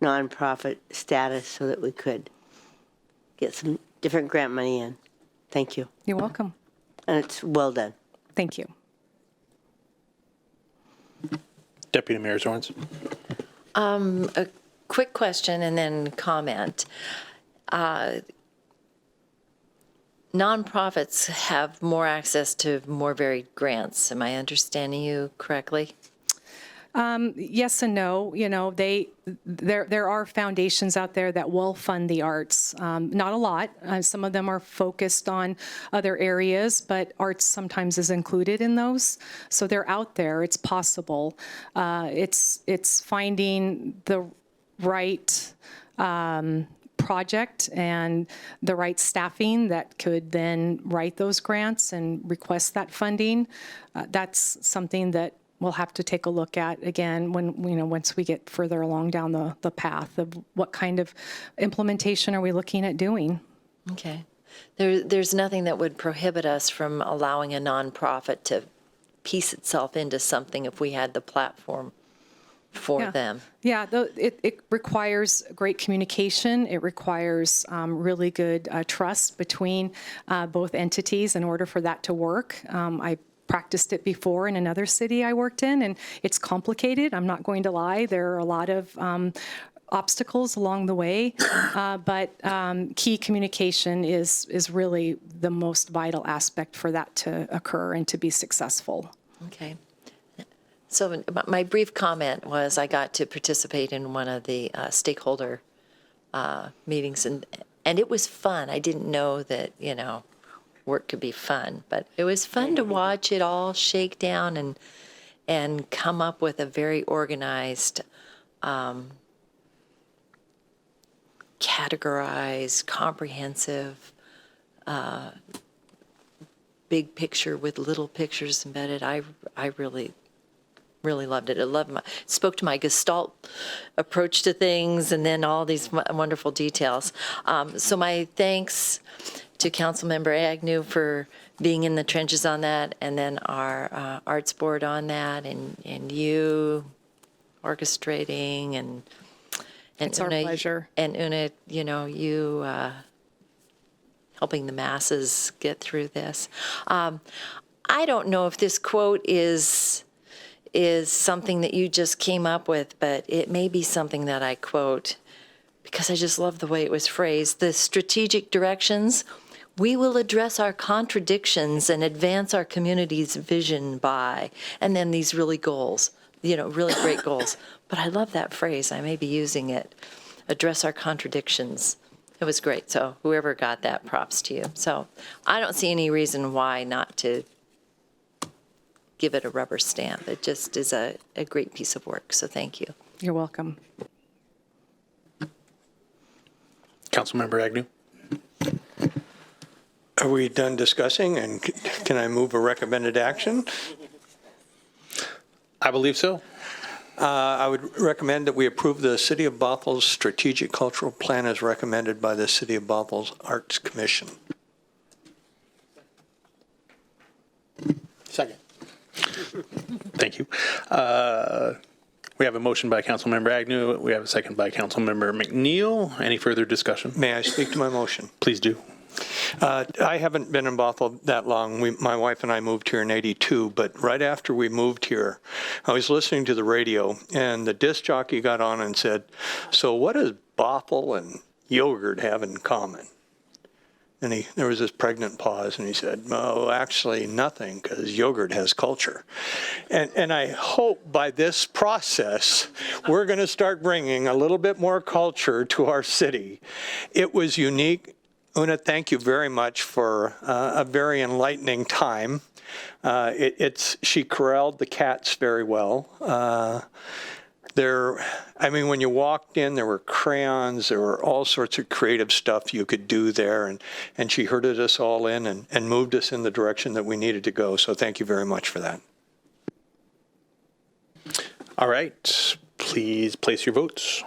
nonprofit status so that we could get some different grant money in. Thank you. You're welcome. And it's well done. Thank you. Deputy Mayor Zorns. A quick question and then comment. Nonprofits have more access to more varied grants. Am I understanding you correctly? Yes and no. There are foundations out there that will fund the arts. Not a lot. Some of them are focused on other areas, but arts sometimes is included in those. So they're out there. It's possible. It's finding the right project and the right staffing that could then write those grants and request that funding. That's something that we'll have to take a look at again once we get further along down the path of what kind of implementation are we looking at doing. Okay. There's nothing that would prohibit us from allowing a nonprofit to piece itself into something if we had the platform for them. Yeah, it requires great communication. It requires really good trust between both entities in order for that to work. I practiced it before in another city I worked in, and it's complicated. I'm not going to lie. There are a lot of obstacles along the way, but key communication is really the most vital aspect for that to occur and to be successful. Okay. So my brief comment was I got to participate in one of the stakeholder meetings, and it was fun. I didn't know that, work could be fun, but it was fun to watch it all shake down and come up with a very organized, categorized, comprehensive, big picture with little pictures embedded. I really loved it. Spoke to my Gestalt approach to things, and then all these wonderful details. So my thanks to Councilmember Agnew for being in the trenches on that, and then our Arts Board on that, and you orchestrating, and It's our pleasure. And Una, you helping the masses get through this. I don't know if this quote is something that you just came up with, but it may be something that I quote because I just love the way it was phrased. The strategic directions: we will address our contradictions and advance our community's vision by, and then these really goals, really great goals. But I love that phrase. I may be using it. Address our contradictions. It was great. So whoever got that, props to you. So I don't see any reason why not to give it a rubber stamp. It just is a great piece of work. So thank you. You're welcome. Councilmember Agnew. Are we done discussing, and can I move a recommended action? I believe so. I would recommend that we approve the City of Bothell's Strategic Cultural Plan as recommended by the City of Bothell's Arts Commission. Second. Thank you. We have a motion by Councilmember Agnew. We have a second by Councilmember McNeil. Any further discussion? May I speak to my motion? Please do. I haven't been in Bothell that long. My wife and I moved here in '82, but right after we moved here, I was listening to the radio, and the disc jockey got on and said, "So what does Bothell and yogurt have in common?" And there was this pregnant pause, and he said, "Oh, actually nothing, because yogurt has culture." And I hope by this process, we're going to start bringing a little bit more culture to our city. It was unique. Una, thank you very much for a very enlightening time. She corralled the cats very well. I mean, when you walked in, there were crayons, there were all sorts of creative stuff you could do there, and she herded us all in and moved us in the direction that we needed to go. So thank you very much for that. All right, please place your votes.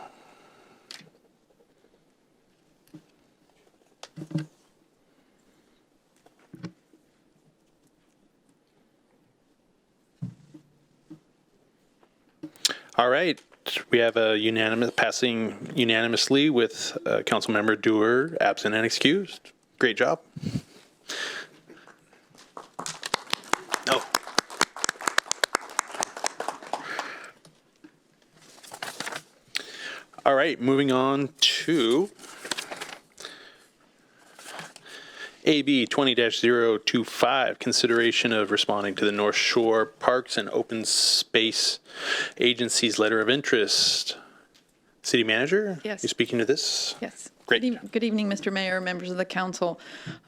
All right, we have a passing unanimously with Councilmember Dewar absent and excused. Great job. No. All right, moving on to AB 20-025, consideration of responding to the Northshore Parks and Open Space Agency's letter of interest. City Manager? Yes. You speaking to this? Yes. Great. Good evening, Mr. Mayor, members of the council.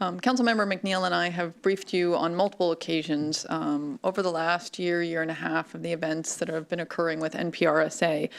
Councilmember McNeil and I have briefed you on multiple occasions over the last year and a half of the events that have been occurring with NPRSA.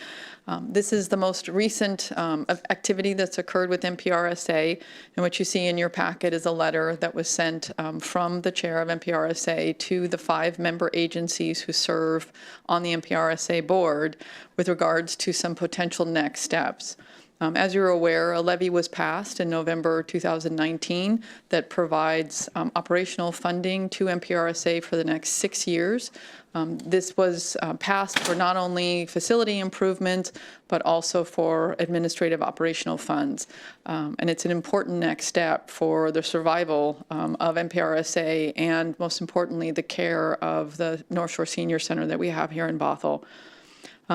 This is the most recent activity that's occurred with NPRSA, and what you see in your packet is a letter that was sent from the chair of NPRSA to the 5 member agencies who serve on the NPRSA board with regards to some potential next steps. As you're aware, a levy was passed in November 2019 that provides operational funding to NPRSA for the next 6 years. This was passed for not only facility improvements, but also for administrative operational funds. And it's an important next step for the survival of NPRSA and, most importantly, the care of the Northshore Senior Center that we have here in Bothell.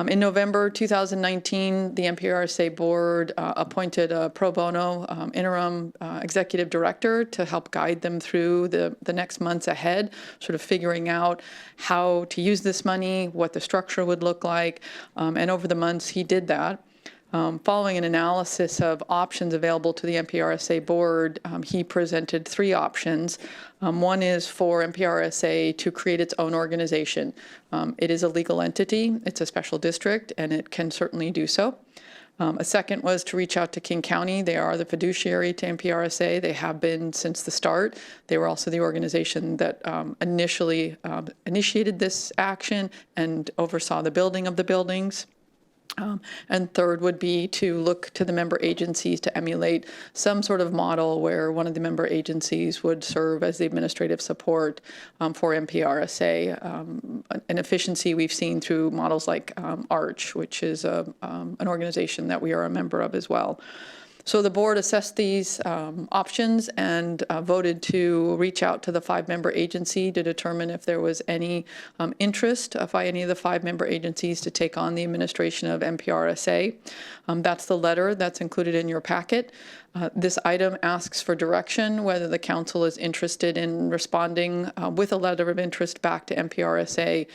In November 2019, the NPRSA board appointed a pro bono interim executive director to help guide them through the next months ahead, sort of figuring out how to use this money, what the structure would look like, and over the months he did that. Following an analysis of options available to the NPRSA board, he presented 3 options. One is for NPRSA to create its own organization. It is a legal entity, it's a special district, and it can certainly do so. A second was to reach out to King County. They are the fiduciary to NPRSA. They have been since the start. They were also the organization that initially initiated this action and oversaw the building of the buildings. And third would be to look to the member agencies to emulate some sort of model where one of the member agencies would serve as the administrative support for NPRSA, an efficiency we've seen through models like ARCH, which is an organization that we are a member of as well. So the board assessed these options and voted to reach out to the 5-member agency to determine if there was any interest by any of the 5-member agencies to take on the administration of NPRSA. That's the letter that's included in your packet. This item asks for direction whether the council is interested in responding with a letter of interest back to NPRSA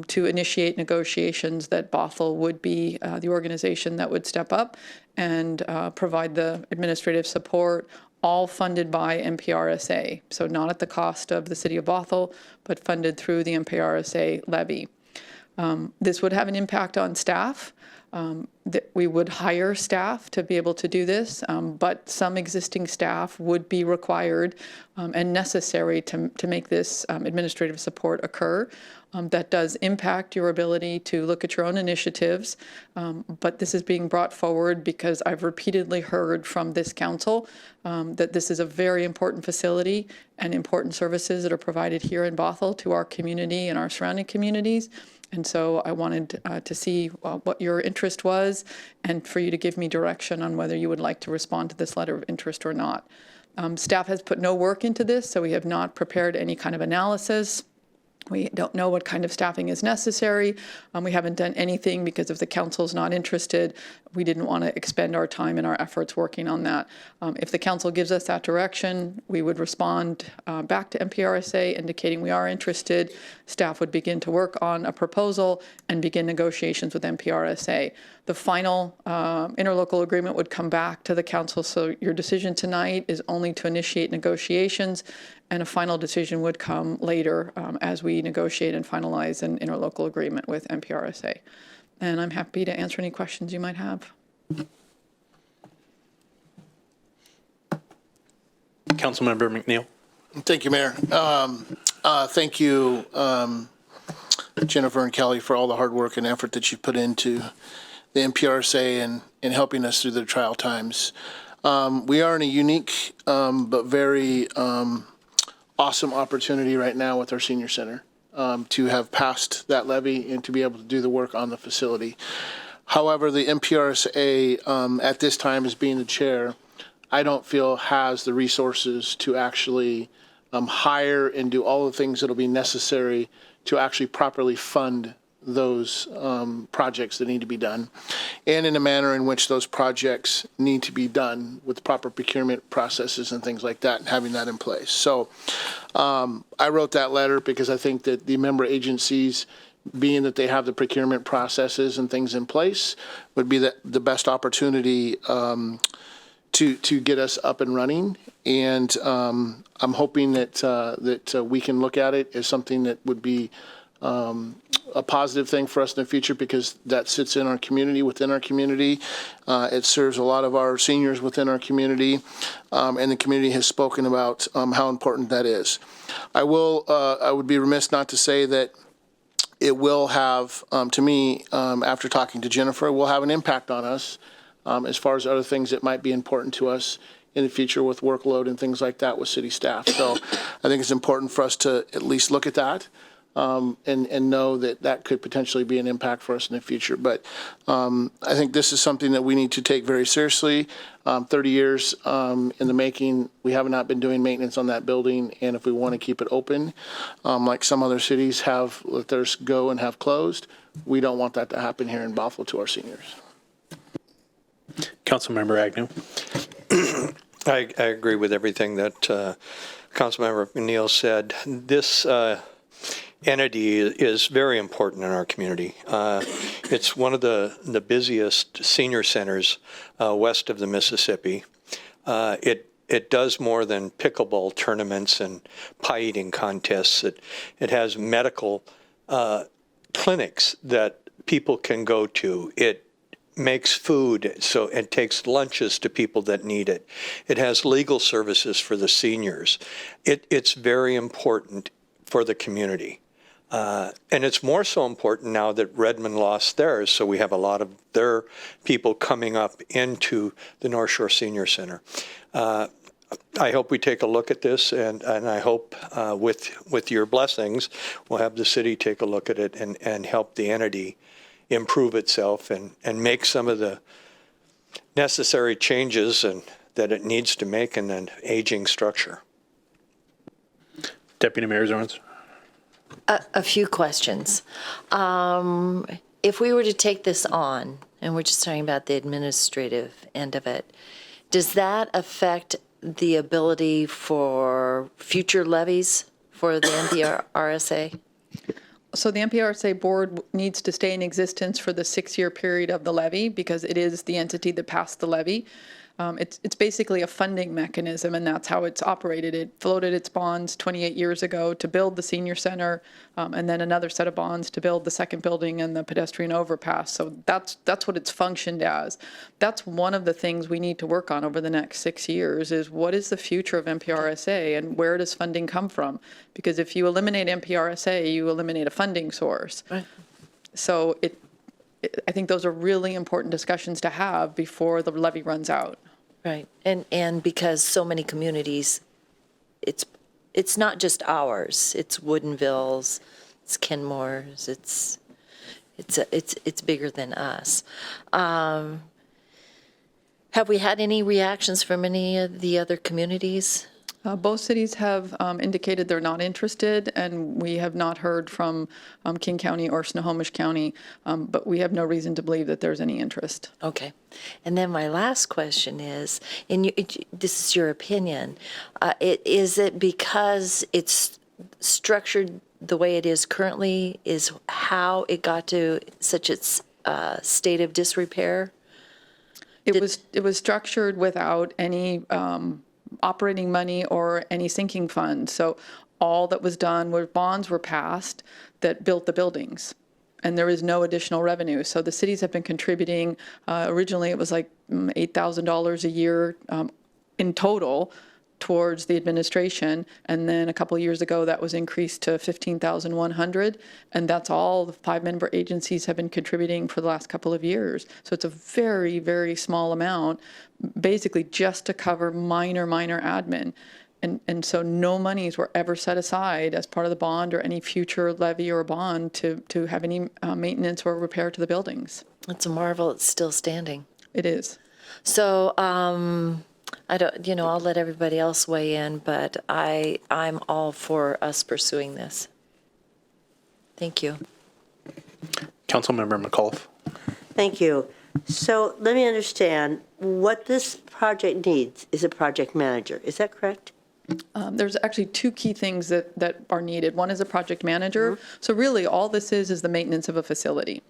to initiate negotiations that Bothell would be the organization that would step up and provide the administrative support, all funded by NPRSA. So not at the cost of the city of Bothell, but funded through the NPRSA levy. This would have an impact on staff. That we would hire staff to be able to do this, but some existing staff would be required and necessary to make this administrative support occur. That does impact your ability to look at your own initiatives, but this is being brought forward because I've repeatedly heard from this council that this is a very important facility and important services that are provided here in Bothell to our community and our surrounding communities. And so I wanted to see what your interest was and for you to give me direction on whether you would like to respond to this letter of interest or not. Staff has put no work into this, so we have not prepared any kind of analysis. We don't know what kind of staffing is necessary. We haven't done anything because if the council's not interested, we didn't want to expend our time and our efforts working on that. If the council gives us that direction, we would respond back to NPRSA indicating we are interested. Staff would begin to work on a proposal and begin negotiations with NPRSA. The final interlocal agreement would come back to the council, so your decision tonight is only to initiate negotiations, and a final decision would come later as we negotiate and finalize an interlocal agreement with NPRSA. And I'm happy to answer any questions you might have. Councilmember McNeil. Thank you, Mayor. Thank you, Jennifer and Kelly, for all the hard work and effort that you put into the MPRSA and helping us through the trial times. We are in a unique but very awesome opportunity right now with our senior center to have passed that levy and to be able to do the work on the facility. However, the MPRSA at this time, as being the chair, I don't feel has the resources to actually hire and do all the things that'll be necessary to actually properly fund those projects that need to be done, and in a manner in which those projects need to be done with proper procurement processes and things like that, and having that in place. So I wrote that letter because I think that the member agencies, being that they have the procurement processes and things in place, would be the best opportunity to get us up and running. And I'm hoping that we can look at it as something that would be a positive thing for us in the future, because that sits in our community, within our community. It serves a lot of our seniors within our community, and the community has spoken about how important that is. I would be remiss not to say that it will have, to me, after talking to Jennifer, will have an impact on us as far as other things that might be important to us in the future with workload and things like that with city staff. So I think it's important for us to at least look at that. And know that that could potentially be an impact for us in the future. But I think this is something that we need to take very seriously. 30 years in the making, we have not been doing maintenance on that building. And if we want to keep it open, like some other cities have let theirs go and have closed, we don't want that to happen here in Bothell to our seniors. Councilmember Agnew. I agree with everything that Councilmember McNeil said. This entity is very important in our community. It's one of the busiest senior centers west of the Mississippi. It does more than pickleball tournaments and pie eating contests. It has medical clinics that people can go to. It makes food, so it takes lunches to people that need it. It has legal services for the seniors. It's very important for the community. And it's more so important now that Redmond lost theirs, so we have a lot of their people coming up into the Northshore Senior Center. I hope we take a look at this, and I hope with your blessings, we'll have the city take a look at it and help the entity improve itself and make some of the necessary changes that it needs to make in an aging structure. Deputy Mayor Zorns. A few questions. If we were to take this on, and we're just talking about the administrative end of it, does that affect the ability for future levies for the MPRSA? So the MPRSA board needs to stay in existence for the 6-year period of the levy because it is the entity that passed the levy. It's basically a funding mechanism, and that's how it's operated. It floated its bonds 28 years ago to build the senior center, and then another set of bonds to build the second building and the pedestrian overpass. So that's what it's functioned as. That's one of the things we need to work on over the next 6 years is what is the future of MPRSA and where does funding come from? Because if you eliminate MPRSA, you eliminate a funding source. Right. So I think those are really important discussions to have before the levy runs out. Right, and because so many communities, it's not just ours. It's Woodinville's, it's Kenmore's. It's bigger than us. Have we had any reactions from any of the other communities? Both cities have indicated they're not interested, and we have not heard from King County or Snohomish County, but we have no reason to believe that there's any interest. Okay. And then my last question is, this is your opinion, is it because it's structured the way it is currently is how it got to such its state of disrepair? It was structured without any operating money or any sinking fund. So all that was done were bonds were passed that built the buildings. and there is no additional revenue. So the cities have been contributing, originally it was like $8,000 a year in total towards the administration, and then a couple years ago that was increased to $15,100, and that's all the 5-member agencies have been contributing for the last couple of years. So it's a very, very small amount, basically just to cover minor admin. And so no monies were ever set aside as part of the bond or any future levy or bond to have any maintenance or repair to the buildings. It's a marvel it's still standing. It is. So, I don't, I'll let everybody else weigh in, but I'm all for us pursuing this. Thank you. Councilmember McAuliffe. Thank you. So let me understand, what this project needs is a project manager. Is that correct? There's actually two key things that are needed. One is a project manager. So really, all this is the maintenance of a facility.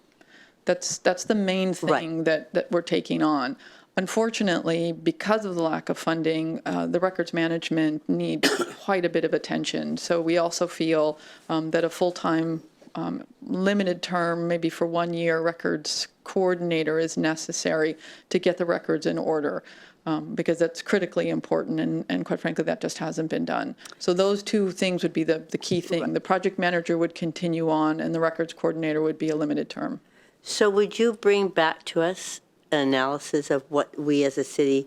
That's the main thing that we're taking on. Unfortunately, because of the lack of funding, the records management need quite a bit of attention. So we also feel that a full-time, limited term, maybe for 1 year, records coordinator is necessary to get the records in order. Because that's critically important, and quite frankly, that just hasn't been done. So those two things would be the key thing. The project manager would continue on, and the records coordinator would be a limited term. So would you bring back to us an analysis of what we as a city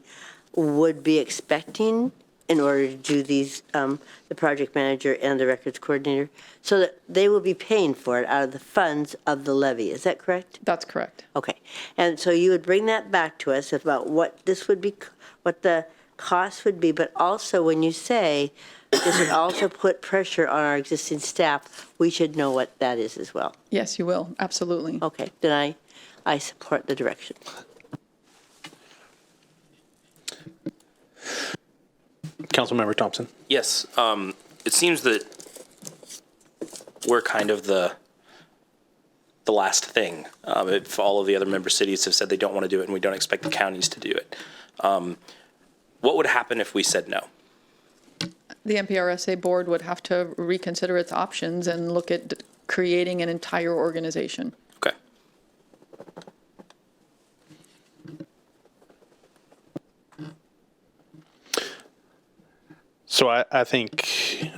would be expecting in order to do these, the project manager and the records coordinator, so that they will be paying for it out of the funds of the levy? Is that correct? That's correct. Okay. And so you would bring that back to us about what this would be, what the cost would be, but also when you say this would also put pressure on our existing staff, we should know what that is as well. Yes, you will. Absolutely. Okay. Then I support the direction. Councilmember Thompson. Yes, it seems that we're kind of the last thing. If all of the other member cities have said they don't want to do it and we don't expect the counties to do it. What would happen if we said no? The MPRSA board would have to reconsider its options and look at creating an entire organization. Okay. So I think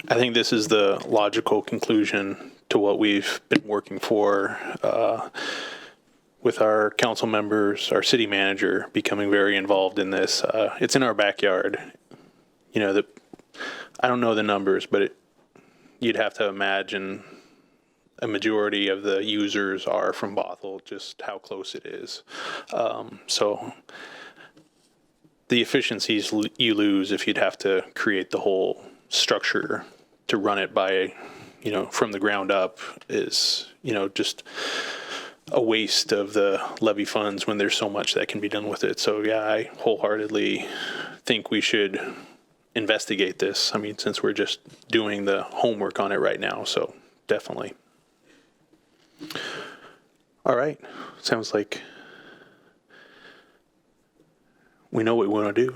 this is the logical conclusion to what we've been working for with our council members, our city manager becoming very involved in this. It's in our backyard. I don't know the numbers, but you'd have to imagine a majority of the users are from Bothell, just how close it is. So the efficiencies you lose if you'd have to create the whole structure to run it by, from the ground up is, just a waste of the levy funds when there's so much that can be done with it. So yeah, I wholeheartedly think we should investigate this. I mean, since we're just doing the homework on it right now, so definitely. All right, sounds like we know what we want to do.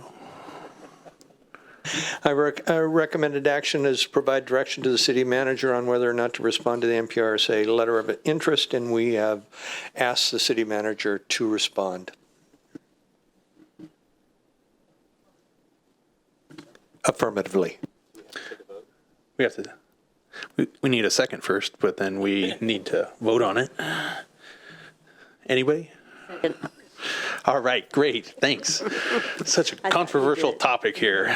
Our recommended action is provide direction to the city manager on whether or not to respond to the MPRSA letter of interest, and we have asked the city manager to respond. Affirmatively. We have to. We need a second first, but then we need to vote on it. Anyway? All right, great, thanks. Such a controversial topic here.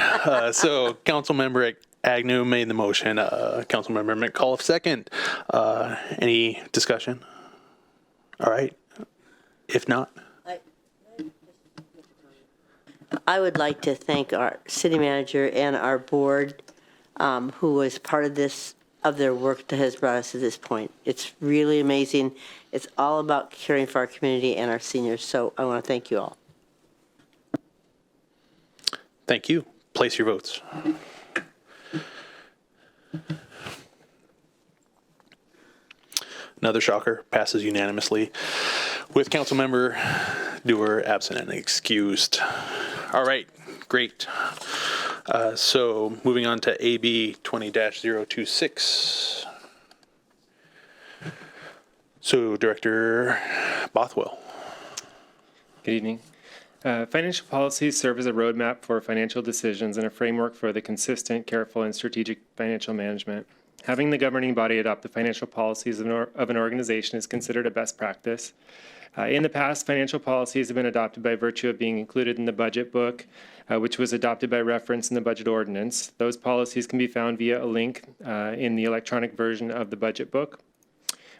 So Councilmember Agnew made the motion. Councilmember McAuliffe second. Any discussion? All right. If not. I would like to thank our city manager and our board who was part of this, of their work that has brought us to this point. It's really amazing. It's all about caring for our community and our seniors. So I want to thank you all. Thank you. Place your votes. Another shocker, passes unanimously with Councilmember Dewar absent and excused. All right, great. So moving on to AB 20-026. So Director Bothell. Good evening. Financial policies serve as a roadmap for financial decisions and a framework for the consistent, careful, and strategic financial management. Having the governing body adopt the financial policies of an organization is considered a best practice. In the past, financial policies have been adopted by virtue of being included in the budget book, which was adopted by reference in the budget ordinance. Those policies can be found via a link in the electronic version of the budget book.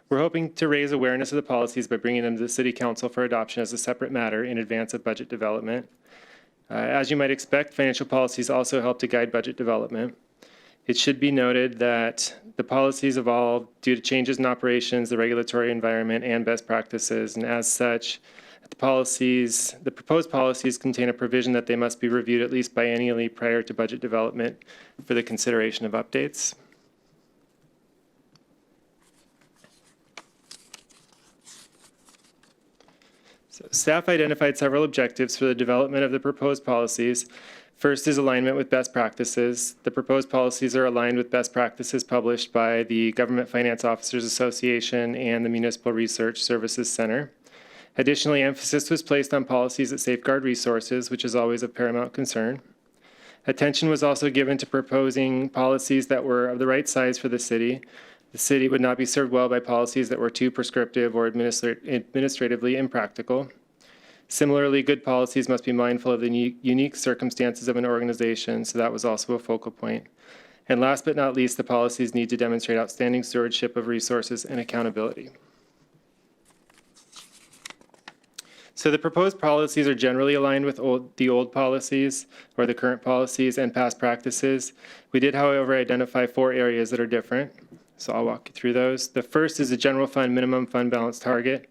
We're hoping to raise awareness of the policies by bringing them to the City Council for adoption as a separate matter in advance of budget development. As you might expect, financial policies also help to guide budget development. It should be noted that the policies evolve due to changes in operations, the regulatory environment, and best practices, and as such, the proposed policies contain a provision that they must be reviewed at least biennially prior to budget development for the consideration of updates. So staff identified several objectives for the development of the proposed policies. First is alignment with best practices. The proposed policies are aligned with best practices published by the Government Finance Officers Association and the Municipal Research Services Center. Additionally, emphasis was placed on policies that safeguard resources, which is always of paramount concern. Attention was also given to proposing policies that were of the right size for the city. The city would not be served well by policies that were too prescriptive or administratively impractical. Similarly, good policies must be mindful of the unique circumstances of an organization, so that was also a focal point. And last but not least, the policies need to demonstrate outstanding stewardship of resources and accountability. So the proposed policies are generally aligned with the old policies or the current policies and past practices. We did, however, identify 4 areas that are different. So I'll walk you through those. The first is a general fund minimum fund balance target.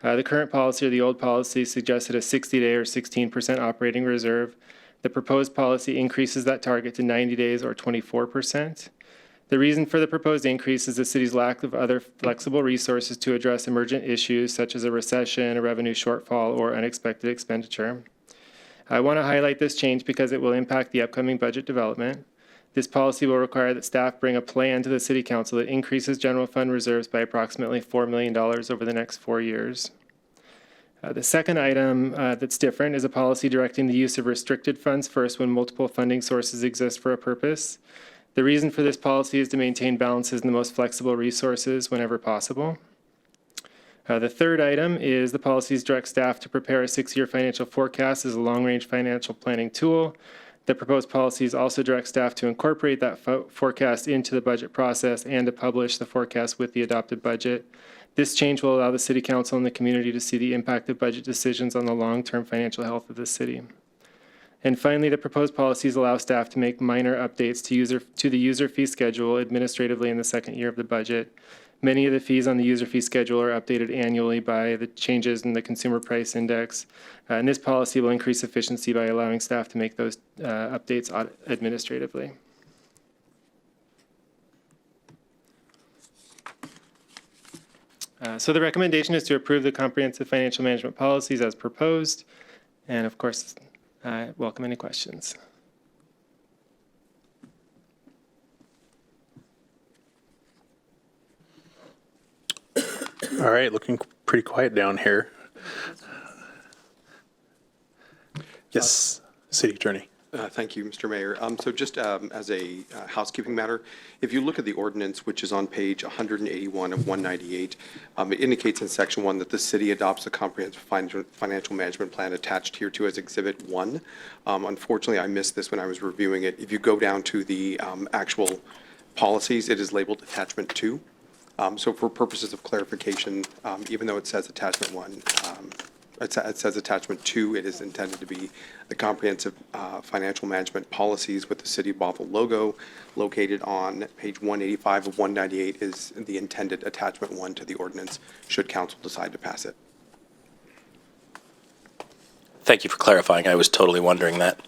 The current policy or the old policy suggested a 60-day or 16% operating reserve. The proposed policy increases that target to 90 days or 24%. The reason for the proposed increase is the city's lack of other flexible resources to address emergent issues such as a recession, a revenue shortfall, or unexpected expenditure. I want to highlight this change because it will impact the upcoming budget development. This policy will require that staff bring a plan to the City Council that increases general fund reserves by approximately $4 million over the next 4 years. The second item that's different is a policy directing the use of restricted funds first when multiple funding sources exist for a purpose. The reason for this policy is to maintain balances in the most flexible resources whenever possible. The third item is the policies direct staff to prepare a 6-year financial forecast as a long-range financial planning tool. The proposed policies also direct staff to incorporate that forecast into the budget process and to publish the forecast with the adopted budget. This change will allow the City Council and the community to see the impact of budget decisions on the long-term financial health of the city. And finally, the proposed policies allow staff to make minor updates to the user fee schedule administratively in the second year of the budget. Many of the fees on the user fee schedule are updated annually by the changes in the consumer price index. And this policy will increase efficiency by allowing staff to make those updates administratively. So the recommendation is to approve the comprehensive financial management policies as proposed. And of course, I welcome any questions. All right, looking pretty quiet down here. Yes, City Attorney. Thank you, Mr. Mayor. So just as a housekeeping matter, if you look at the ordinance, which is on page 181 of 198, it indicates in section 1 that the city adopts the comprehensive financial management plan attached here to as Exhibit 1. Unfortunately, I missed this when I was reviewing it. If you go down to the actual policies, it is labeled Attachment 2. So for purposes of clarification, even though it says Attachment 1, it says Attachment 2, it is intended to be the comprehensive financial management policies with the City of Bothell logo. Located on page 185 of 198 is the intended Attachment 1 to the ordinance, should council decide to pass it. Thank you for clarifying. I was totally wondering that.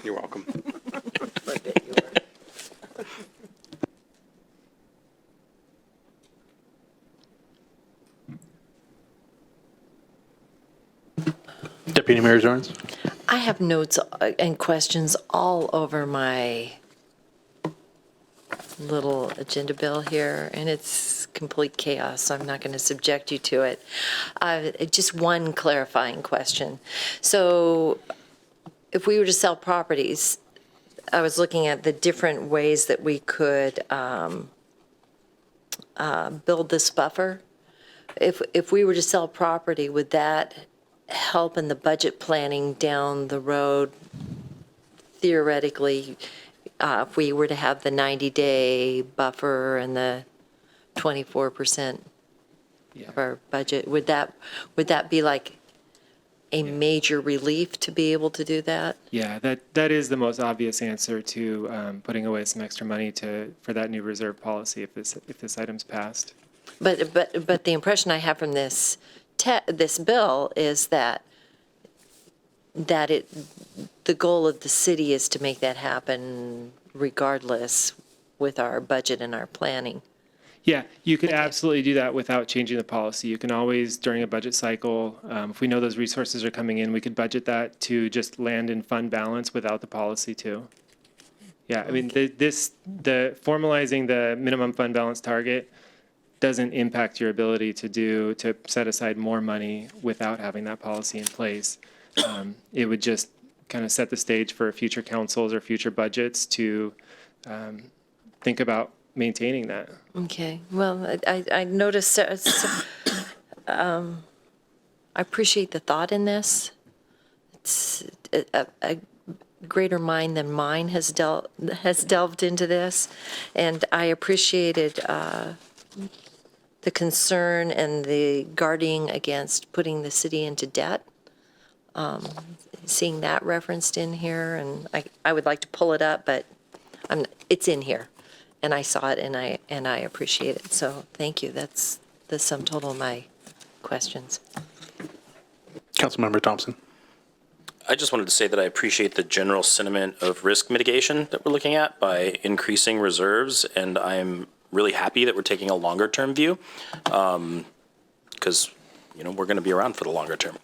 You're welcome. Deputy Mayor Zorns. I have notes and questions all over my little agenda bill here, and it's complete chaos, so I'm not going to subject you to it. Just one clarifying question. So if we were to sell properties, I was looking at the different ways that we could build this buffer. If we were to sell property, would that help in the budget planning down the road? Theoretically, if we were to have the 90-day buffer and the 24% of our budget, would that be like a major relief to be able to do that? Yeah, that is the most obvious answer to putting away some extra money for that new reserve policy if this item's passed. But the impression I have from this bill is that the goal of the city is to make that happen regardless with our budget and our planning. Yeah, you can absolutely do that without changing the policy. You can always, during a budget cycle, if we know those resources are coming in, we could budget that to just land in fund balance without the policy too. Yeah, I mean, the formalizing the minimum fund balance target doesn't impact your ability to set aside more money without having that policy in place. It would just kind of set the stage for future councils or future budgets to think about maintaining that. Okay, well, I noticed, I appreciate the thought in this. It's a greater mind than mine has delved into this, and I appreciated the concern and the guarding against putting the city into debt. Seeing that referenced in here, and I would like to pull it up, but it's in here. And I saw it, and I appreciate it. So thank you. That's the sum total of my questions. Councilmember Thompson. I just wanted to say that I appreciate the general sentiment of risk mitigation that we're looking at by increasing reserves, and I'm really happy that we're taking a longer term view, because we're going to be around for the longer term.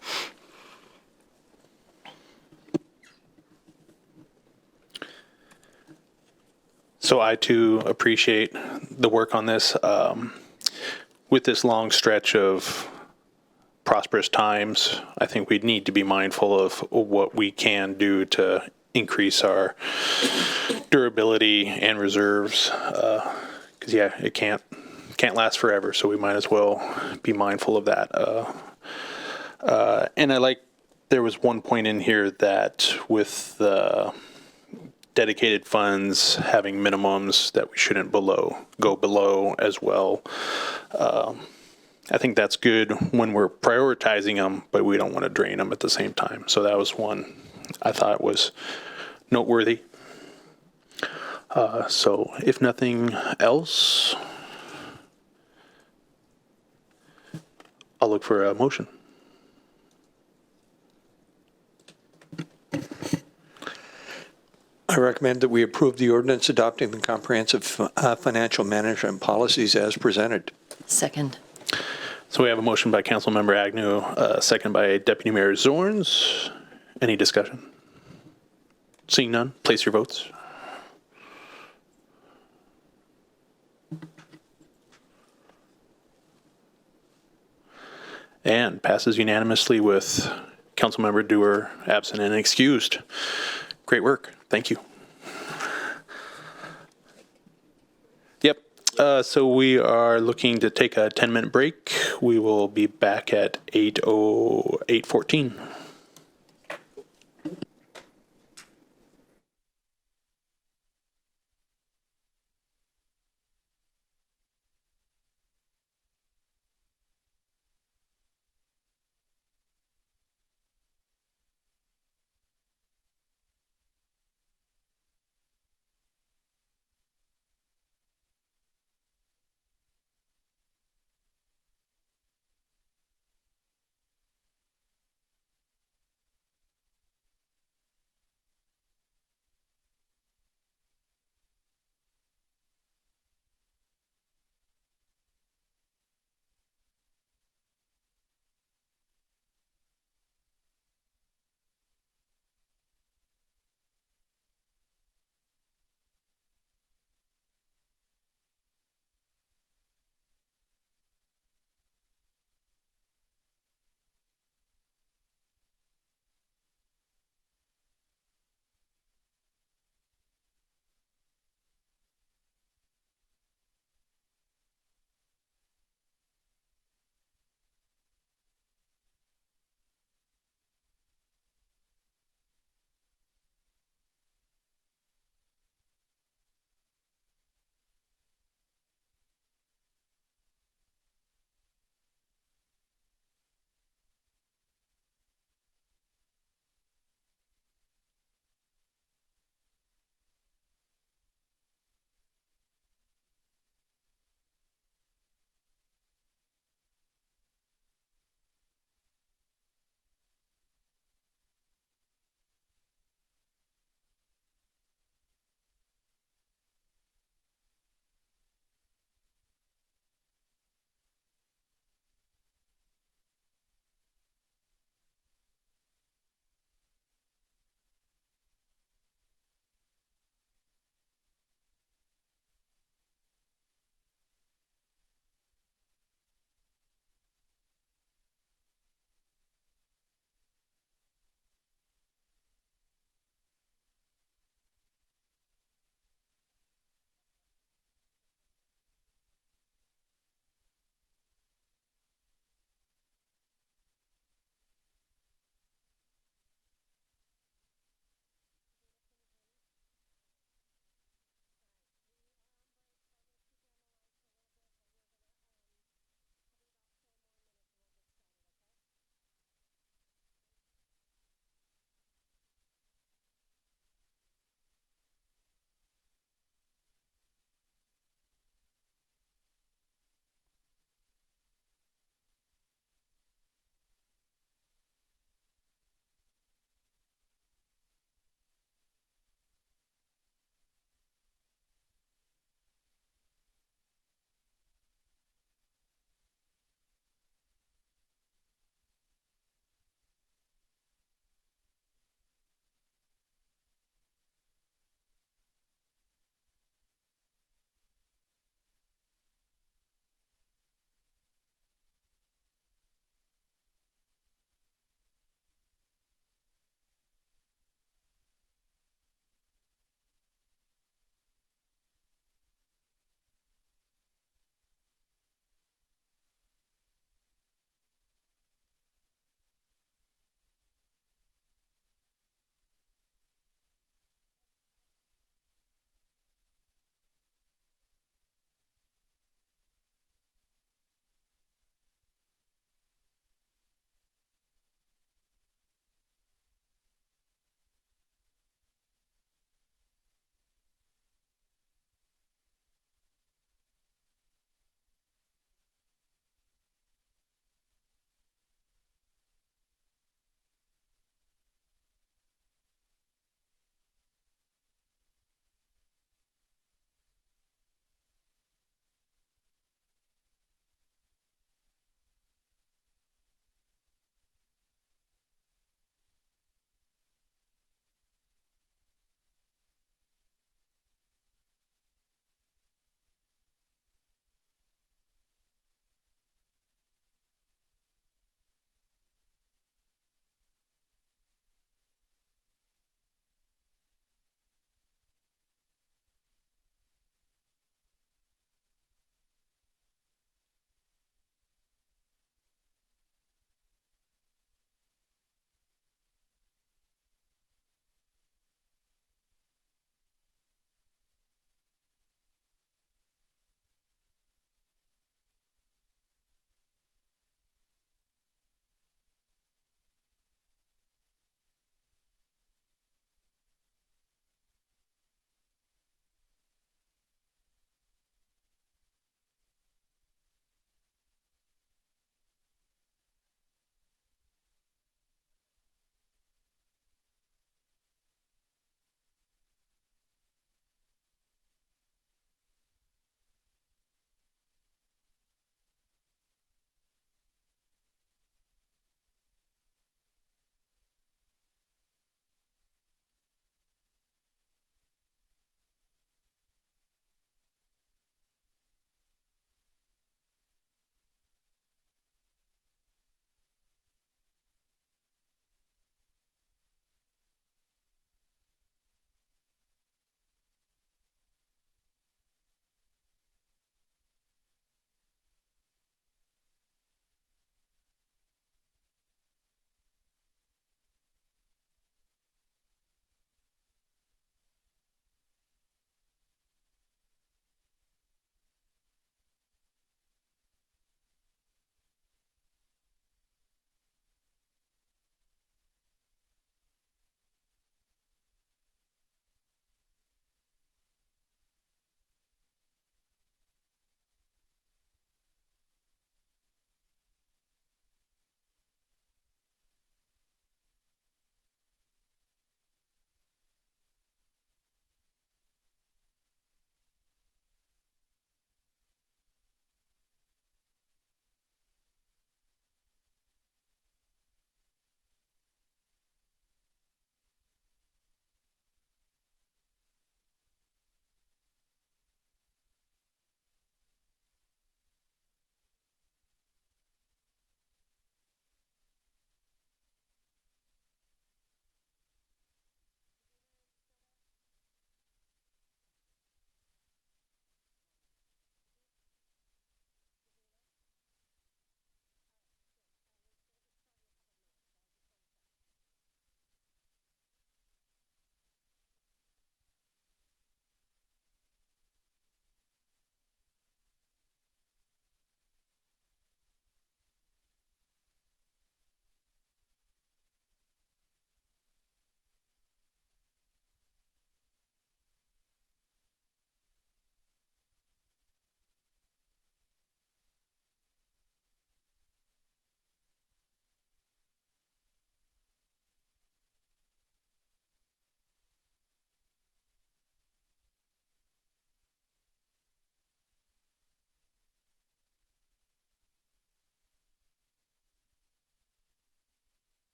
So I too appreciate the work on this. With this long stretch of prosperous times, I think we need to be mindful of what we can do to increase our durability and reserves. Because it can't last forever. So we might as well be mindful of that. And there was one point in here that with the dedicated funds having minimums that we shouldn't go below as well. I think that's good when we're prioritizing them, but we don't want to drain them at the same time. So that was one I thought was noteworthy. So if nothing else, I'll look for a motion. I recommend that we approve the ordinance adopting the comprehensive financial management policies as presented. Second. So we have a motion by Councilmember Agnew, second by Deputy Mayor Zorns. Any discussion? Seeing none, place your votes. And passes unanimously with Councilmember Dewar absent and excused. Great work. Thank you. Yep. So we are looking to take a 10-minute break. We will be back at 8:14.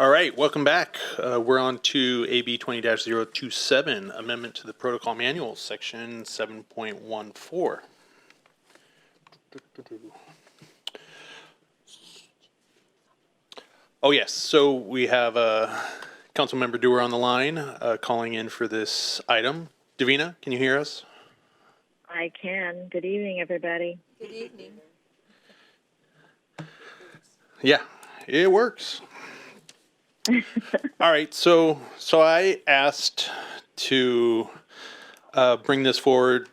All right, welcome back. We're on to AB 20-027, Amendment to the Protocol Manual, Section 7.14. Oh, yes, so we have Councilmember Dewar on the line calling in for this item. Davina, can you hear us? I can. Good evening, everybody. Good evening. Yeah, it works. All right, so I asked to bring this forward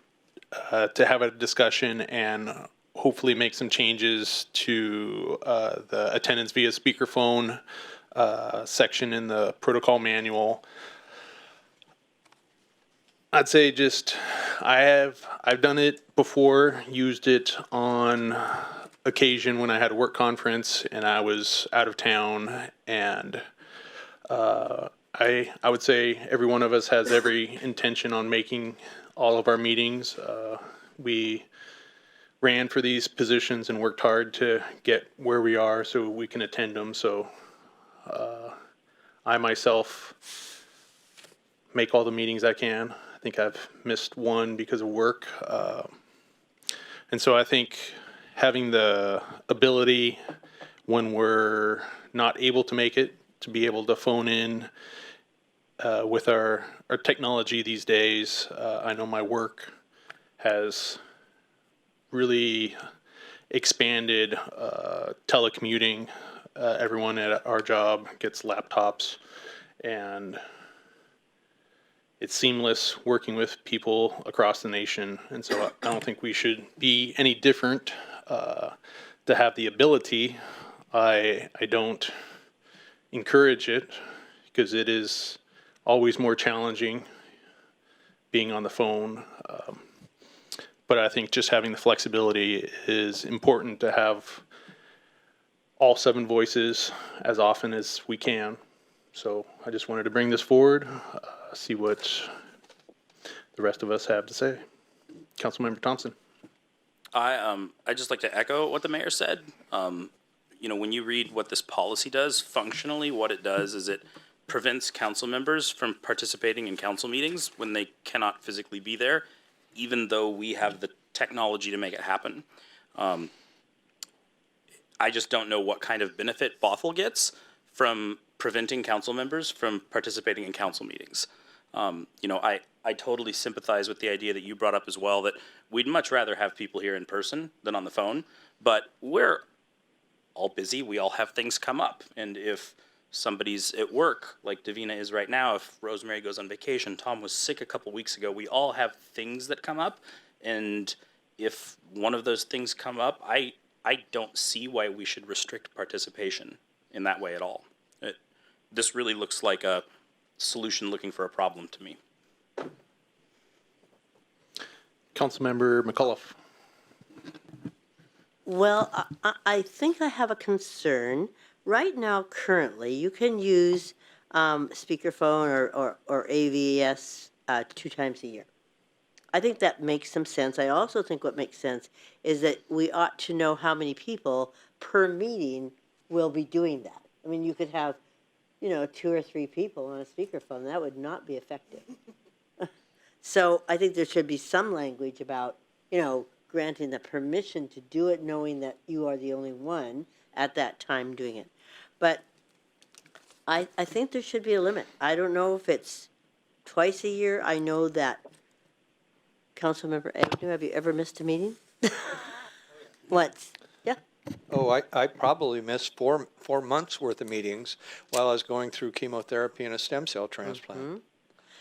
to have a discussion and hopefully make some changes to the attendance via speakerphone section in the protocol manual. I'd say just I've done it before, used it on occasion when I had a work conference and I was out of town, and I would say every one of us has every intention on making all of our meetings. We ran for these positions and worked hard to get where we are so we can attend them. So I myself make all the meetings I can. I think I've missed one because of work. And so I think having the ability when we're not able to make it to be able to phone in with our technology these days. I know my work has really expanded telecommuting. Everyone at our job gets laptops, and it's seamless working with people across the nation. And so I don't think we should be any different to have the ability. I don't encourage it because it is always more challenging being on the phone. But I think just having the flexibility is important to have all 7 voices as often as we can. So I just wanted to bring this forward, see what the rest of us have to say. Councilmember Thompson. I just like to echo what the mayor said. You know, when you read what this policy does, functionally, what it does is it prevents council members from participating in council meetings when they cannot physically be there, even though we have the technology to make it happen. I just don't know what kind of benefit Bothell gets from preventing council members from participating in council meetings. You know, I totally sympathize with the idea that you brought up as well, that we'd much rather have people here in person than on the phone, but we're all busy. We all have things come up. And if somebody's at work, like Davina is right now, if Rosemary goes on vacation, Tom was sick a couple weeks ago, we all have things that come up. And if one of those things come up, I don't see why we should restrict participation in that way at all. This really looks like a solution looking for a problem to me. Councilmember McAuliffe. Well, I think I have a concern. Right now, currently, you can use speakerphone or AVS 2 times a year. I think that makes some sense. I also think what makes sense is that we ought to know how many people per meeting will be doing that. I mean, you could have, 2 or 3 people on a speakerphone. That would not be effective. So I think there should be some language about, granting the permission to do it, knowing that you are the only one at that time doing it. But I think there should be a limit. I don't know if it's twice a year. I know that, Councilmember Agnew, have you ever missed a meeting? Once. Yeah. Oh, I probably missed four months worth of meetings while I was going through chemotherapy and a stem cell transplant. Mm-hmm.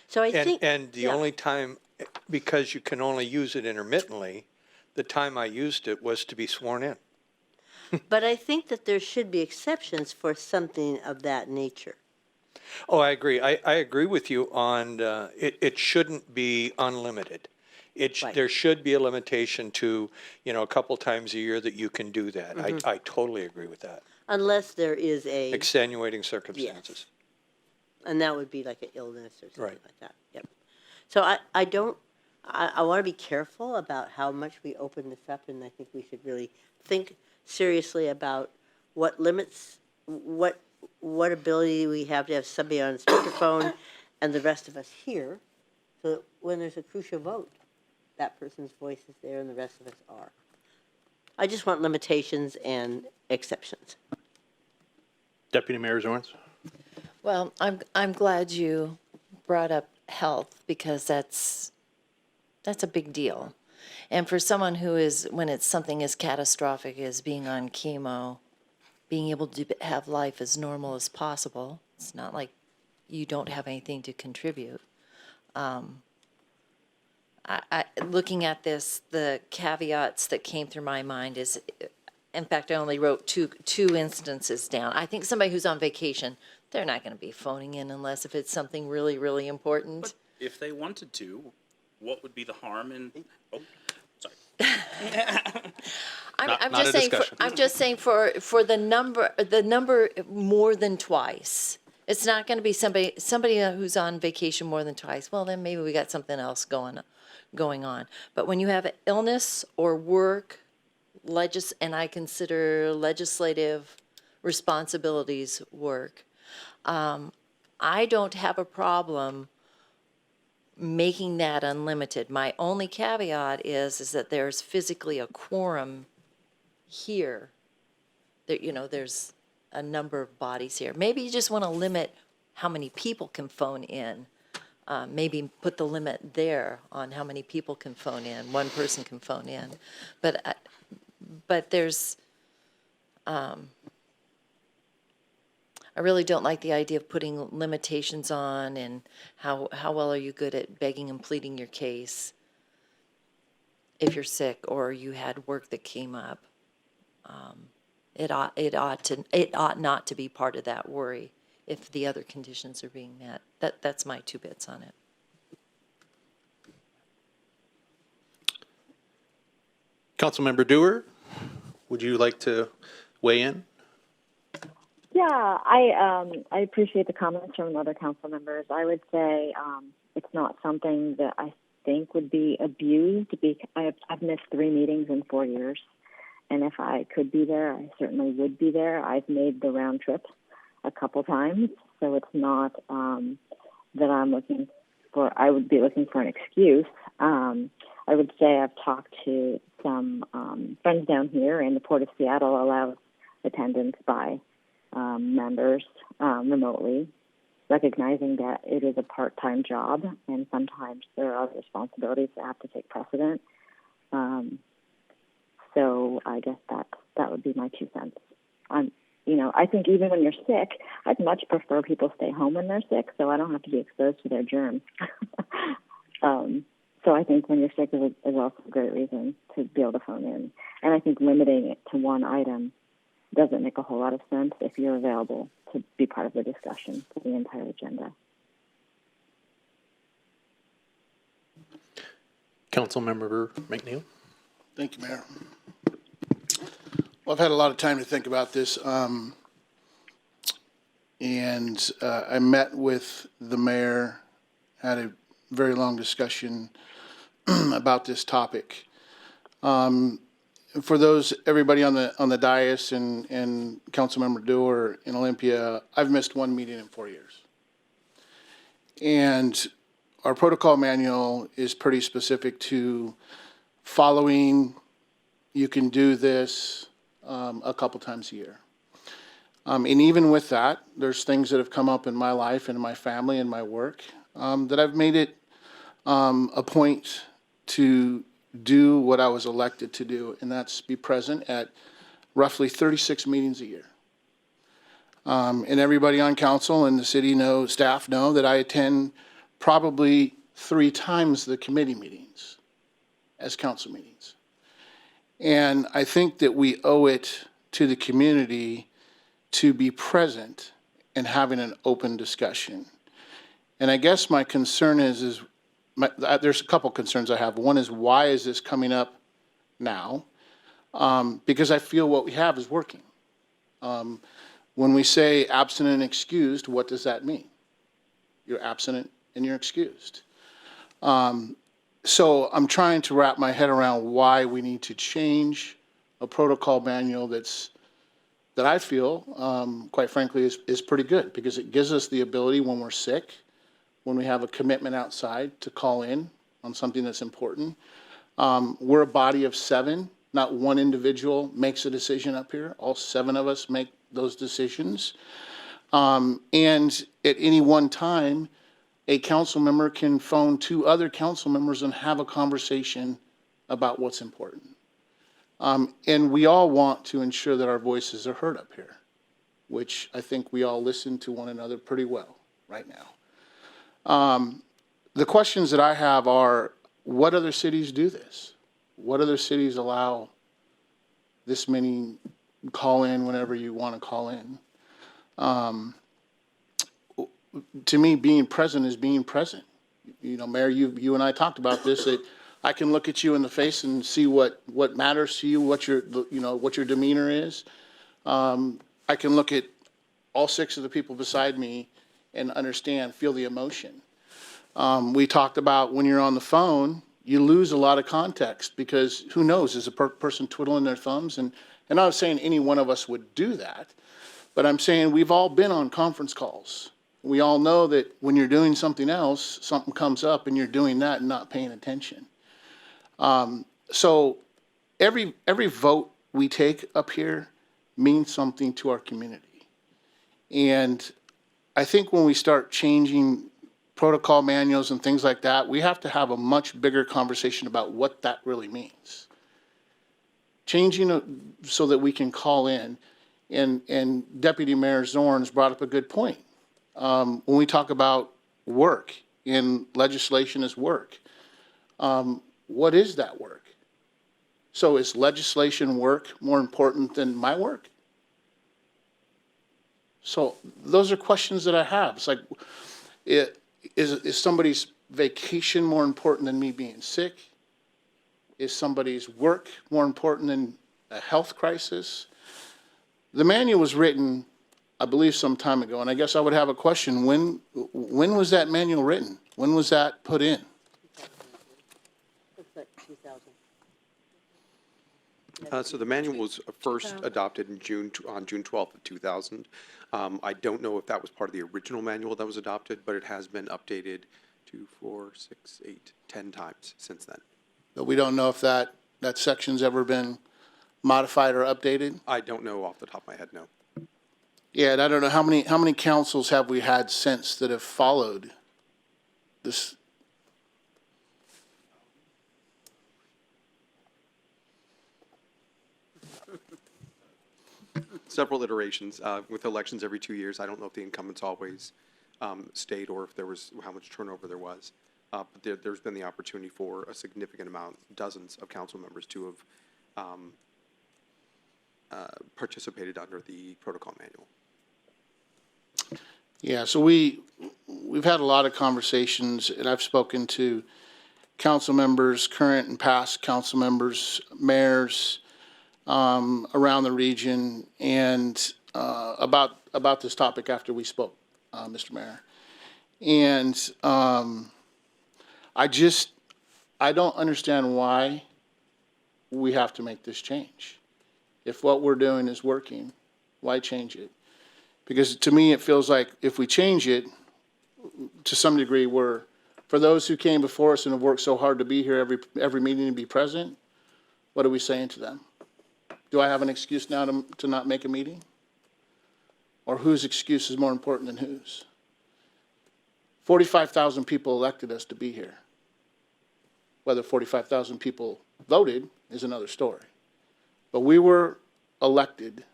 So I think. And the only time, because you can only use it intermittently, the time I used it was to be sworn in. But I think that there should be exceptions for something of that nature. Oh, I agree. I agree with you on it shouldn't be unlimited. Right. There should be a limitation to, a couple times a year that you can do that. Mm-hmm. I totally agree with that. Unless there is a. Extenuating circumstances. Yes. And that would be like an illness or something Right. like that. Yep. So I want to be careful about how much we open this up, and I think we should really think seriously about what limits, what what ability we have to have somebody on speakerphone and the rest of us here, so that when there's a crucial vote, that person's voice is there and the rest of us are. I just want limitations and exceptions. Deputy Mayor Zorns? Well, I'm glad you brought up health, because that's a big deal. And for someone who is, when it's something as catastrophic as being on chemo, being able to have life as normal as possible, it's not like you don't have anything to contribute. Looking at this, the caveats that came through my mind is, in fact, I only wrote two instances down. I think somebody who's on vacation, they're not going to be phoning in unless if it's something really, really important. But if they wanted to, what would be the harm in? Oh, sorry. I'm just saying for the number more than twice. It's not going to be somebody who's on vacation more than twice. Well, then maybe we got something else going on. But when you have illness or work, and I consider legislative responsibilities work, I don't have a problem making that unlimited. My only caveat is that there's physically a quorum here. There's a number of bodies here. Maybe you just want to limit how many people can phone in. Maybe put the limit there on how many people can phone in. One person can phone in. But there's, I really don't like the idea of putting limitations on, and how well are you good at begging and pleading your case if you're sick or you had work that came up. It ought not to be part of that worry if the other conditions are being met. That's my 2 bits on it. Councilmember Dewar, would you like to weigh in? Yeah, I appreciate the comments from other council members. I would say it's not something that I think would be abused. I've missed 3 meetings in 4 years, and if I could be there, I certainly would be there. I've made the round trip a couple times, so it's not that I would be looking for an excuse. I would say I've talked to some friends down here, and the Port of Seattle allows attendance by members remotely, recognizing that it is a part-time job and sometimes there are other responsibilities that have to take precedent. So I guess that would be my 2 cents. I think even when you're sick, I'd much prefer people stay home when they're sick so I don't have to be exposed to their germs. So I think when you're sick is also a great reason to be able to phone in. And I think limiting it to one item doesn't make a whole lot of sense if you're available to be part of the discussion for the entire agenda. Councilmember McNeil. Thank you, Mayor. Well, I've had a lot of time to think about this, and I met with the mayor, had a very long discussion about this topic. For everybody on the dais and Councilmember Dewar in Olympia, I've missed 1 meeting in 4 years. And our protocol manual is pretty specific to following. You can do this a couple times a year. And even with that, there's things that have come up in my life and in my family and my work that I've made it a point to do what I was elected to do, and that's be present at roughly 36 meetings a year. And everybody on council and the city staff know that I attend probably 3 times the committee meetings as council meetings. And I think that we owe it to the community to be present and having an open discussion. And I guess my concern is there's a couple concerns I have. One is, why is this coming up now? Because I feel what we have is working. When we say absent and excused, what does that mean? You're absent and you're excused. So I'm trying to wrap my head around why we need to change a protocol manual that's that I feel, quite frankly, is pretty good, because it gives us the ability when we're sick, when we have a commitment outside, to call in on something that's important. We're a body of 7. Not one individual makes a decision up here. All 7 of us make those decisions. And at any one time, a council member can phone 2 other council members and have a conversation about what's important. And we all want to ensure that our voices are heard up here, which I think we all listen to one another pretty well right now. The questions that I have are, what other cities do this? What other cities allow this many call in whenever you want to call in? To me, being present is being present. You know, Mayor, you and I talked about this, that I can look at you in the face and see what matters to you, what your demeanor is. I can look at all 6 of the people beside me and understand, feel the emotion. We talked about when you're on the phone, you lose a lot of context, because who knows, is a person twiddling their thumbs? And I'm not saying any one of us would do that, but I'm saying we've all been on conference calls. We all know that when you're doing something else, something comes up and you're doing that and not paying attention. So every vote we take up here means something to our community. And I think when we start changing protocol manuals and things like that, we have to have a much bigger conversation about what that really means. Changing so that we can call in, and Deputy Mayor Zorns brought up a good point. When we talk about work, and legislation is work, what is that work? So is legislation work more important than my work? So those are questions that I have. It's like, is somebody's vacation more important than me being sick? Is somebody's work more important than a health crisis? The manual was written, I believe, some time ago, and I guess I would have a question. When was that manual written? When was that put in? So the manual was first adopted on June 12th of 2000. I don't know if that was part of the original manual that was adopted, but it has been updated 2, 4, 6, 8, 10 times since then. But we don't know if that section's ever been modified or updated? I don't know off the top of my head, no. Yeah, and I don't know how many councils have we had since that have followed this. Several iterations with elections every 2 years. I don't know if the incumbents always stayed, or if there was how much turnover there was. But there's been the opportunity for a significant amount, dozens of council members to have participated under the protocol manual. Yeah, so we've had a lot of conversations, and I've spoken to council members, current and past council members, mayors around the region, and about this topic after we spoke, Mr. Mayor. And I don't understand why we have to make this change. If what we're doing is working, why change it? Because to me, it feels like if we change it, to some degree, for those who came before us and have worked so hard to be here every meeting and be present, what are we saying to them? Do I have an excuse now to not make a meeting? Or whose excuse is more important than whose? 45,000 people elected us to be here. Whether 45,000 people voted is another story. But we were elected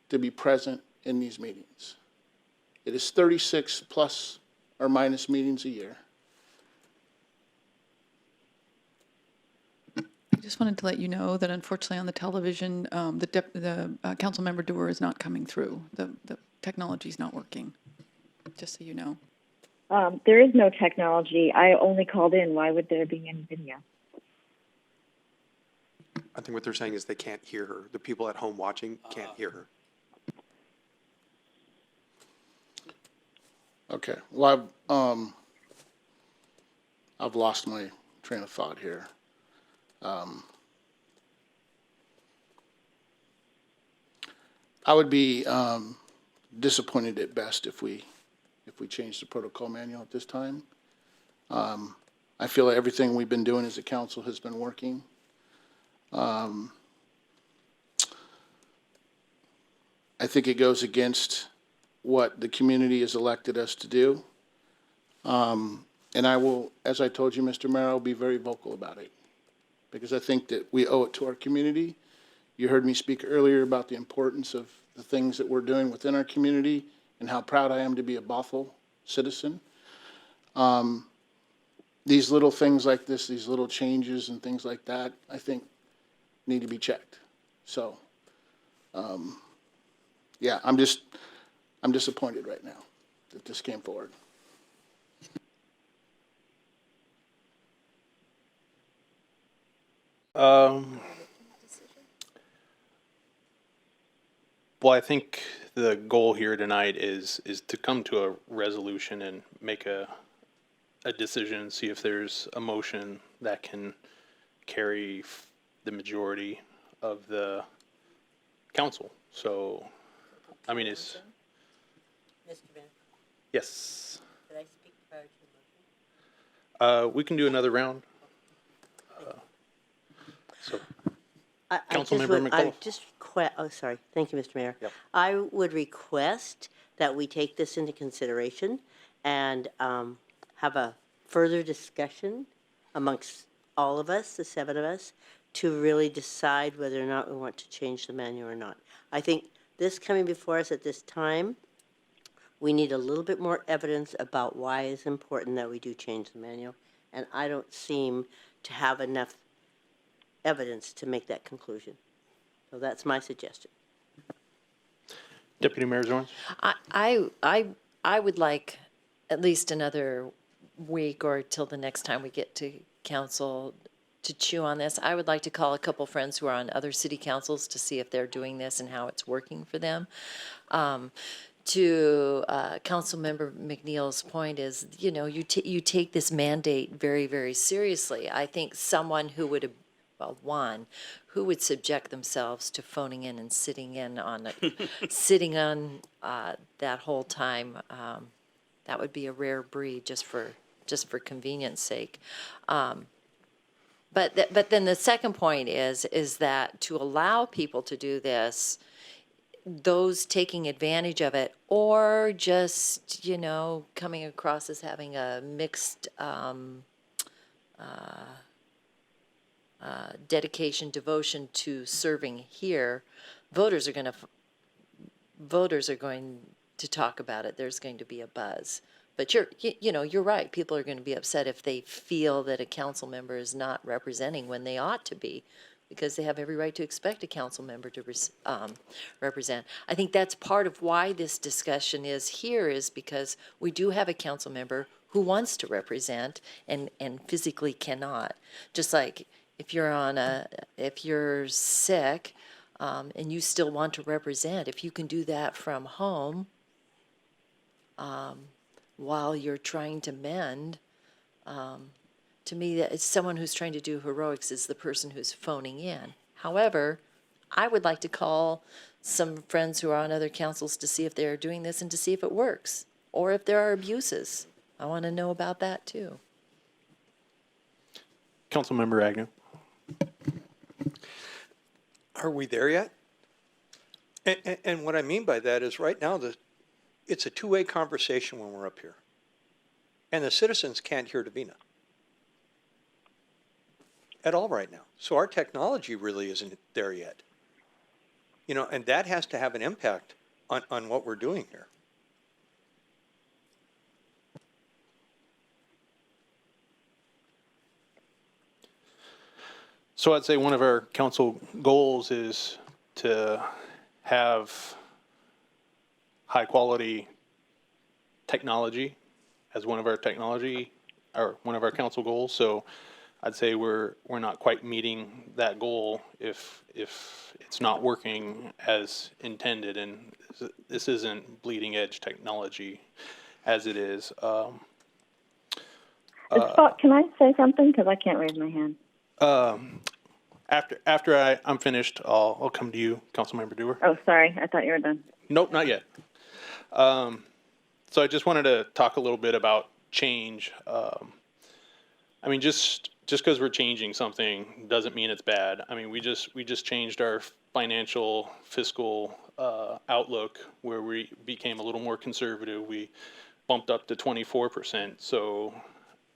to be present in these meetings. It is 36 plus or minus meetings a year. I just wanted to let you know that unfortunately on the television, the council member doer is not coming through. The technology is not working, just so you know. There is no technology. I only called in. Why would there be any video? I think what they're saying is they can't hear her. The people at home watching can't hear her. Okay, well, I've lost my train of thought here. I would be disappointed at best if we change the protocol manual at this time. I feel like everything we've been doing as a council has been working. I think it goes against what the community has elected us to do. And I will, as I told you, Mr. Mayor, I'll be very vocal about it because I think that we owe it to our community. You heard me speak earlier about the importance of the things that we're doing within our community and how proud I am to be a Bothell citizen. These little things like this, these little changes and things like that, I think need to be checked. So, yeah, I'm disappointed right now that this came forward. Well, I think the goal here tonight is to come to a resolution and make a decision, see if there's a motion that can carry the majority of the council. So, I mean, it's... Mr. Mayor, Yes. could I speak prior to the motion? We can do another round. Councilmember McAuliffe. Oh, sorry. Thank you, Mr. Mayor. Yep. I would request that we take this into consideration and have a further discussion amongst all of us, the 7 of us, to really decide whether or not we want to change the manual or not. I think this coming before us at this time, we need a little bit more evidence about why it's important that we do change the manual, and I don't seem to have enough evidence to make that conclusion. So that's my suggestion. Deputy Mayor Zorns? I would like at least another week or till the next time we get to council to chew on this. I would like to call a couple friends who are on other city councils to see if they're doing this and how it's working for them. To Councilmember McNeil's point is, you know, you take this mandate very, very seriously. I think someone who would have, well, one, who would subject themselves to phoning in and sitting in on sitting on that whole time, that would be a rare breed just for convenience sake. But then the second point is that to allow people to do this, those taking advantage of it, or just, you know, coming across as having a mixed dedication, devotion to serving here, voters are going to talk about it. There's going to be a buzz. But you're right. People are going to be upset if they feel that a council member is not representing when they ought to be, because they have every right to expect a council member to represent. I think that's part of why this discussion is here, is because we do have a council member who wants to represent and physically cannot. Just like if you're sick and you still want to represent, if you can do that from home while you're trying to mend, to me, that it's someone who's trying to do heroics is the person who's phoning in. However, I would like to call some friends who are on other councils to see if they're doing this and to see if it works, or if there are abuses. I want to know about that too. Councilmember Agnew. Are we there yet? And what I mean by that is right now, it's a two-way conversation when we're up here. And the citizens can't hear Davina at all right now. So our technology really isn't there yet. You know, and that has to have an impact on what we're doing here. So I'd say one of our council goals is to have high quality technology as one of our council goals. So I'd say we're not quite meeting that goal if it's not working as intended, and this isn't bleeding edge technology as it is. Scott, can I say something? Because I can't raise my hand. After I'm finished, I'll come to you, Councilmember Dewar. Oh, sorry. I thought you were done. Nope, not yet. So I just wanted to talk a little bit about change. I mean, just because we're changing something doesn't mean it's bad. I mean, we just changed our financial fiscal outlook where we became a little more conservative. We bumped up to 24%. So,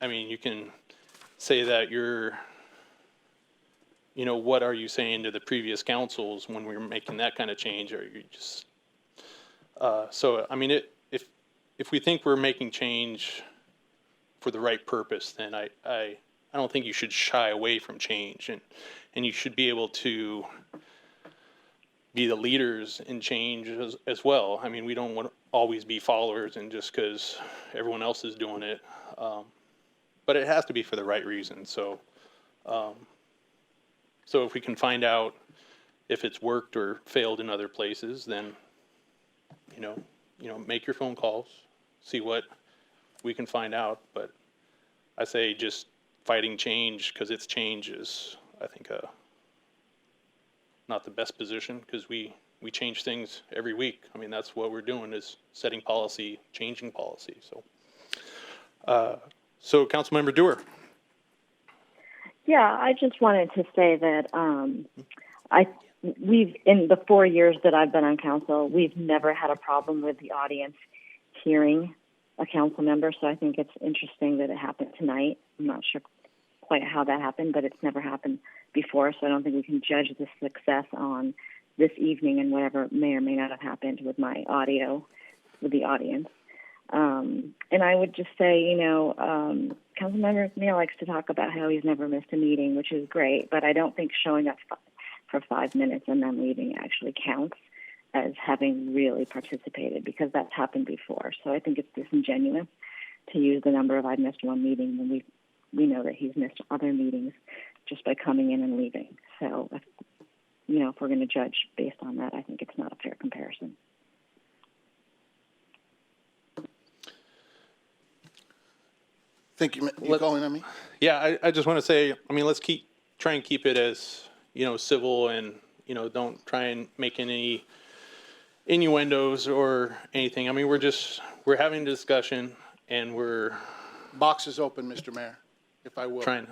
I mean, you can say that what are you saying to the previous councils when we were making that kind of change? Or you just, so, I mean, if we think we're making change for the right purpose, then I don't think you should shy away from change, and you should be able to be the leaders in change as well. I mean, we don't want to always be followers and just because everyone else is doing it, but it has to be for the right reason. So, so if we can find out if it's worked or failed in other places, then make your phone calls, see what we can find out. But I say just fighting change because it's change is, I think, not the best position because we change things every week. I mean, that's what we're doing is setting policy, changing policy. So Councilmember Dewar. Yeah, I just wanted to say that we've in the 4 years that I've been on council, we've never had a problem with the audience hearing a council member. So I think it's interesting that it happened tonight. I'm not sure quite how that happened, but it's never happened before. So I don't think we can judge the success on this evening and whatever may or may not have happened with my audio with the audience. And I would just say, Councilmember McNeil likes to talk about how he's never missed a meeting, which is great, but I don't think showing up for 5 minutes and then leaving actually counts as having really participated, because that's happened before. So I think it's disingenuous to use the number of I've missed one meeting when we know that he's missed other meetings just by coming in and leaving. So, if we're going to judge based on that, I think it's not a fair comparison. Thank you. You calling on me? Yeah, I just want to say, I mean, let's try and keep it as, civil and, don't try and make any innuendos or anything. I mean, we're having a discussion and we're Box is open, Mr. Mayor, if I will. trying.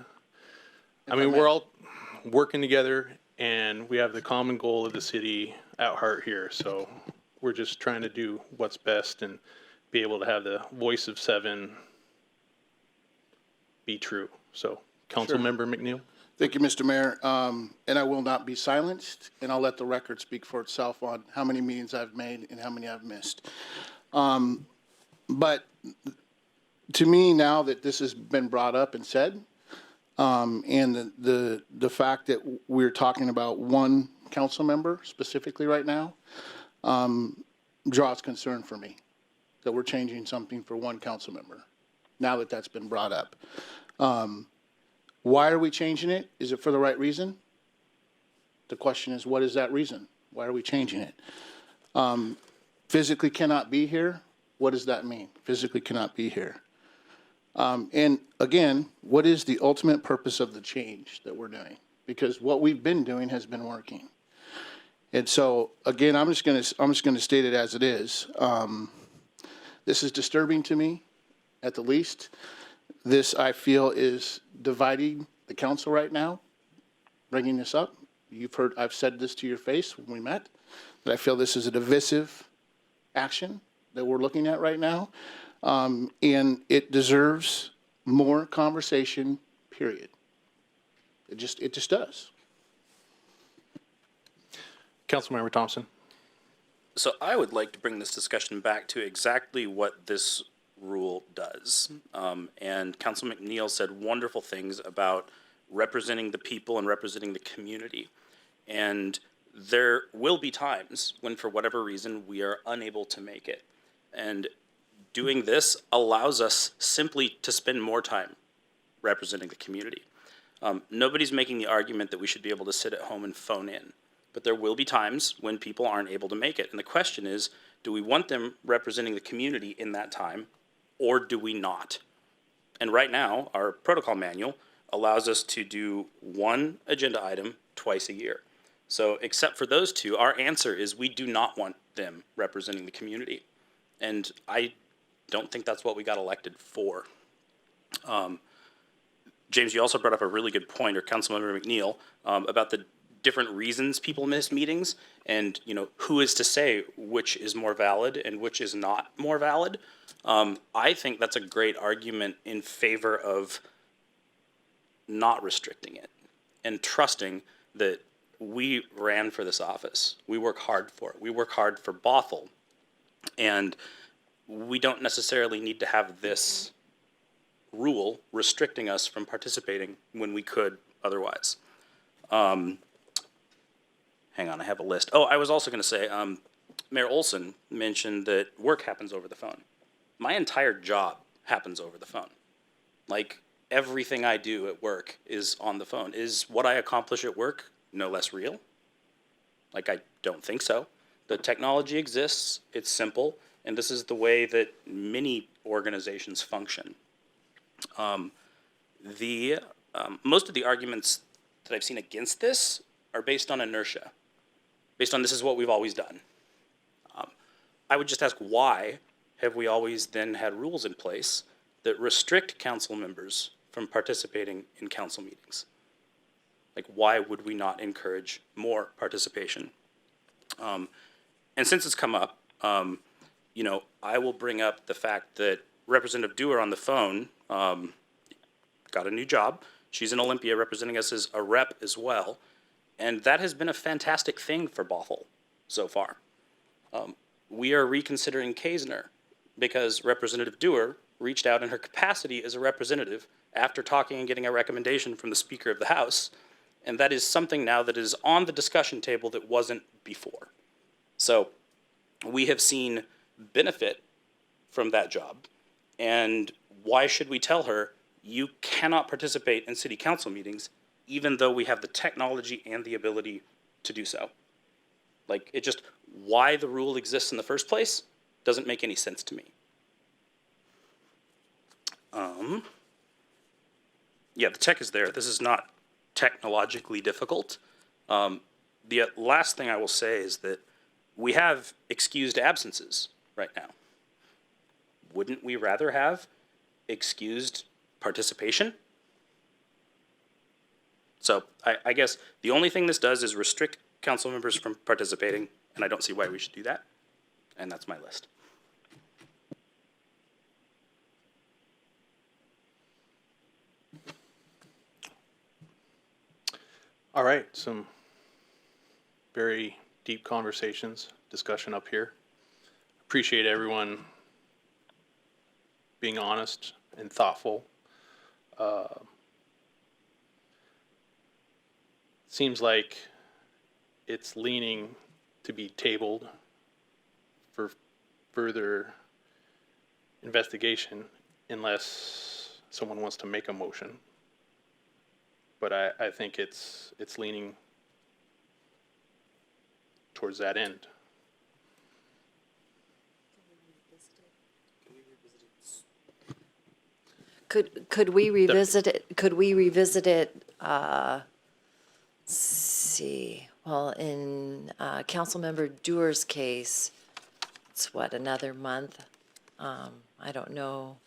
I mean, we're all working together and we have the common goal of the city at heart here. So we're just trying to do what's best and be able to have the voice of 7 be true. So, Councilmember McNeil. Thank you, Mr. Mayor. And I will not be silenced, and I'll let the record speak for itself on how many meetings I've made and how many I've missed. But to me, now that this has been brought up and said, and the fact that we're talking about one council member specifically right now, draws concern for me that we're changing something for one council member now that that's been brought up. Why are we changing it? Is it for the right reason? The question is, what is that reason? Why are we changing it? Physically cannot be here. What does that mean? Physically cannot be here. And again, what is the ultimate purpose of the change that we're doing? Because what we've been doing has been working. And so again, I'm just going to state it as it is. This is disturbing to me, at the least. This, I feel, is dividing the council right now, bringing this up. You've heard, I've said this to your face when we met, that I feel this is a divisive action that we're looking at right now. And it deserves more conversation, period. It just does. Councilmember Thompson. So I would like to bring this discussion back to exactly what this rule does. And Council McNeil said wonderful things about representing the people and representing the community. And there will be times when, for whatever reason, we are unable to make it. And doing this allows us simply to spend more time representing the community. Nobody's making the argument that we should be able to sit at home and phone in. But there will be times when people aren't able to make it. And the question is, do we want them representing the community in that time, or do we not? And right now, our protocol manual allows us to do one agenda item twice a year. So except for those two, our answer is we do not want them representing the community. And I don't think that's what we got elected for. James, you also brought up a really good point, or Councilmember McNeil, about the different reasons people miss meetings, and who is to say which is more valid and which is not more valid. I think that's a great argument in favor of not restricting it and trusting that we ran for this office. We work hard for it. We work hard for Bothell, and we don't necessarily need to have this rule restricting us from participating when we could otherwise. Hang on, I have a list. Oh, I was also going to say, Mayor Olson mentioned that work happens over the phone. My entire job happens over the phone. Like, everything I do at work is on the phone. Is what I accomplish at work no less real? Like, I don't think so. The technology exists, it's simple, and this is the way that many organizations function. Most of the arguments that I've seen against this are based on inertia, based on this is what we've always done. I would just ask, why have we always then had rules in place that restrict council members from participating in council meetings? Like, why would we not encourage more participation? And since it's come up, I will bring up the fact that Representative Dewar on the phone got a new job. She's in Olympia representing us as a rep as well. And that has been a fantastic thing for Bothell so far. We are reconsidering Kaesner because Representative Dewar reached out in her capacity as a representative after talking and getting a recommendation from the Speaker of the House. And that is something now that is on the discussion table that wasn't before. So we have seen benefit from that job. And why should we tell her you cannot participate in city council meetings even though we have the technology and the ability to do so? Like, it just, why the rule exists in the first place doesn't make any sense to me. Yeah, the tech is there. This is not technologically difficult. The last thing I will say is that we have excused absences right now. Wouldn't we rather have excused participation? So I guess the only thing this does is restrict council members from participating, and I don't see why we should do that. And that's my list. All right, some very deep conversations, discussion up here. Appreciate everyone being honest and thoughtful. Seems like it's leaning to be tabled for further investigation unless someone wants to make a motion. But I think it's leaning towards that end. Could we revisit it? Could we revisit it? Let's see. Well, in Councilmember Dewar's case, it's what, another month? I don't know.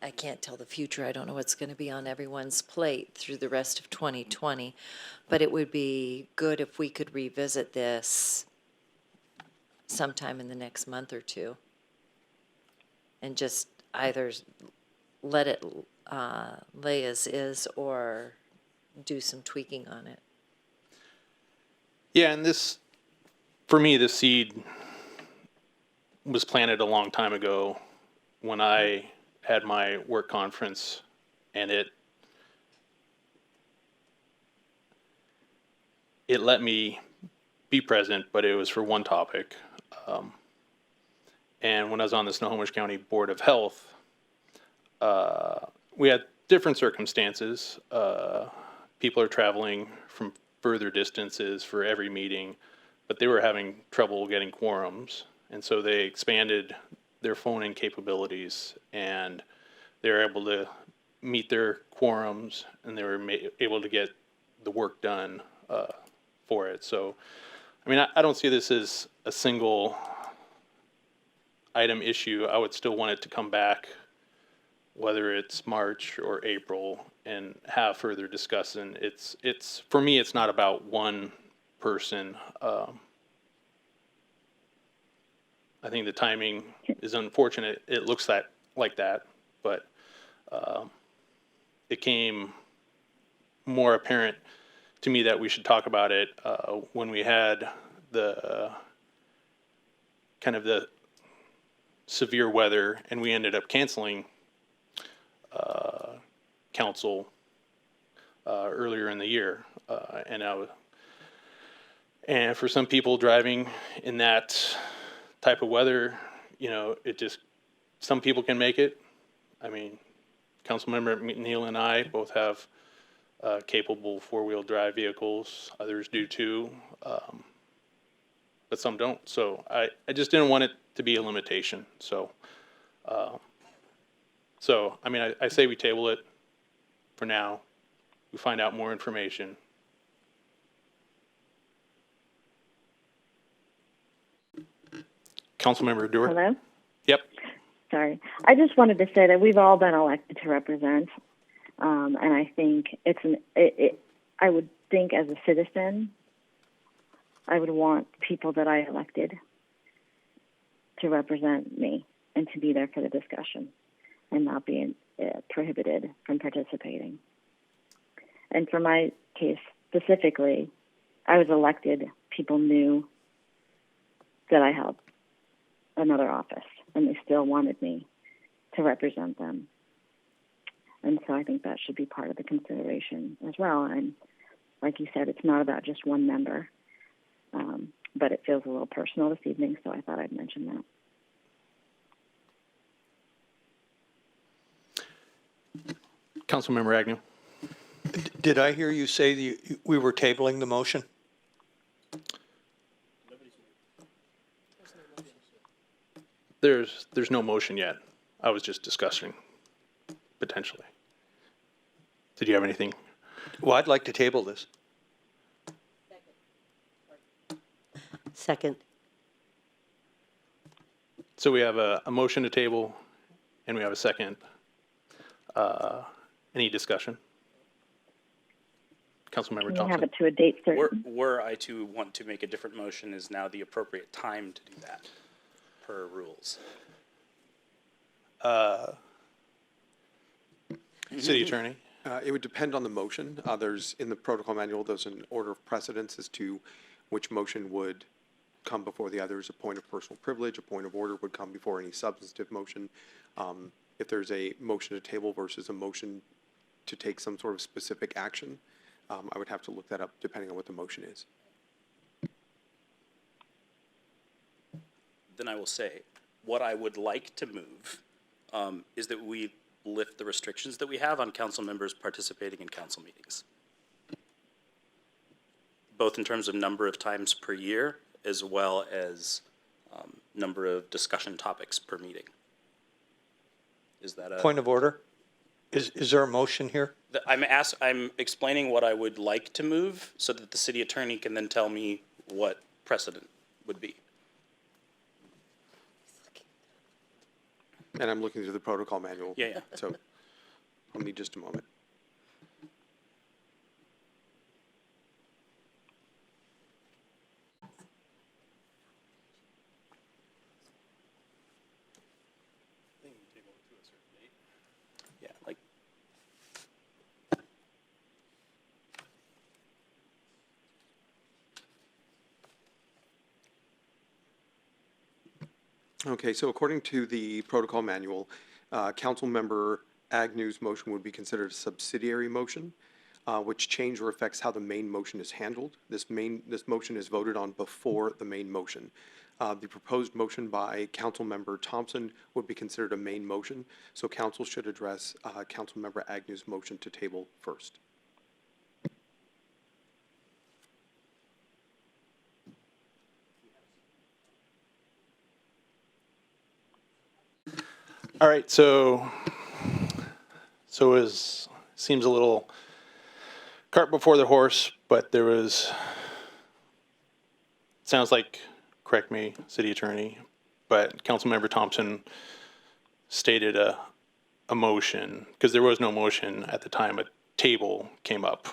I can't tell the future. I don't know what's going to be on everyone's plate through the rest of 2020. But it would be good if we could revisit this sometime in the next month or two, and just either let it lay as is or do some tweaking on it. Yeah, and this, for me, the seed was planted a long time ago when I had my work conference, and it let me be present, but it was for one topic. And when I was on the Snohomish County Board of Health, we had different circumstances. People are traveling from further distances for every meeting, but they were having trouble getting quorums. And so they expanded their phone-in capabilities, and they were able to meet their quorums, and they were able to get the work done for it. So, I mean, I don't see this as a single item issue. I would still want it to come back, whether it's March or April, and have further discussion. It's for me, it's not about one person. I think the timing is unfortunate. It looks like that, but it came more apparent to me that we should talk about it when we had the kind of the severe weather, and we ended up canceling council earlier in the year, and for some people driving in that type of weather, you know, some people can make it. I mean, Councilmember McNeil and I both have capable four-wheel drive vehicles. Others do too, but some don't. So I just didn't want it to be a limitation. So, I mean, I say we table it for now. We find out more information. Councilmember Dewar. Hello? Yep. Sorry. I just wanted to say that we've all been elected to represent, and I think I would think as a citizen, I would want people that I elected to represent me and to be there for the discussion and not be prohibited from participating. And for my case specifically, I was elected. People knew that I held another office, and they still wanted me to represent them. And so I think that should be part of the consideration as well. And like you said, it's not about just one member, but it feels a little personal this evening, so I thought I'd mention that. Councilmember Agnew. Did I hear you say we were tabling the motion? There's no motion yet. I was just discussing potentially. Did you have anything? Well, I'd like to table this. Second. So we have a motion to table, and we have a second. Any discussion? Councilmember Can Thompson. you have it to a date certain? Were I to want to make a different motion, is now the appropriate time to do that, per rules? City Attorney. It would depend on the motion. In the protocol manual, there's an order of precedence as to which motion would come before the others. A point of personal privilege, a point of order would come before any substantive motion. If there's a motion to table versus a motion to take some sort of specific action, I would have to look that up depending on what the motion is. Then I will say, what I would like to move is that we lift the restrictions that we have on council members participating in council meetings, both in terms of number of times per year as well as number of discussion topics per meeting. Is that a Point of order? Is there a motion here? I'm explaining what I would like to move so that the city attorney can then tell me what precedent would be. And I'm looking through the protocol manual. Yeah. So I'll need just a moment. Yeah, like. Okay, so according to the protocol manual, Councilmember Agnew's motion would be considered a subsidiary motion, which change or affects how the main motion is handled. This motion is voted on before the main motion. The proposed motion by Councilmember Thompson would be considered a main motion, so council should address Councilmember Agnew's motion to table first. All right, so seems a little cart before the horse, but there was, sounds like, correct me, city attorney, but Councilmember Thompson stated a motion, because there was no motion at the time, a table came up.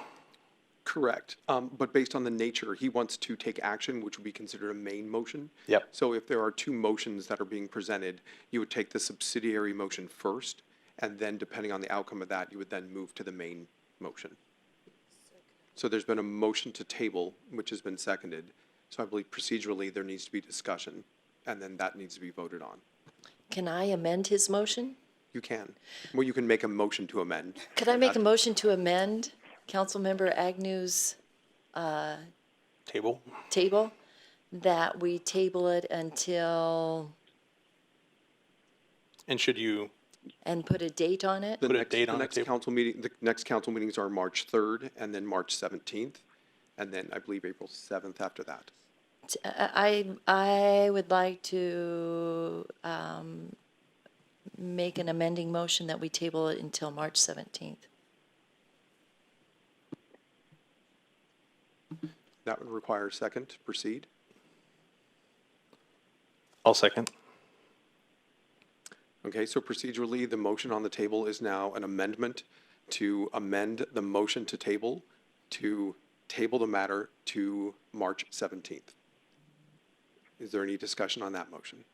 Correct. But based on the nature, he wants to take action, which would be considered a main motion. Yep. So if there are two motions that are being presented, you would take the subsidiary motion first, and then depending on the outcome of that, you would then move to the main motion. So there's been a motion to table, which has been seconded. So I believe procedurally, there needs to be discussion, and then that needs to be voted on. Can I amend his motion? You can. Well, you can make a motion to amend. Could I make a motion to amend Councilmember Agnew's Table? table? That we table it until, And should you and put a date on it? The Put a next, date the on the next table. council meeting, the next council meetings are March 3rd and then March 17th, and then I believe April 7th after that. I would like to make an amending motion that we table it until March 17th. That would require a second to proceed. I'll second. Okay, so procedurally, the motion on the table is now an amendment to amend the motion to table the matter to March 17th. Is there any discussion on that motion?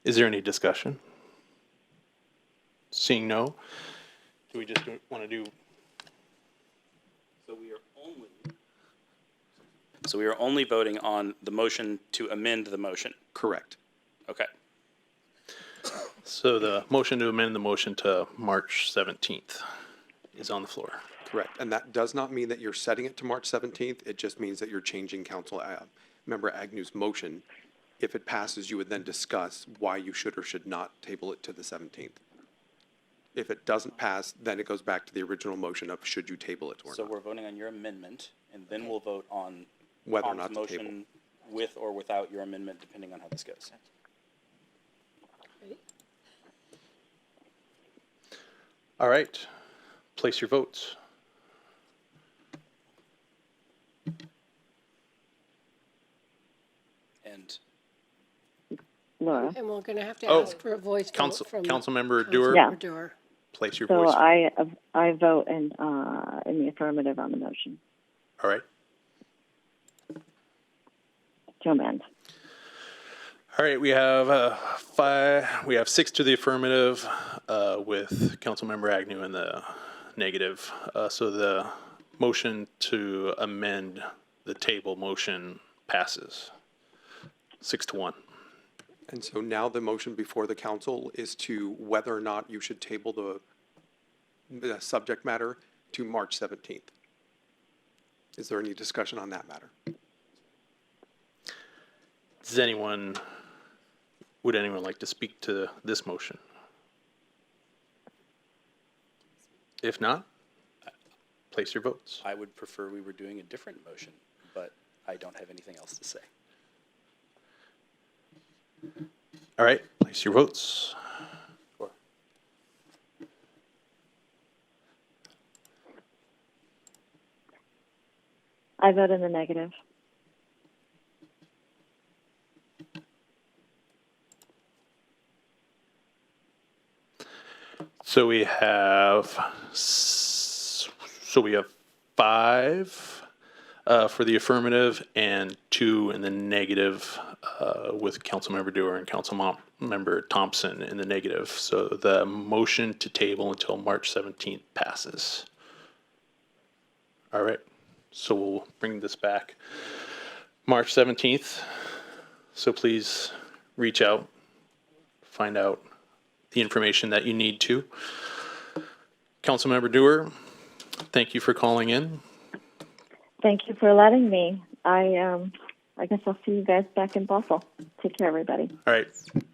Is there any discussion? Seeing no, do we just want to do? So we are only voting on the motion to amend the motion. Correct. Okay. So the motion to amend the motion to March 17th is on the floor. Correct. And that does not mean that you're setting it to March 17th. It just means that you're changing Member Agnew's motion. If it passes, you would then discuss why you should or should not table it to the 17th. If it doesn't pass, then it goes back to the original motion of should you table it or So not. we're voting on your amendment, and then we'll vote on Whether or Tom's not to table. motion with or without your amendment, depending on how this goes. All right, place your votes. And Laura. And we're going to have to Oh, ask for a voice vote from Councilmember Dewar, Yeah. Dewar. place your So voice. I vote in the affirmative on the motion All right. to amend. All right, we have we have 6 to the affirmative with Councilmember Agnew in the negative. So the motion to amend the table motion passes 6-1. And so now the motion before the council is to whether or not you should table the subject matter to March 17th. Is there any discussion on that matter? Would anyone like to speak to this motion? If not, place your votes. I would prefer we were doing a different motion, but I don't have anything else to say. All right, place your votes. I vote in the negative. So we have 5 for the affirmative and 2 in the negative with Councilmember Dewar and Councilmember Thompson in the negative. So the motion to table until March 17th passes. All right, so we'll bring this back March 17th. So please reach out, find out the information that you need to. Councilmember Dewar, thank you for calling in. Thank you for letting me. I guess I'll see you guys back in Bothell. Take care, everybody. All right,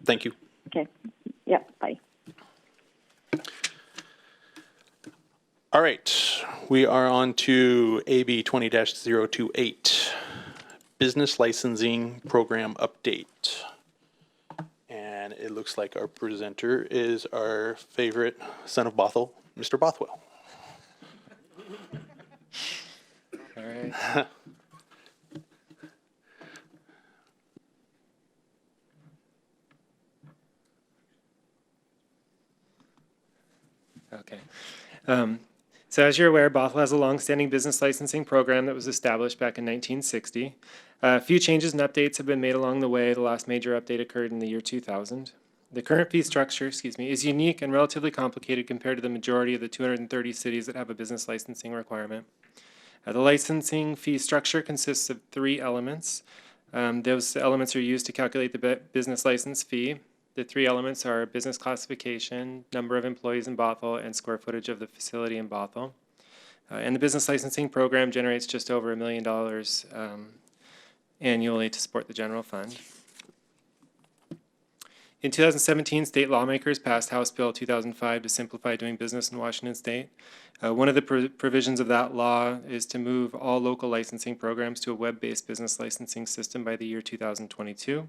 thank you. Okay. Yep. Bye. All right, we are on to AB 20-028, Business Licensing Program Update. And it looks like our presenter is our favorite son of Bothell, Mr. Bothwell. Sorry. Okay. So as you're aware, Bothell has a longstanding business licensing program that was established back in 1960. A few changes and updates have been made along the way. The last major update occurred in the year 2000. The current fee structure, is unique and relatively complicated compared to the majority of the 230 cities that have a business licensing requirement. The licensing fee structure consists of 3 elements. Those elements are used to calculate the business license fee. The 3 elements are business classification, number of employees in Bothell, and square footage of the facility in Bothell. And the business licensing program generates just over $1 million annually to support the general fund. In 2017, state lawmakers passed House Bill 2005 to simplify doing business in Washington State. One of the provisions of that law is to move all local licensing programs to a web-based business licensing system by the year 2022.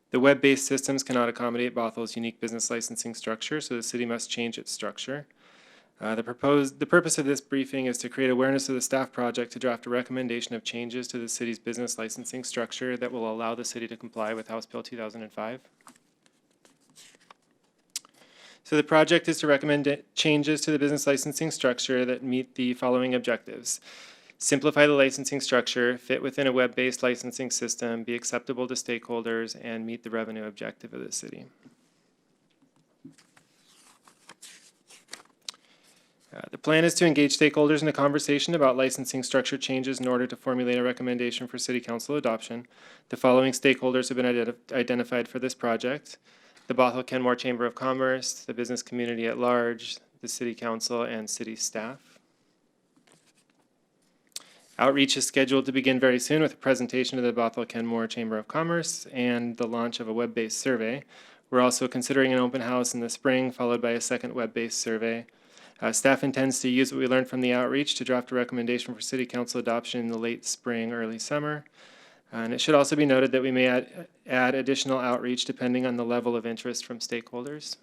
The web-based systems cannot accommodate Bothell's unique business licensing structure, so the city must change its structure. The purpose of this briefing is to create awareness of the staff project to draft a recommendation of changes to the city's business licensing structure that will allow the city to comply with House Bill 2005. So the project is to recommend changes to the business licensing structure that meet the following objectives. Simplify the licensing structure, fit within a web-based licensing system, be acceptable to stakeholders, and meet the revenue objective of the city. The plan is to engage stakeholders in a conversation about licensing structure changes in order to formulate a recommendation for City Council adoption. The following stakeholders have been identified for this project: the Bothell-Kenmore Chamber of Commerce, the business community at large, the City Council, and city staff. Outreach is scheduled to begin very soon with a presentation to the Bothell-Kenmore Chamber of Commerce and the launch of a web-based survey. We're also considering an open house in the spring, followed by a second web-based survey. Staff intends to use what we learned from the outreach to draft a recommendation for City Council adoption in the late spring, early summer. And it should also be noted that we may add additional outreach depending on the level of interest from stakeholders.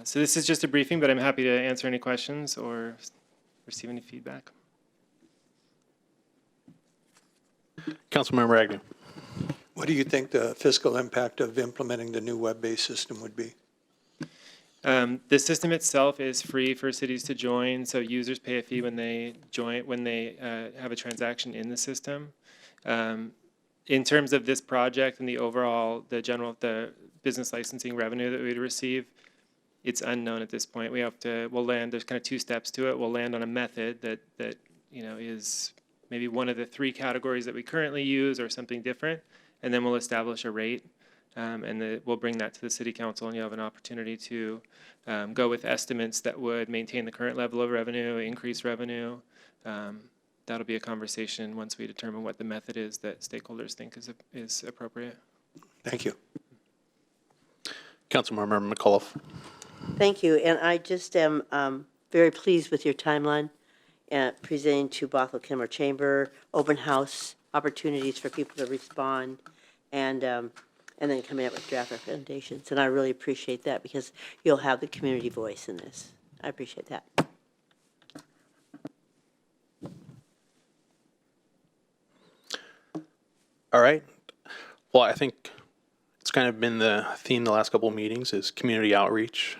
So this is just a briefing, but I'm happy to answer any questions or receive any feedback. Councilmember Agnew. What do you think the fiscal impact of implementing the new web-based system would be? The system itself is free for cities to join, so users pay a fee when they join, when they have a transaction in the system. In terms of this project and the overall, the business licensing revenue that we'd receive, it's unknown at this point. We'll land, there's kind of 2 steps to it. We'll land on a method that is maybe one of the 3 categories that we currently use or something different, and then we'll establish a rate. And we'll bring that to the City Council, and you'll have an opportunity to go with estimates that would maintain the current level of revenue, increase revenue. That'll be a conversation once we determine what the method is that stakeholders think is appropriate. Thank you. Councilmember McAuliffe. Thank you, and I just am very pleased with your timeline presenting to Bothell-Kenmore Chamber, open house opportunities for people to respond, and then coming up with draft recommendations. And I really appreciate that because you'll have the community voice in this. I appreciate that. All right. Well, I think it's kind of been the theme the last couple of meetings is community outreach,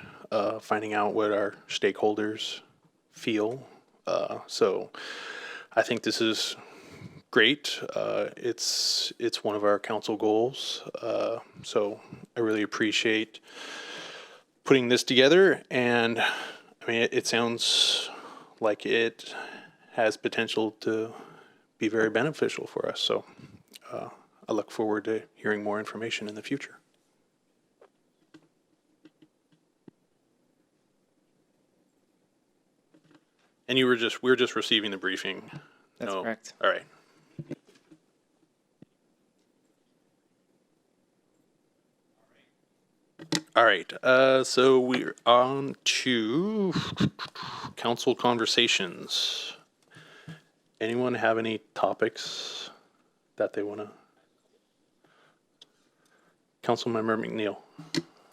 finding out what our stakeholders feel. So I think this is great. It's one of our council goals. So I really appreciate putting this together. And I mean, it sounds like it has potential to be very beneficial for us. So I look forward to hearing more information in the future. And we were just receiving the briefing. That's correct. All right. All right, so we're on to council conversations. Anyone have any topics that they want to? Councilmember McNeil.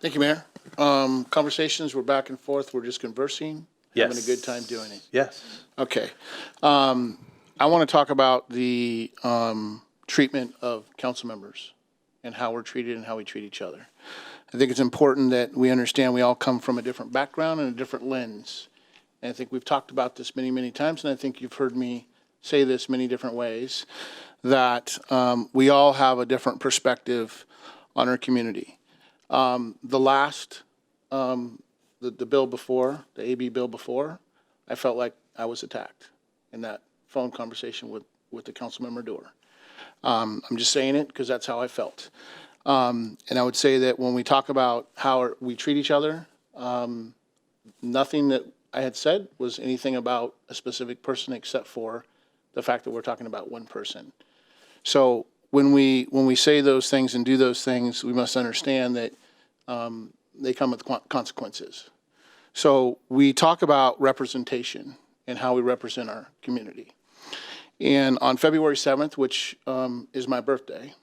Thank you, Mayor. Conversations, we're back and forth, we're just conversing. Having a Yes. good time doing it? Yes. Okay. I want to talk about the treatment of council members and how we're treated and how we treat each other. I think it's important that we understand we all come from a different background and a different lens. And I think we've talked about this many, many times, and I think you've heard me say this many different ways, that we all have a different perspective on our community. The last, the bill before, the AB bill before, I felt like I was attacked in that phone conversation with the Councilmember Dorr. I'm just saying it because that's how I felt. And I would say that when we talk about how we treat each other, nothing that I had said was anything about a specific person except for the fact that we're talking about one person. So when we say those things and do those things, we must understand that they come with consequences. So we talk about representation and how we represent our community. And on February 7th, which is my birthday,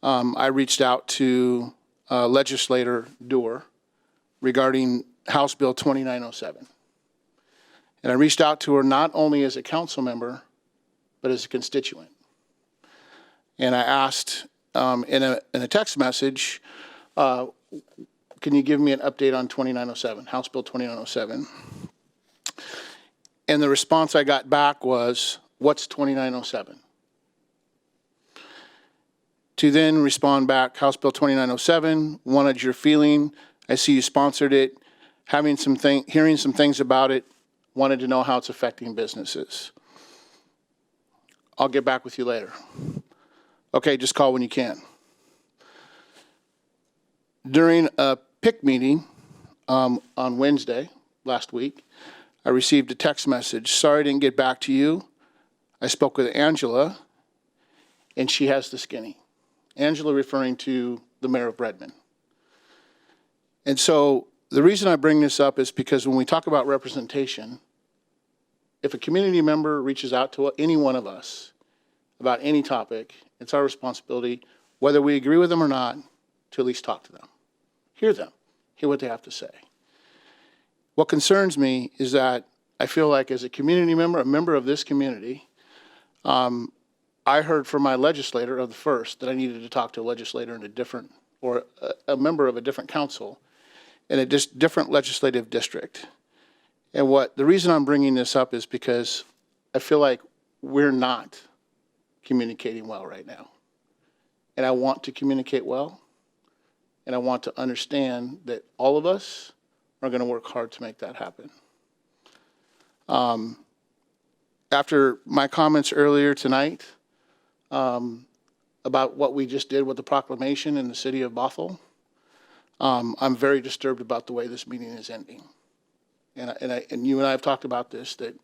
I reached out to Legislator Dorr regarding House Bill 2907. And I reached out to her not only as a council member, but as a constituent. And I asked in a text message, can you give me an update on 2907, House Bill 2907? And the response I got back was, what's 2907? To then respond back, House Bill 2907, wanted your feeling. I see you sponsored it, hearing some things about it, wanted to know how it's affecting businesses. I'll get back with you later. Okay, just call when you can. During a PIC meeting on Wednesday last week, I received a text message. Sorry I didn't get back to you. I spoke with Angela, and she has the skinny. Angela referring to the mayor of Redmond. And so the reason I bring this up is because when we talk about representation, if a community member reaches out to any one of us about any topic, it's our responsibility, whether we agree with them or not, to at least talk to them, hear what they have to say. What concerns me is that I feel like as a community member, a member of this community, I heard from my legislator of the first that I needed to talk to a legislator in a different, or a member of a different council in a different legislative district. And the reason I'm bringing this up is because I feel like we're not communicating well right now. And I want to communicate well, and I want to understand that all of us are going to work hard to make that happen. After my comments earlier tonight about what we just did with the proclamation in the city of Bothell, I'm very disturbed about the way this meeting is ending. And you and I have talked about this, that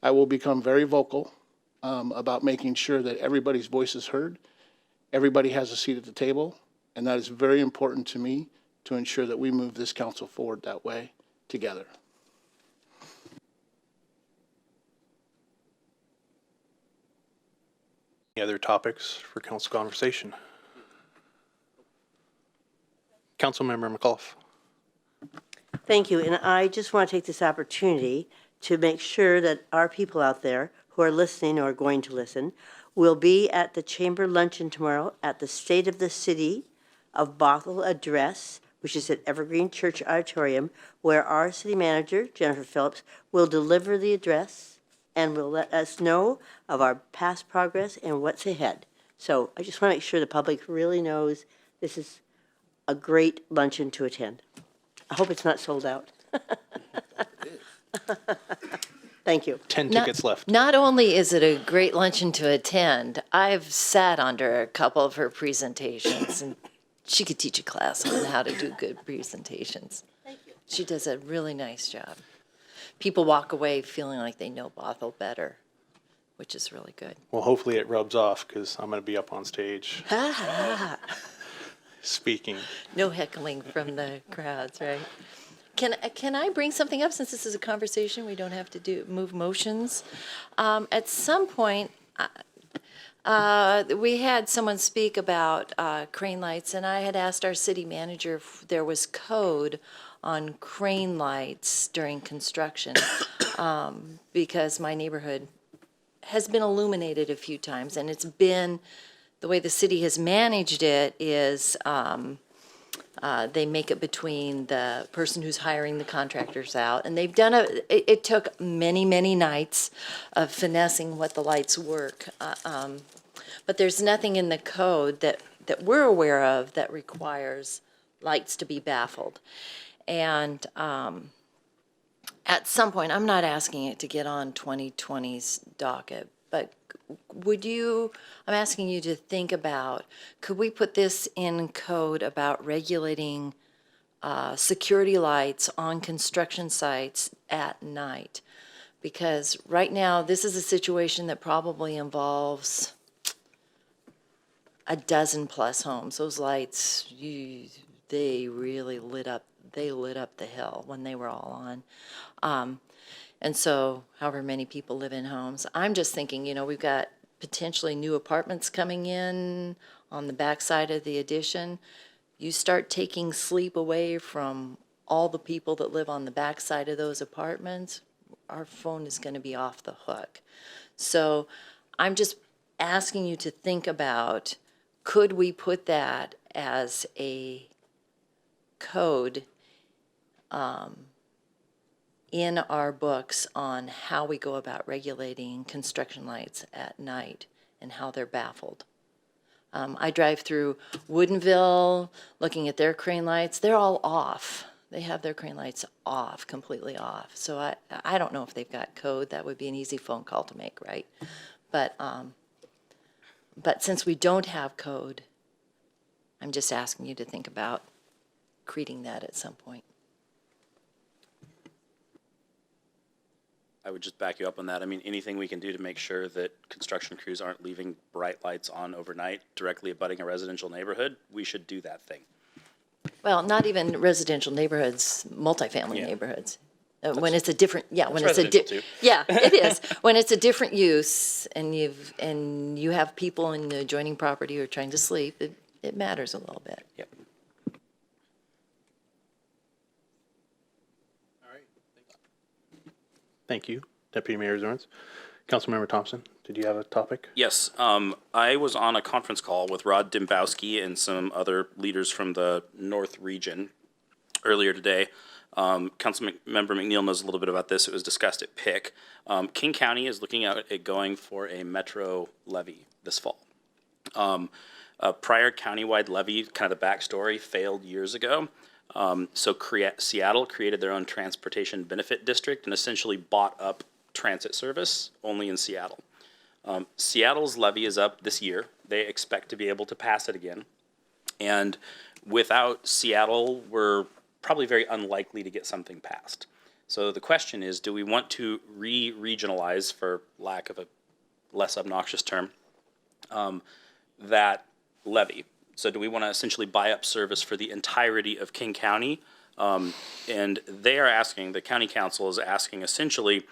I will become very vocal about making sure that everybody's voice is heard, everybody has a seat at the table, and that is very important to me to ensure that we move this council forward that way together. Any other topics for council conversation? Councilmember McAuliffe. Thank you, and I just want to take this opportunity to make sure that our people out there who are listening or going to listen will be at the Chamber Luncheon tomorrow at the State of the City of Bothell address, which is at Evergreen Church Auditorium, where our city manager, Jennifer Phillips, will deliver the address and will let us know of our past progress and what's ahead. So I just want to make sure the public really knows this is a great luncheon to attend. I hope it's not sold out. Thank you. 10 tickets left. Not only is it a great luncheon to attend, I've sat under a couple of her presentations, and she could teach a class on how to do good presentations. Thank you. She does a really nice job. People walk away feeling like they know Bothell better, which is really good. Well, hopefully it rubs off because I'm going to be up on stage speaking. No heckling from the crowds, right? Can I bring something up since this is a conversation? We don't have to move motions. At some point, We had someone speak about crane lights, and I had asked our city manager if there was code on crane lights during construction, because my neighborhood has been illuminated a few times, and it's been, the way the city has managed it is they make it between the person who's hiring the contractors out, and they've done it took many, many nights of finessing what the lights work. But there's nothing in the code that we're aware of that requires lights to be baffled. And at some point, I'm not asking it to get on 2020's docket, but I'm asking you to think about, could we put this in code about regulating security lights on construction sites at night? Because right now, this is a situation that probably involves a dozen plus homes. Those lights, they really lit up the hill when they were all on. And so however many people live in homes. I'm just thinking, we've got potentially new apartments coming in on the backside of the addition. You start taking sleep away from all the people that live on the backside of those apartments, our phone is going to be off the hook. So I'm just asking you to think about, could we put that as a code in our books on how we go about regulating construction lights at night and how they're baffled? I drive through Woodinville looking at their crane lights. They're all off. They have their crane lights off, completely off. So I don't know if they've got code. That would be an easy phone call to make, right? But since we don't have code, I'm just asking you to think about creating that at some point. I would just back you up on that. I mean, anything we can do to make sure that construction crews aren't leaving bright lights on overnight directly abutting a residential neighborhood, we should do that thing. Well, not even residential neighborhoods, multifamily neighborhoods. When it's a different, when it's too. it is. When it's a different use and you have people in the adjoining property who are trying to sleep, it matters a little bit. Yep. Thank you, Deputy Mayor Zorns. Councilmember Thompson, did you have a topic? Yes, I was on a conference call with Rod Dimbowski and some other leaders from the North region earlier today. Councilmember McNeil knows a little bit about this. It was discussed at PIC. King County is looking at going for a metro levy this fall. A prior countywide levy, kind of the backstory, failed years ago. So Seattle created their own transportation benefit district and essentially bought up transit service only in Seattle. Seattle's levy is up this year. They expect to be able to pass it again. And without Seattle, we're probably very unlikely to get something passed. So the question is, do we want to regionalize, for lack of a less obnoxious term, that levy? So do we want to essentially buy up service for the entirety of King County? And they are asking, the county council is asking essentially,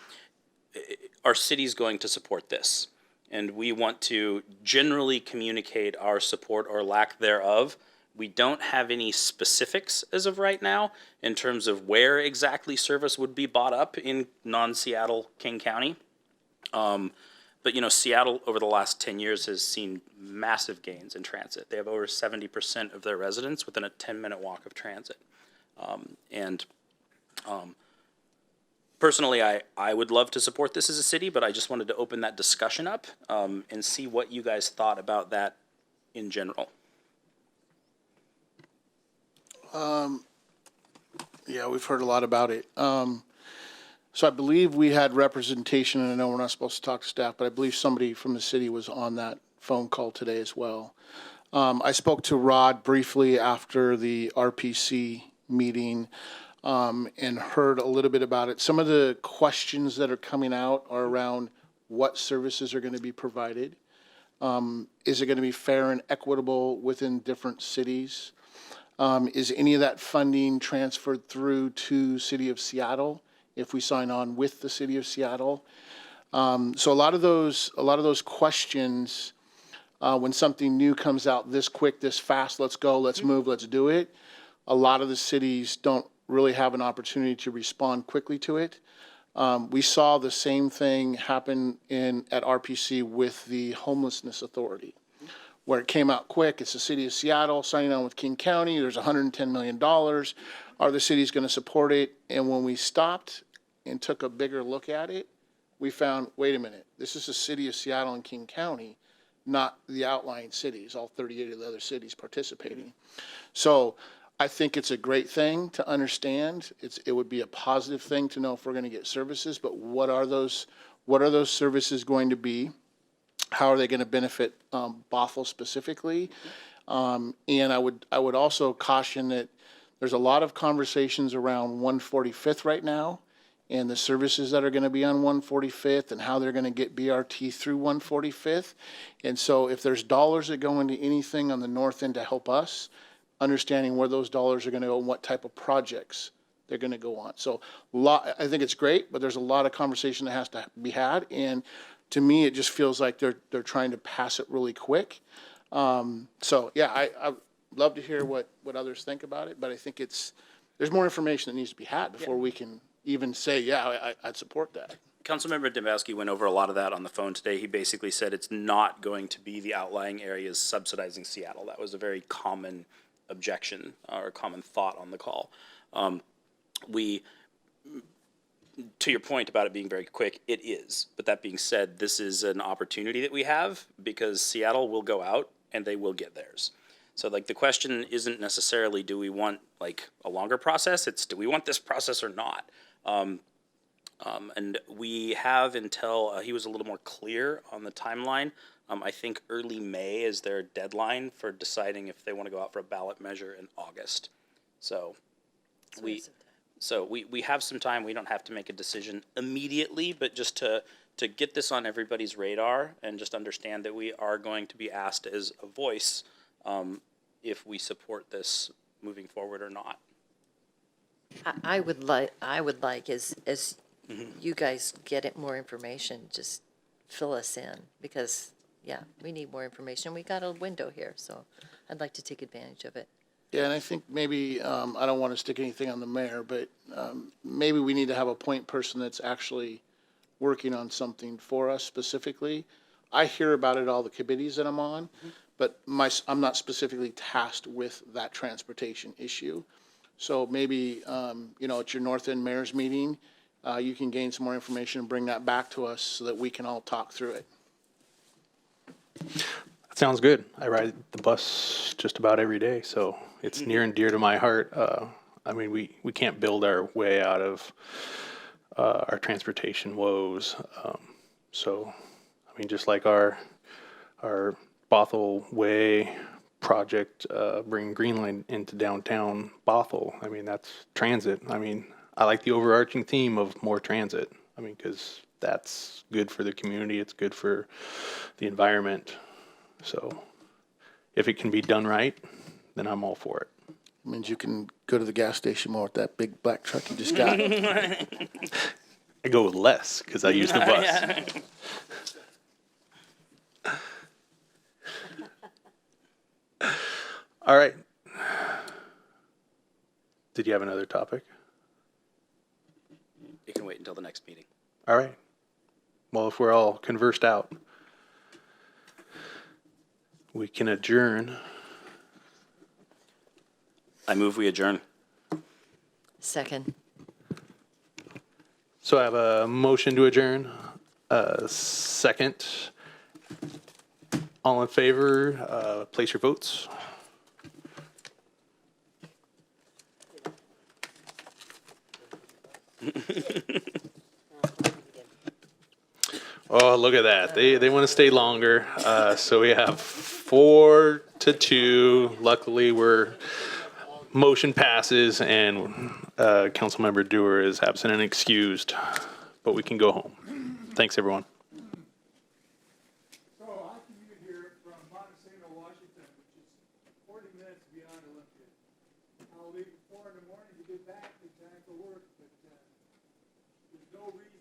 are cities going to support this? And we want to generally communicate our support or lack thereof. We don't have any specifics as of right now in terms of where exactly service would be bought up in non-Seattle King County. But, you know, Seattle over the last 10 years has seen massive gains in transit. They have over 70% of their residents within a 10-minute walk of transit. Personally, I would love to support this as a city, but I just wanted to open that discussion up and see what you guys thought about that in general. Yeah, we've heard a lot about it. So I believe we had representation, and I know we're not supposed to talk to staff, but I believe somebody from the city was on that phone call today as well. I spoke to Rod briefly after the RPC meeting and heard a little bit about it. Some of the questions that are coming out are around what services are going to be provided. Is it going to be fair and equitable within different cities? Is any of that funding transferred through to City of Seattle if we sign on with the City of Seattle? So a lot of those questions When something new comes out this quick, this fast, let's go, let's move, let's do it. A lot of the cities don't really have an opportunity to respond quickly to it. We saw the same thing happen at RPC with the Homelessness Authority, where it came out quick. It's the city of Seattle signing on with King County. There's $110 million. Are the cities going to support it? And when we stopped and took a bigger look at it, we found, wait a minute, this is the city of Seattle and King County, not the outlying cities, all 38 of the other cities participating. So I think it's a great thing to understand. It would be a positive thing to know if we're going to get services, but what are those services going to be? How are they going to benefit Bothell specifically? And I would also caution that there's a lot of conversations around 145th right now and the services that are going to be on 145th and how they're going to get BRT through 145th. And so if there's dollars that go into anything on the north end to help us, understanding where those dollars are going to go and what type of projects they're going to go on. So I think it's great, but there's a lot of conversation that has to be had. And to me, it just feels like they're trying to pass it really quick. So yeah, I love to hear what others think about it, but I think there's more information that needs to be had before we can even say, yeah, I'd support that. Councilmember Dembowski went over a lot of that on the phone today. He basically said it's not going to be the outlying areas subsidizing Seattle. That was a very common objection or common thought on the call. To your point about it being very quick, it is. But that being said, this is an opportunity that we have because Seattle will go out and they will get theirs. So like the question isn't necessarily do we want like a longer process, it's do we want this process or not? And we have until he was a little more clear on the timeline. I think early May is their deadline for deciding if they want to go out for a ballot measure in August. So we have some time. We don't have to make a decision immediately, but just to get this on everybody's radar and just understand that we are going to be asked as a voice if we support this moving forward or not. I would like as you guys get it more information, just fill us in because yeah, we need more information. We got a window here, so I'd like to take advantage of it. Yeah, and I think maybe, I don't want to stick anything on the mayor, but maybe we need to have a point person that's actually working on something for us specifically. I hear about it at all the committees that I'm on, but I'm not specifically tasked with that transportation issue. So maybe, at your North End Mayor's meeting, you can gain some more information and bring that back to us so that we can all talk through it. Sounds good. I ride the bus just about every day, so it's near and dear to my heart. I mean, we can't build our way out of our transportation woes. So, I mean, just like our Bothell Way project, bringing Green Line into downtown Bothell. I mean, that's transit. I mean, I like the overarching theme of more transit. I mean, because that's good for the community. It's good for the environment. So if it can be done right, then I'm all for it. It means you can go to the gas station more with that big black truck you just got. I go with less because I use the bus. All right. Did you have another topic? It can wait until the next meeting. All right. Well, if we're all conversed out, we can adjourn. I move we adjourn. Second. So I have a motion to adjourn. Second. All in favor, place your votes. Oh, look at that. They want to stay longer. So we have 4-2. Luckily, motion passes and Councilmember Dewar is absent and excused, but we can go home. Thanks, everyone. So I commute here from Montesano, Washington, which is 40 minutes beyond Olympia. I'll leave at 4 in the morning to get back in time for work, but there's no reason